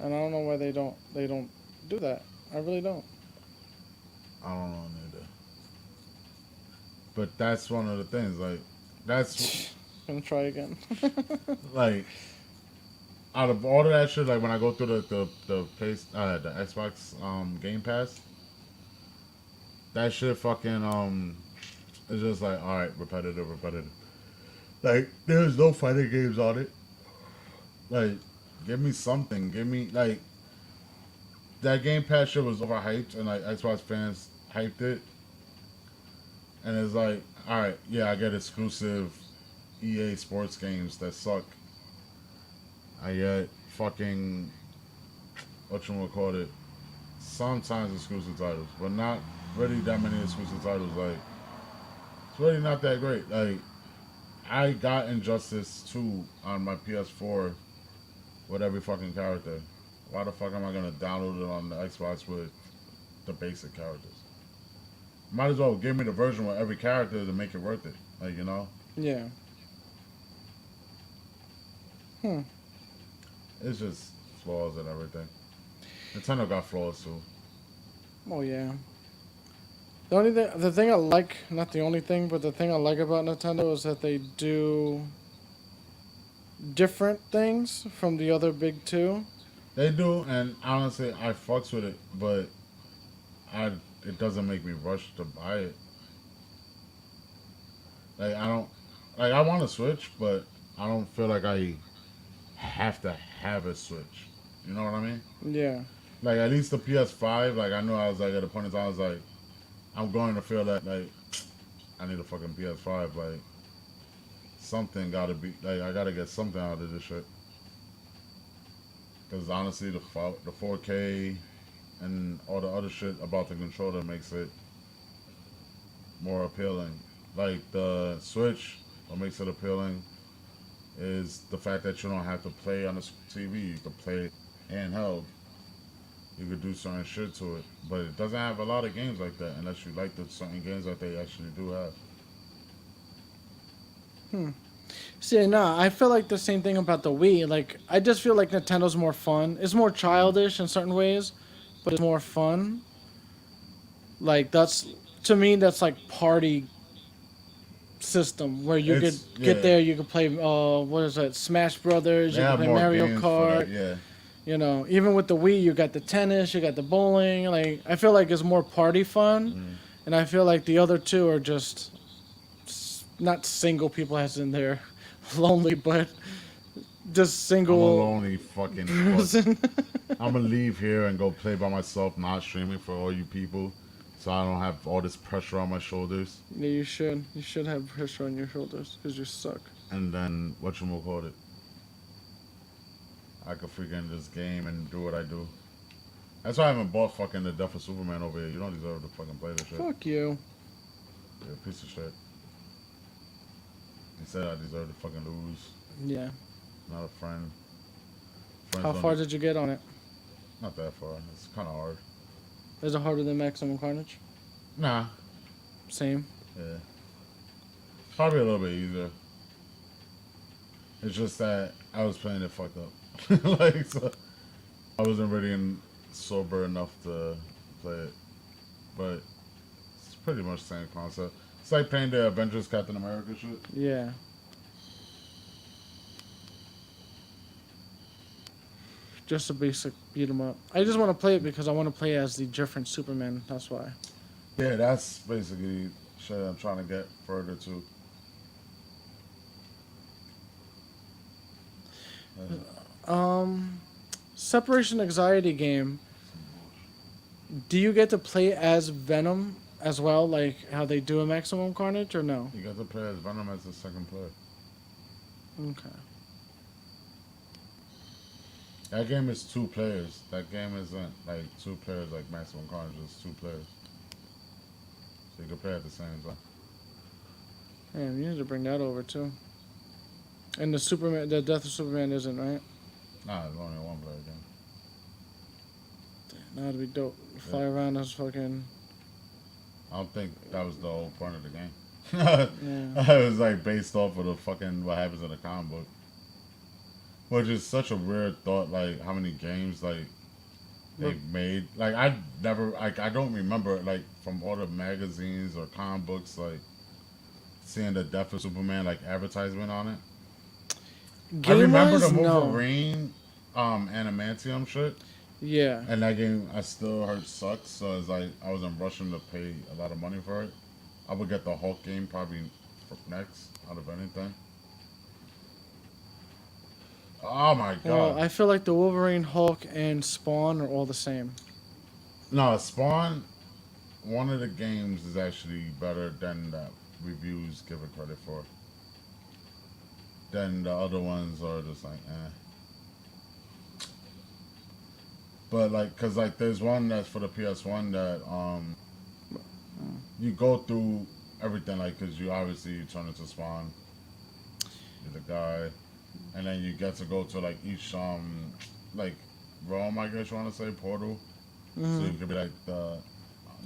And I don't know why they don't do that. I really don't. I don't know neither. But that's one of the things. Like, that's Gonna try again. like, out of all of that shit, like when I go through the Xbox Game Pass, that shit fucking it's just like, all right, repetitive. Like, there's no fighting games on it. Like, give me something. Give me like that Game Pass shit was overhyped, and like Xbox fans hyped it, and it's like, all right, yeah, I get exclusive EA sports games that suck. I get fucking sometimes exclusive titles, but not really that many exclusive titles. Like, it's really not that great. Like, I got Injustice 2 on my PS4 with every fucking character. Why the fuck am I gonna download it on the Xbox with the basic characters? Might as well give me the version with every character to make it worth it. Like, you know? Yeah. It's just flaws and everything. Nintendo got flaws too. Oh yeah. The thing I like, not the only thing, but the thing I like about Nintendo is that they do different things from the other big two. They do, and honestly, I fucks with it, but it doesn't make me rush to buy it. Like, I want to Switch, but I don't feel like I have to have a Switch. You know what I mean? Yeah. Like, at least the PS5, like, I know I was like, at a point in time, I was like, I'm going to feel that, like, I need a fucking PS5. Like, something gotta be, like, I gotta get something out of this shit. Because honestly, the 4K and all the other shit about the controller makes it more appealing. Like, the Switch, what makes it appealing is the fact that you don't have to play on the TV. You can play handheld. You could do certain shit to it. But it doesn't have a lot of games like that unless you like the certain games that they actually do have. See, no, I feel like the same thing about the Wii. Like, I just feel like Nintendo's more fun. It's more childish in certain ways, but it's more fun. Like, to me, that's like party system where you It's- could get yeah. there, you could play, what is it, Smash Brothers, They you have could play more Mario games for Kart. that, yeah. You know, even with the Wii, you got the tennis, you got the bowling. Like, I feel like it's more party fun, and I feel like the other two are just not single people as in they're lonely, but just I'm a single lonely fucking fuck. person. I'm gonna leave here and go play by myself, not streaming for all you people. so I don't have all this pressure on my shoulders. Yeah, you should. You should have pressure on your shoulders because you suck. And then whatchamacallit, I could freaking this game and do what I do. That's why I haven't bought fucking the Death of Superman over here. You don't deserve to fucking play this shit. Fuck you. You're a piece of shit. He said I deserve to fucking lose. Yeah. Not a friend. Friends How don't- far did you get on it? Not that far. It's kind of hard. Is it harder than Maximum Carnage? Nah. Same. Yeah. Probably a little bit easier. It's just that I was playing it fucked up. Like, so I wasn't really sober enough to play it. But it's pretty much the same concept. It's like playing the Avengers Captain America shit. Yeah. Just a basic beat 'em up. I just want to play it because I want to play as the different Superman. That's why. Yeah, that's basically shit I'm trying to get further to. Separation anxiety game. Do you get to play as Venom as well, like how they do in Maximum Carnage, or no? You got to play as Venom as the second player. Okay. That game is 2 players. That game isn't like 2 players like Maximum Carnage. It's 2 players. So you can play at the same time. Damn, you need to bring that over too. And the Death of Superman isn't, right? Nah, it's only a 1 player game. That'd be dope. Fly around as fucking. I don't think that was the whole point of the game. Yeah. It was like based off of the fucking what happens in the comic book. Which is such a weird thought, like how many games like they've made. Like I don't remember like from all the magazines or comic books like seeing the Death of Superman like advertisement on it. I remember the Wolverine Adamantium shit. Yeah. And that game I still heard sucks, so it's like I wasn't rushing to pay a lot of money for it. I would get the Hulk game probably next out of anything. Oh my god. Well, I feel like the Wolverine, Hulk, and Spawn are all the same. No, Spawn, one of the games is actually better than the reviews give it credit for. Then the other ones are just like, eh. But like, cause like there's one that's for the PS1 that you go through everything, like, cause you obviously turn into Spawn. You're the guy. And then you get to go to like each like realm, I guess you want to say, portal. Mm-hmm. So you could be like the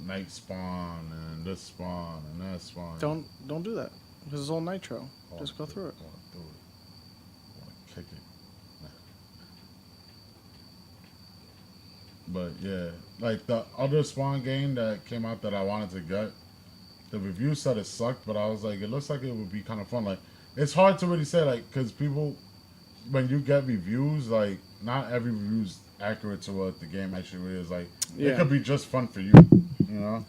night spawn and this spawn and that spawn. Don't do that because it's all Nitro. Just go through it. I want to do it. I want to kick it. But yeah, like the other Spawn game that came out that I wanted to get, the review said it sucked, but I was like, it looks like it would be kind of fun. Like, it's hard to really say, like, because people, when you get reviews, like, not every review's accurate to what the game actually really is. Like, it could be just fun for you, you know?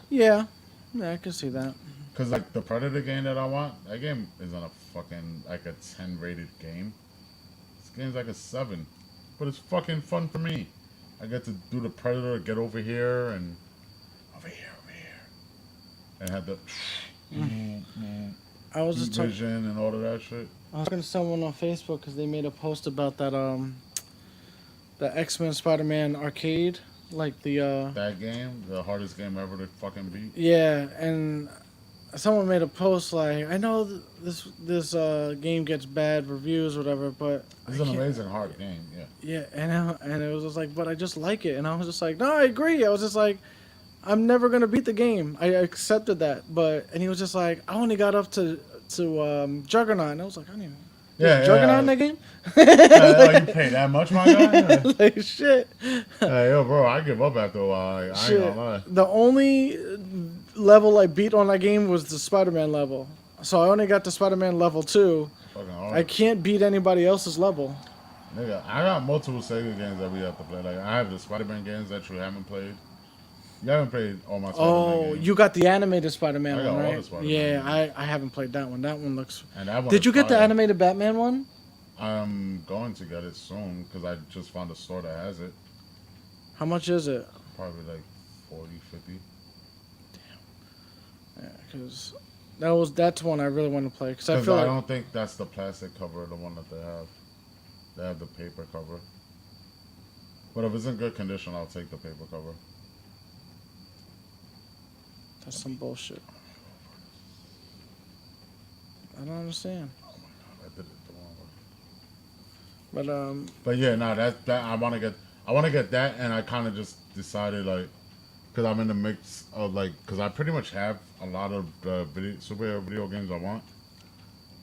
Yeah, I can see that. Because, like, the Predator game that I want, that game isn't a fucking, like, a 10 rated game. This game's like a 7. But it's fucking fun for me. I get to do the Predator, get over here, and over here. And have the I was just talking. vision and all of that shit. I was talking to someone on Facebook because they made a post about that the X-Men Spider-Man arcade, like the That game, the hardest game ever to fucking beat. yeah, and someone made a post like, I know this game gets bad reviews, whatever, but It's an amazing hard game, yeah. yeah, and it was just like, but I just like it, and I was just like, no, I agree. I was just like, I'm never gonna beat the game. I accepted that, and he was just like, I only got up to Juggernaut, and I was like, I don't even. Yeah, Juggernaut in that game? You pay that much, my guy? Yeah. Like shit. Hey, yo, bro, I give up after a while. Like, I ain't gonna lie. The only level I beat on that game was the Spider-Man level. So I only got to Spider-Man level 2. Fucking hard. I can't beat anybody else's level. Nigga, I got multiple Sega games that we have to play. Like, I have the Spider-Man games that you haven't played. You haven't played all my Spider-Man games. You got the animated Spider-Man I got one, all right? the Spider-Man Yeah, games. I haven't played that one. That one looks... And that one Did you is get the fire. animated Batman one? I'm going to get it soon because I just found a store that has it. How much is it? Probably like 40, 50. Yeah, because that's one I really want to play. Because I Because feel I like don't think that's the plastic cover, the one that they have. They have the paper cover. But if it's in good condition, I'll take the paper cover. that's some bullshit. I don't understand. I did it the wrong way. But But yeah, no, that I want to get that, and I kind of just decided like, because I'm in the mix of like, because I pretty much have a lot of the superhero video games I want.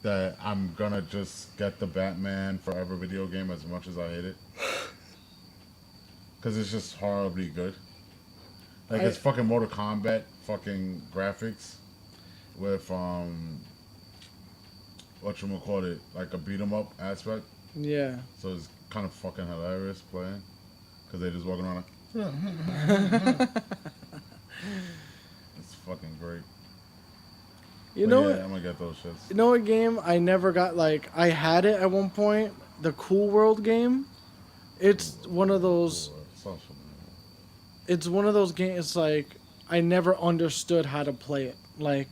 That I'm gonna just get the Batman Forever video game as much as I hate it, because it's just horribly good. Like it's fucking Mortal Kombat fucking graphics with whatchamacallit, like a beat 'em up aspect. yeah, So it's kind of fucking hilarious playing, because they just walking around like, it's fucking great. you But know yeah, what? I'm gonna get those shits. You know what game I never got? Like I had it at one point. The Cool World game. It's one of those. Sounds familiar. It's one of those games. Like I never understood how to play it. Like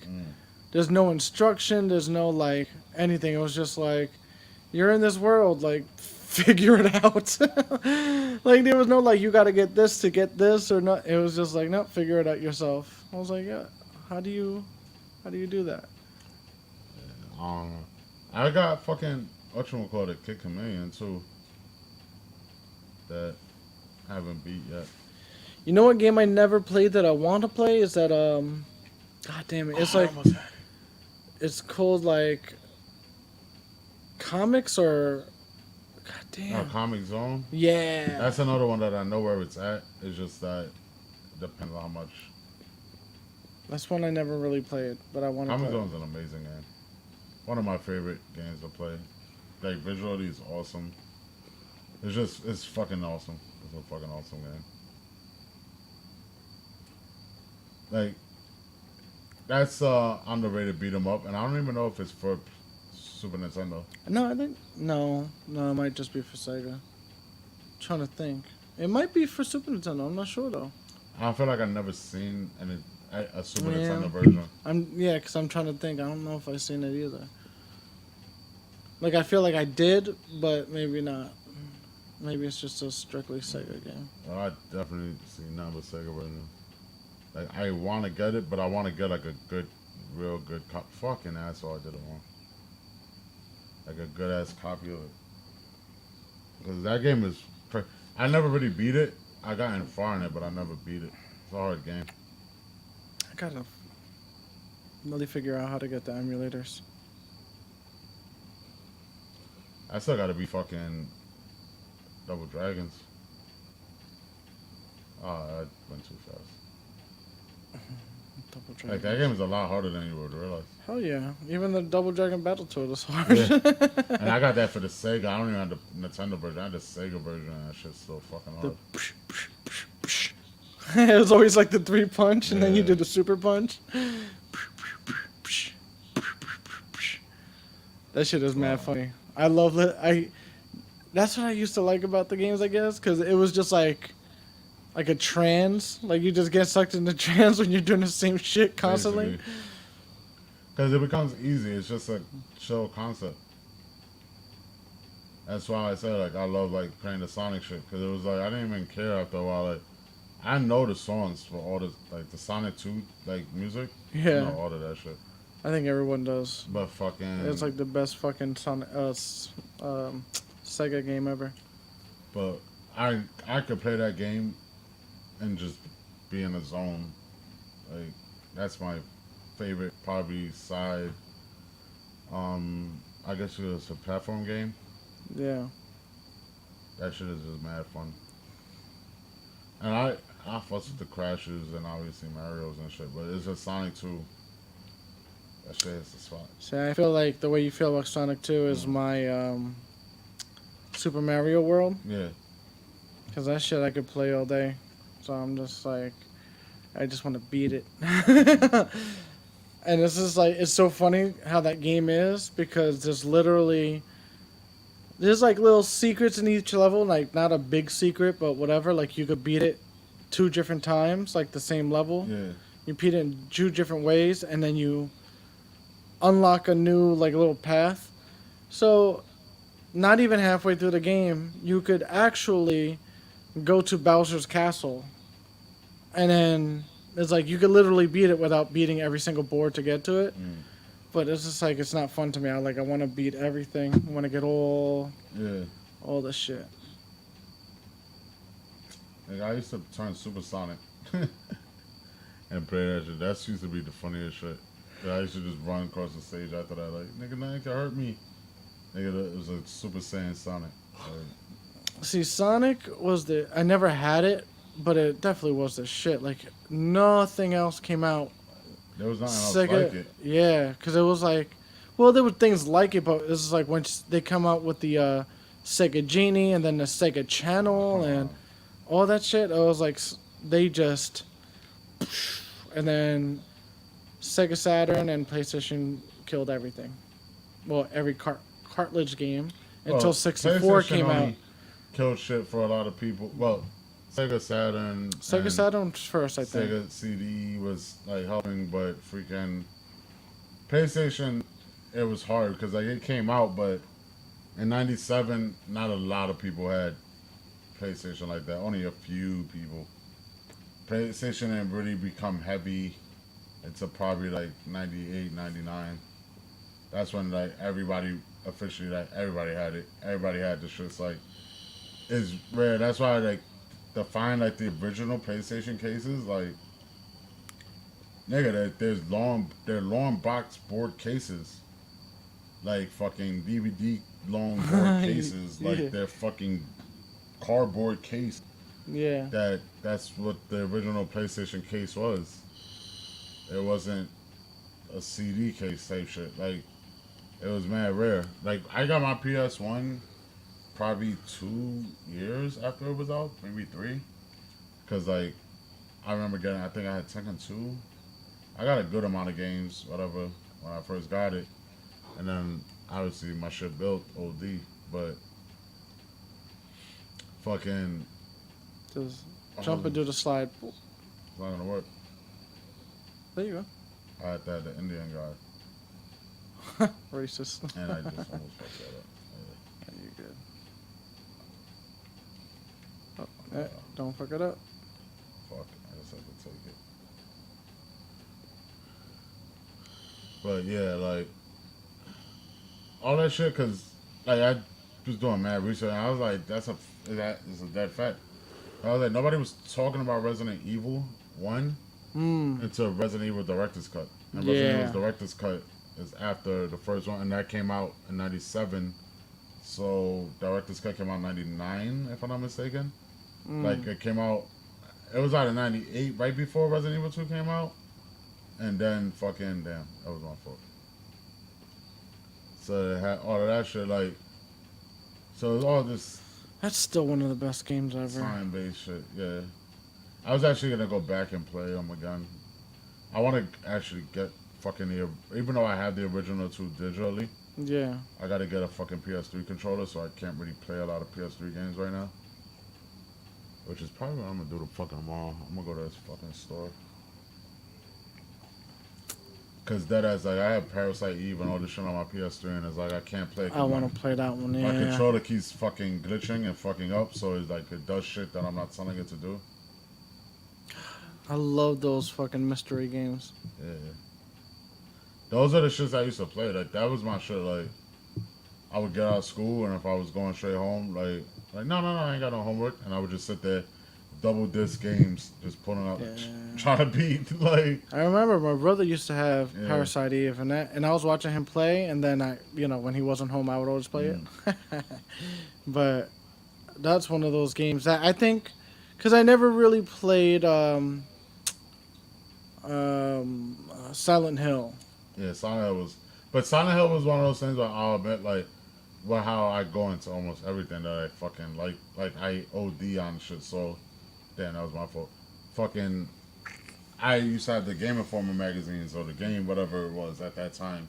there's no instruction. There's no like anything. It was just like you're in this world. Like figure it out. Like there was no like you got to get this to get this or not. It was just like no, figure it out yourself. I was like, yeah. How do you do that? I got fucking whatchamacallit, Kid Chameleon too. That I haven't beat yet. You know what game I never played that I want to play is that God damn it! It's like it's called like comics or God damn. Comic Zone. Yeah. That's another one that I know where it's at. It's just that it depends on how much. That's one I never really played, but I want to Comic play. Zone's an amazing game. One of my favorite games to play. Like visually, it's awesome. It's fucking awesome. It's a fucking awesome game. Like, that's underrated beat 'em up, and I don't even know if it's for Super Nintendo. No, I think no, it might just be for Sega. I'm trying to think. It might be for Super Nintendo. I'm not sure though. I feel like I've never seen a Super Yeah. Nintendo version. Because I'm trying to think. I don't know if I've seen it either. Like I feel like I did, but maybe not. Maybe it's just a strictly Sega game. Well, I definitely seen none but Sega version. Like I want to get it, but I want to get like a good, real good fucking asshole. I did it wrong. Like a good ass copy of it. Because that game is. I never really beat it. I got in far in it, but I never beat it. It's a hard game. I gotta really figure out how to get the emulators. I still got to be fucking Double Dragons. Oh, I went too fast. Double Like Dragon. that game is a lot harder than you would realize. Hell yeah! Even the Double Dragon Battle Toad is hard. Yeah. And I got that for the Sega. I don't even have the Nintendo version. I had the Sega version, and that shit's still fucking hard. It was always like the 3-punch, and then you Yeah. did the super punch. That shit is mad funny. I love it. That's what I used to like about the games, I guess, because it was just like a trance. Like you just get sucked into trance when you're doing the same shit constantly. Because it becomes easy. It's just a chill concept. That's why I said like I love like playing the Sonic shit, because it was like I didn't even care after a while. Like I know the songs for all the like the Sonic 2 like music. Yeah. I know all of that shit. I think everyone does. But fucking. It's like the best fucking Sega game ever. But I could play that game and just be in a zone. Like that's my favorite probably side. I guess it's a platform game. Yeah. That shit is just mad fun. And I fuss with the Crashes and obviously Mario's and shit, but it's just Sonic 2. That shit is the spot. See, I feel like the way you feel about Sonic 2 is my Super Mario World. Yeah. Because that shit I could play all day. So I'm just like, I just want to beat it. And it's just like, it's so funny how that game is, because there's like little secrets in each level, like not a big secret, but whatever. Like you could beat it 2 different times, like the same level. Yeah. You beat it in 2 different ways, and then you unlock a new like little path. So not even halfway through the game, you could actually go to Bowser's castle, and then it's like you could literally beat it without beating every single board to get to it. But it's just like it's not fun to me. I want to beat everything. I want to get all the shit. Like, I used to turn supersonic and play that shit. That used to be the funniest shit. I used to just run across the stage after that, like, nigga, nothing can hurt me. Nigga, it was a Super Saiyan Sonic. Like, See, Sonic was I never had it, but it definitely was the shit. Like, nothing else came out. there was nothing else Sega, like it. yeah, because it was like, well, there were things like it, but this is like when they come out with the Sega Genie and then the Sega Channel and all that shit. It was like they just, and then Sega Saturn and PlayStation killed everything. Well, every cartridge game until 64 PlayStation came out. only killed shit for a lot of people. Well, Sega Saturn. Sega and Saturn first, I think. Sega CD was like helping, but freaking PlayStation, it was hard because like it came out, but in '97, not a lot of people had PlayStation like that. Only a few people. PlayStation didn't really become heavy until probably like 98, 99. That's when like everybody officially like everybody had it. Everybody had the shits like it's rare. That's why like to find like the original PlayStation cases like nigga they're long box board cases. Like fucking DVD long board cases. Yeah. Like they're fucking cardboard case. Yeah. That's what the original PlayStation case was. It wasn't a CD case type shit. Like it was mad rare. Like I got my PS1 probably 2 years after it was out, maybe 3. Cause like I remember getting, I think I had Tekken 2. I got a good amount of games, whatever, when I first got it, and then obviously my shit built OD, but fucking Just jump and do the slide. it's not gonna work. There you go. I had that the Indian guy, Racist. and I just almost fucked that up. Yeah, you're good. Oh, don't fuck it up. Fuck, I just have to take it. But yeah, like all that shit, cause like I was doing mad research, and I was like, that is a dead fact. I was like, nobody was talking about Resident Evil 1 until Resident Evil Director's Cut, and Resident Evil's Director's Cut is after the first one, and that came out in '97. So Director's Cut came out in '99, if I'm not mistaken. Like it came out, it was out in '98, right before Resident Evil 2 came out. And then fucking damn, that was my fault. So it had all of that shit, like, so it was all this That's still one of the best games ever. time-based shit. Yeah, I was actually gonna go back and play them again. I want to actually get fucking even though I have the original 2 digitally, Yeah. I gotta get a fucking PS3 controller, so I can't really play a lot of PS3 games right now. Which is probably what I'm gonna do the fucking tomorrow. I'm gonna go to this fucking store. Cause that as like I have Parasite Eve and all this shit on my PS3, and it's like I can't play. I want to play that one. My Yeah. controller keeps fucking glitching and fucking up, so it's like it does shit that I'm not telling it to do. I love those fucking mystery games. Yeah. Those are the shits I used to play. Like that was my shit. Like I would get out of school, and if I was going straight home, like no, I ain't got no homework, and I would just sit there, double disc games, just pulling up, trying to beat like. I remember my brother used to have Yeah. Parasite Eve and I was watching him play, and then when he wasn't home, I would always play it. But that's one of those games that I think, because I never really played Silent Hill. Yeah, Silent Hill was, but Silent Hill was one of those things where I'll admit, like, well, how I go into almost everything that I fucking like I OD on shit. So, damn, that was my fault. Fucking, I used to have the Game Informer magazines or the game whatever it was at that time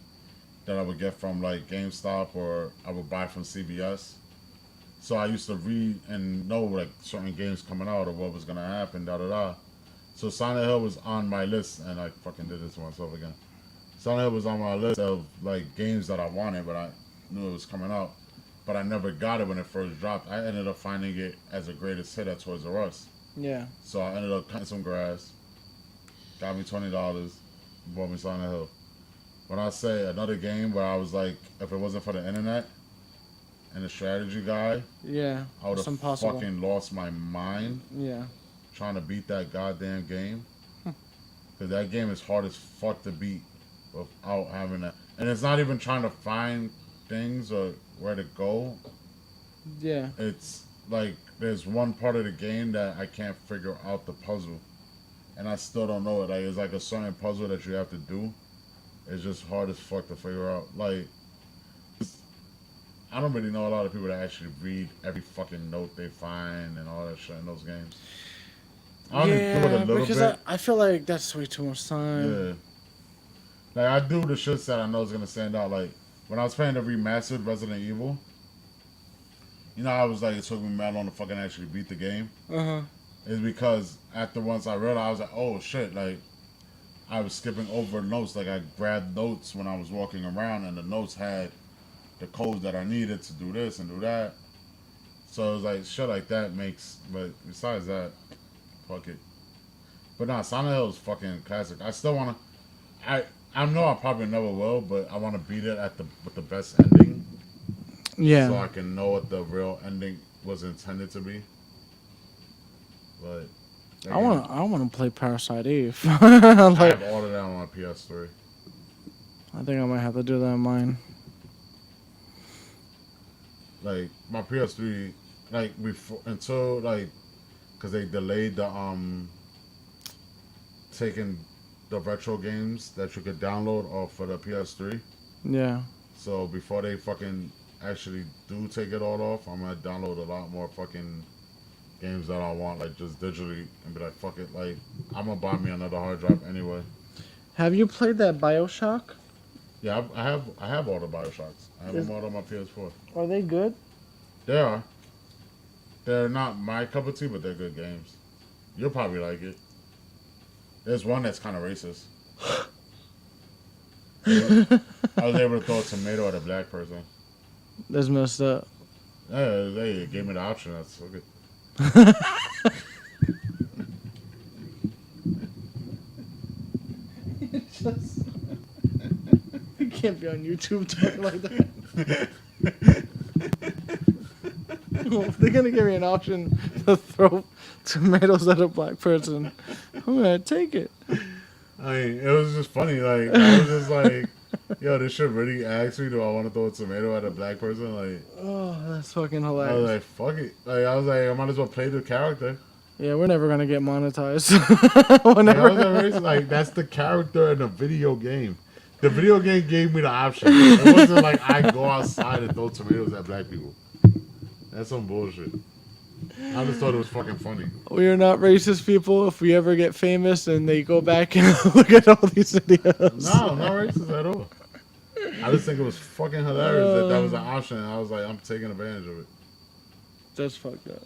that I would get from like GameStop or I would buy from CBS. So I used to read and know like certain games coming out or what was gonna happen, da da da. So Silent Hill was on my list, and I fucking did this to myself again. Silent Hill was on my list of like games that I wanted, but I knew it was coming out. But I never got it when it first dropped. I ended up finding it as a greatest hit at Toys R Us. Yeah. So I ended up cutting some grass, got me $20, bought me Silent Hill. When I say another game where I was like, if it wasn't for the internet and the strategy guy, Yeah. I would It's have impossible. fucking lost my mind Yeah. trying to beat that goddamn game. Because that game is hard as fuck to beat without having that. And it's not even trying to find things or where to go. Yeah. It's like there's one part of the game that I can't figure out the puzzle. And I still don't know it. Like, it's like a certain puzzle that you have to do. It's just hard as fuck to figure out. Like, I don't really know a lot of people that actually read every fucking note they find and all that shit in those games. I only do it a little because bit. I feel like that's way too much time. Yeah. Like, I do the shits that I know is going to stand out. Like, when I was playing the remastered Resident Evil, you know, I was like, it took me mad long to fucking actually beat the game. Uh-huh. It's because after once I realized, I was like, oh shit, like, I was skipping over notes. Like, I grabbed notes when I was walking around, and the notes had the codes that I needed to do this and do that. So it was like, shit like that makes, but besides that, fuck it. But nah, Silent Hill is fucking classic. I still want to, I know I probably never will, but I want to beat it at with the best ending. Yeah. So I can know what the real ending was intended to be. But I want to play Parasite Eve. I like, have all of that on my PS3. I think I might have to do that on mine. Like my PS3, like before until like, cause they delayed the taking the retro games that you could download off for the PS3. Yeah. So before they fucking actually do take it all off, I'm gonna download a lot more fucking games that I want, like just digitally, and be like, fuck it, like I'm gonna buy me another hard drive anyway. Have you played that BioShock? Yeah, I have all the Bioshocks. I have them all on my PS4. Are they good? They are. They're not my cup of tea, but they're good games. You'll probably like it. There's one that's kind of racist. I was able to throw a tomato at a black person. That's messed up. Yeah, they gave me the option. That's okay. You can't be on YouTube talking like that. They're gonna give me an option to throw tomatoes at a black person. I'm gonna take it. I mean, it was just funny. Like, I was just like, yo, this shit really asked me, do I want to throw a tomato at a black person? Like, Oh, that's fucking I hilarious. was like, fuck it. Like, I was like, I might as well play the character. Yeah, we're never gonna get monetized. Like, Whenever. I was like, that's the character in the video game. The video game gave me the option. It wasn't like I go outside and throw tomatoes at black people. That's some bullshit. I just thought it was fucking funny. We are not racist people. If we ever get famous and they go back and look at all these videos. No, not racist at all. I just think it was fucking hilarious that was an option. And I was like, I'm taking advantage of it. That's fucked up.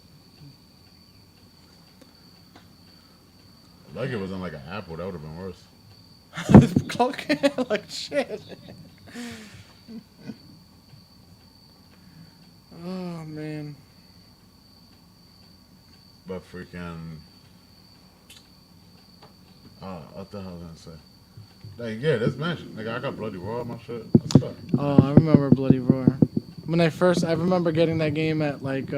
Like it wasn't like an apple. That would have been worse. Like shit. Oh man. But freaking, what the hell was I gonna say? Like, yeah, this mansion. Like, I got Bloody Roar on my shit. What's up? Oh, I remember Bloody Roar. When I remember getting that game at like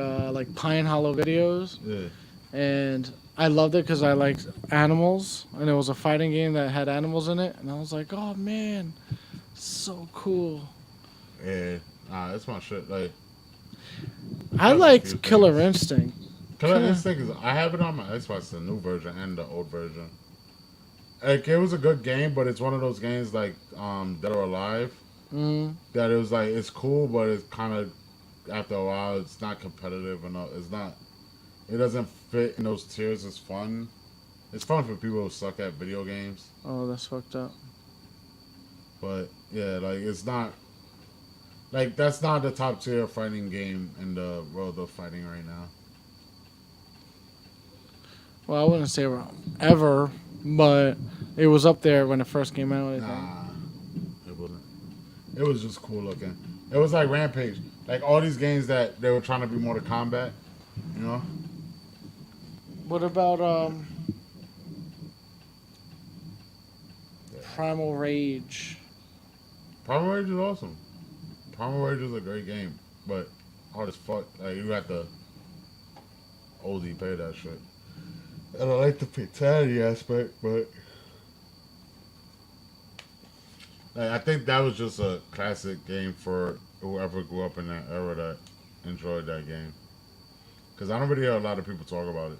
Pine Hollow Videos, Yeah. and I loved it because I liked animals, and it was a fighting game that had animals in it, and I was like, oh man, so cool. Yeah. Nah, that's my shit. Like, I That's a liked few Killer things. Instinct. Killer Instinct is, I have it on my Xbox, the new version and the old version. Like, it was a good game, but it's one of those games like Dead or Alive that it was like, it's cool, but it's kind of, after a while, it's not competitive enough. It's not, it doesn't fit in those tiers. It's fun. It's fun for people who suck at video games. Oh, that's fucked up. But yeah, like, it's not, like, that's not the top tier fighting game in the world of fighting right now. Well, I wouldn't say ever, but it was up there when it first came out. I think. Nah, it wasn't. It was just cool looking. It was like Rampage, like all these games that they were trying to be Mortal Kombat. You know, What about Primal Rage? Power Rage is awesome. Power Rage is a great game, but hard as fuck. Like you have to OD pay that shit. And I like the fatality aspect, but like, I think that was just a classic game for whoever grew up in that era that enjoyed that game. Because I don't really hear a lot of people talk about it.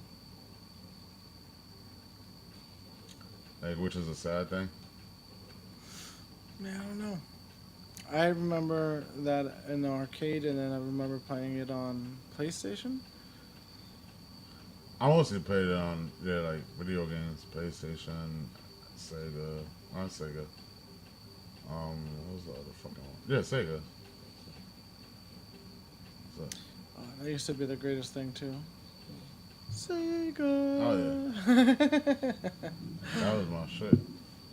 Like, which is a sad thing. Man, I don't know. I remember that in the arcade, and then I remember playing it on PlayStation. I mostly played it on, like video games, PlayStation, Sega, not Sega. What was the other fucking one? Yeah, Sega. So, That used to be the greatest thing too. Sega. oh yeah, that was my shit.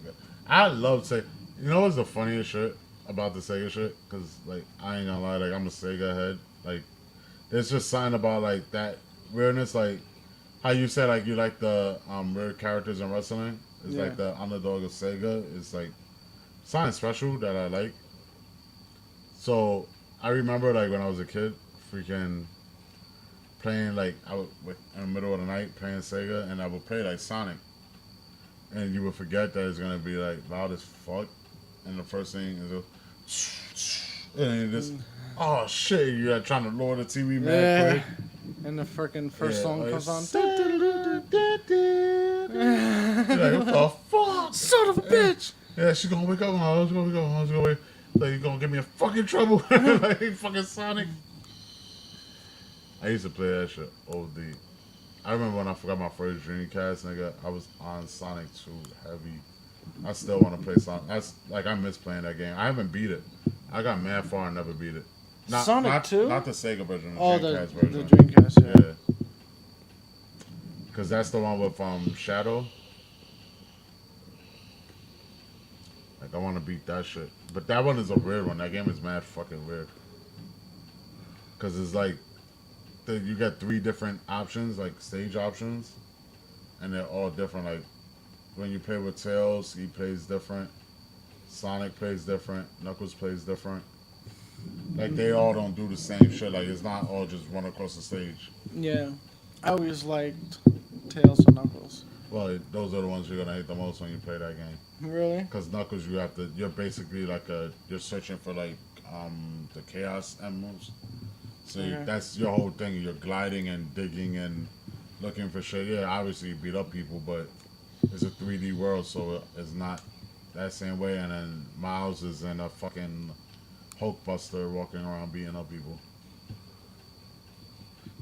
Yeah. I love Sega. You know what's the funniest shit about the Sega shit? Cause like I ain't gonna lie, like I'm a Sega head. Like there's just something about like that weirdness, like how you said like you like the weird characters in wrestling. It's Yeah. like the underdog of Sega. It's like something special that I like. So I remember like when I was a kid, freaking playing like I would in the middle of the night playing Sega, and I would play like Sonic, and you would forget that it's gonna be like loud as fuck, and the first thing is, and you just oh shit, you're like, trying to lower the TV mad Yeah. quick. And the freaking first Yeah, song like, comes on. You're like, what the fuck? Son of a bitch! Yeah, she's gonna wake up. I was gonna wake up. I was gonna wake. Like, you're gonna get me in fucking trouble. Like, fucking Sonic. I used to play that shit OD. I remember when I forgot my first Dreamcast, nigga. I was on Sonic 2 heavy. I still want to play Sonic. That's like I miss playing that game. I haven't beat it. I got mad far and never beat it. Sonic 2? Not the Sega version. The Oh, Dreamcast the version. Dreamcast, yeah. Yeah. Cause that's the one with Shadow. Like I want to beat that shit, but that one is a weird one. That game is mad fucking weird. Cause it's like, you get 3 different options, like stage options, and they're all different. Like when you play with Tails, he plays different. Sonic plays different. Knuckles plays different. Like they all don't do the same shit. Like it's not all just run across the stage. Yeah. I always liked Tails and Knuckles. Well, those are the ones you're gonna hate the most when you play that game. Really? Because Knuckles, you're basically like you're searching for like the Chaos Emeralds. So Okay. that's your whole thing. You're gliding and digging and looking for shit. Yeah, obviously you beat up people, but it's a 3D world, so it's not that same way. And then Miles is in a fucking Hulkbuster walking around beating up people.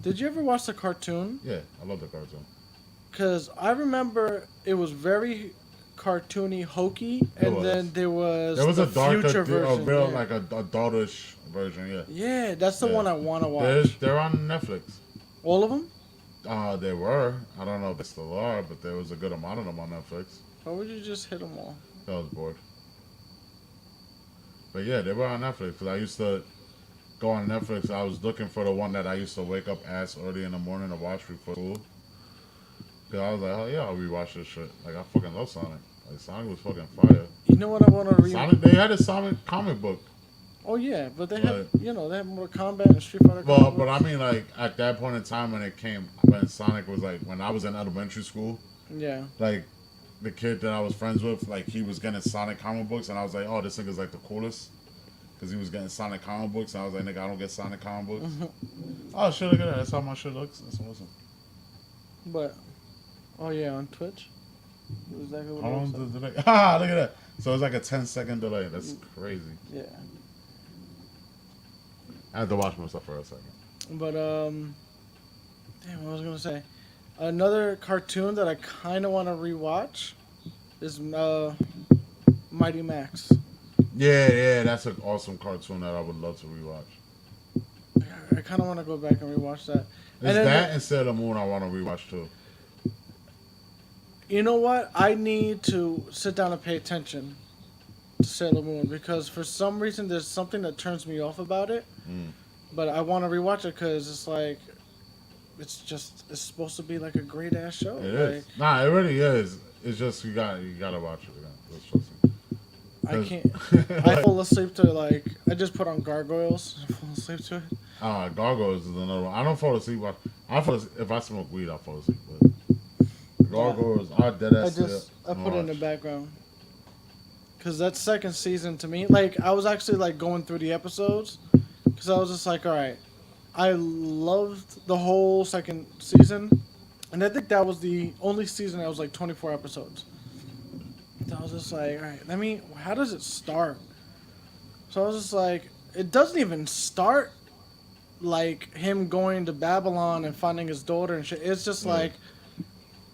Did you ever watch the cartoon? Yeah, I love the cartoon. Because I remember it was very cartoony, hokey, and was. then there was There was the a darker, future a version. real yeah. like a adultish version. Yeah, Yeah, that's the Yeah. one I want to watch. they're on Netflix. All of them? They were. I don't know if they still are, but there was a good amount of them on Netflix. Or would you just hit them all? I was bored. But yeah, they were on Netflix. Because I used to go on Netflix. I was looking for the one that I used to wake up ass early in the morning to watch before school. Because I was like, oh yeah, I'll rewatch this shit. Like, I fucking love Sonic. Like, Sonic was fucking fire. You know what I want to read? Sonic, they had a Sonic comic book. Oh yeah, but they have, But- they have Mortal Kombat and Street Fighter. Well, comic but I books. mean, like, at that point in time when Sonic was like, when I was in elementary school, Yeah. like, the kid that I was friends with, like, he was getting Sonic comic books, and I was like, oh, this nigga's like the coolest. Because he was getting Sonic comic books, and I was like, nigga, I don't get Sonic comic books. Oh, shit, look at that. That's how my shit looks. That's awesome. But, oh yeah, on Twitch. Exactly what How it long looks does like. the delay? Ah, look at that. So it's like a 10-second delay. That's crazy. Yeah. I had to watch myself for a second. But damn, what was I gonna say? Another cartoon that I kind of want to rewatch is Mighty Max. Yeah, that's an awesome cartoon that I would love to rewatch. I kind of want to go back and rewatch that. Is that and Sailor Moon I want to rewatch too. You know what? I need to sit down and pay attention to Sailor Moon because for some reason there's something that turns me off about it. But I want to rewatch it because it's like it's supposed to be like a great ass show. It Like is. Nah, it really is. It's just you gotta watch it again. Let's trust me. I can't. I fall asleep to like I just put on Gargoyles. I fall asleep to it. Gargoyles is another one. I don't fall asleep. I fall asleep, if I smoke weed, I fall asleep. But Gargoyles, I dead ass. I put it in the background because that second season to me, like I was actually like going through the episodes because I was just like, all right, I loved the whole second season, and I think that was the only season that was like 24 episodes. So I was just like, all right, how does it start? So I was just like, it doesn't even start like him going to Babylon and finding his daughter and shit. It's just like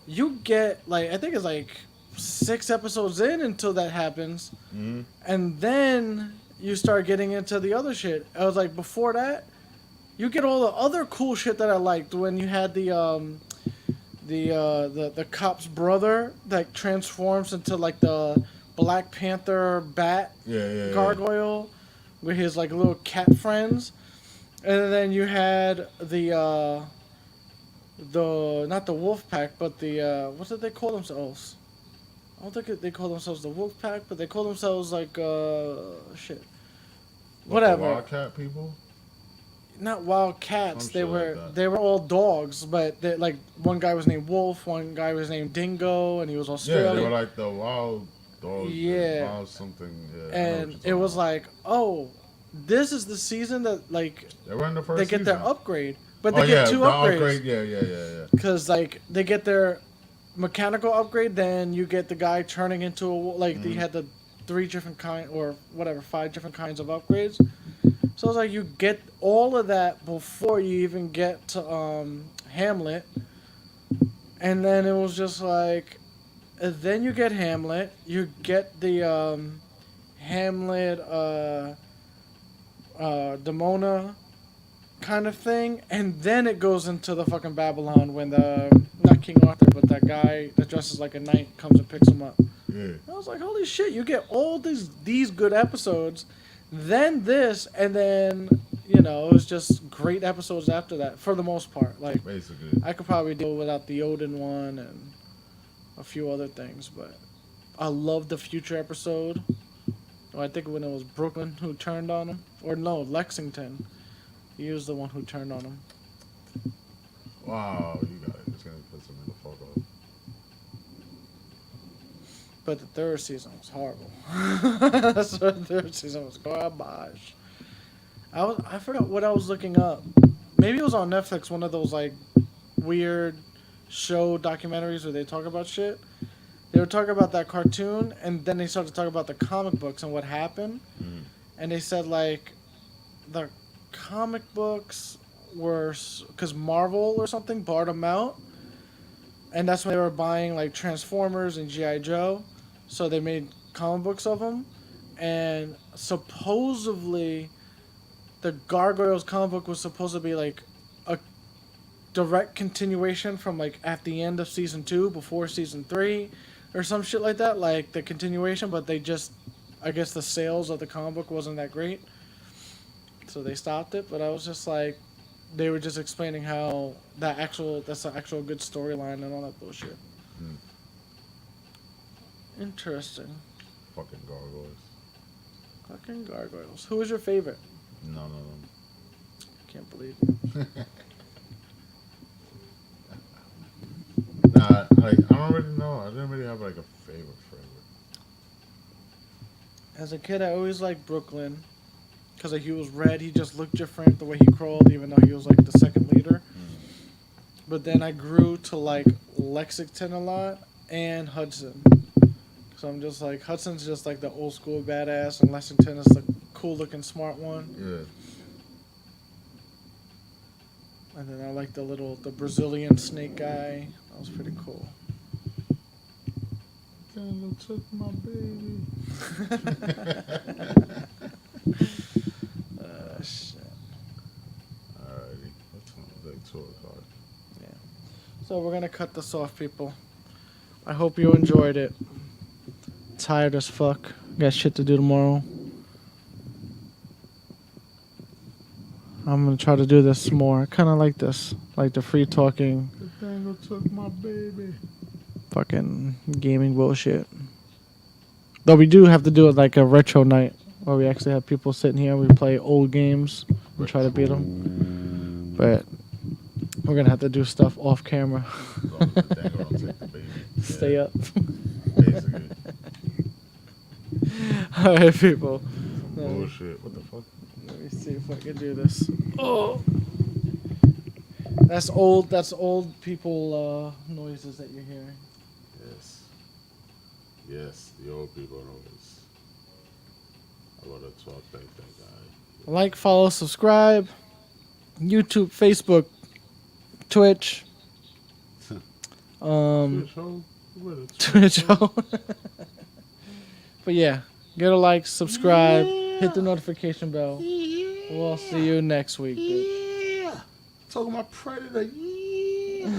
you get like I think it's like 6 episodes in until that happens, and then you start getting into the other shit. I was like, before that, you get all the other cool shit that I liked when you had the cop's brother that transforms into like the Black Panther bat gargoyle with his like little cat friends, and then you had the not the wolf pack but the what did they call themselves? I don't think they call themselves the wolf pack, but they call themselves like shit. Whatever. The Wildcat people. Not wild cats. Some shit like They were all dogs, but like one guy was named Wolf, one guy was named Dingo, and he was Australian. Yeah, they were like the wild dogs. Yeah. Wild something. Yeah, and it was like, oh, this is the season that like they were in the first they get season. their upgrade, but they get 2 upgrades. Upgrade. Yeah. Because like they get their mechanical upgrade, then you get the guy turning into a like they had the 3 different kind or whatever 5 different kinds of upgrades. So it's like you get all of that before you even get to Hamlet, and then it was just like, and then you get Hamlet, you get the Hamlet Demona kind of thing, and then it goes into the fucking Babylon when the not King Arthur but that guy that dresses like a knight comes and picks him up. Yeah. I was like, holy shit! You get all these good episodes. Then this, and then, it was just great episodes after that, for the most part. Like, basically. I could probably deal without the Odin one and a few other things, but I love the Future episode. I think when it was Brooklyn who turned on him. Or no, Lexington. He was the one who turned on him. Wow, you got it. It's going to piss him in the fuck off. But the 3rd season was horrible. The 3rd season was garbage. I forgot what I was looking up. Maybe it was on Netflix, one of those like weird show documentaries where they talk about shit. They were talking about that cartoon, and then they started to talk about the comic books and what happened. And they said like the comic books were because Marvel or something bought them out, and that's when they were buying like Transformers and G.I. Joe. So they made comic books of them, and supposedly the Gargoyles comic book was supposed to be like a direct continuation from like at the end of season 2 before season 3 or some shit like that, like the continuation, but they just, I guess the sales of the comic book wasn't that great, so they stopped it. But I was just like, they were just explaining how that's an actual good storyline and all that bullshit. Interesting. Fucking gargoyles. Fucking gargoyles. Who was your favorite? None of them. Can't believe you. Nah, I don't really know. I didn't really have like a favorite. As a kid, I always liked Brooklyn. Because like, he was red, he just looked different the way he crawled, even though he was like the second leader. But then I grew to like Lexington a lot and Hudson. So I'm just like, Hudson's just like the old school badass, and Lexington is the cool looking smart one. Yeah. And then I like the Brazilian snake guy. That was pretty cool. Candle took my baby. Shit. Alrighty. That's like 2 o'clock. Yeah. So we're gonna cut this off, people. I hope you enjoyed it. Tired as fuck. Got shit to do tomorrow. I'm gonna try to do this more. I kind of like this, like the free talking, The Daniel took my baby. fucking gaming bullshit. Though we do have to do it like a retro night where we actually have people sitting here. We play old games and try to beat them. But we're gonna have to do stuff off camera. As long as the Daniel don't take the baby. Stay up. Basically. All right, people. Bullshit. What the fuck? Let me see if I can do this. Oh, that's old. That's old people noises that you're hearing. Yes. Yes, the old people knows. I want to talk like that guy. Like, follow, subscribe. YouTube, Facebook, Twitch. Twitch, ho? What a Twitch. But yeah, get a like, subscribe, hit the notification bell. We'll see you next week, bitch. Yeah. Talking about Predator. Yeah.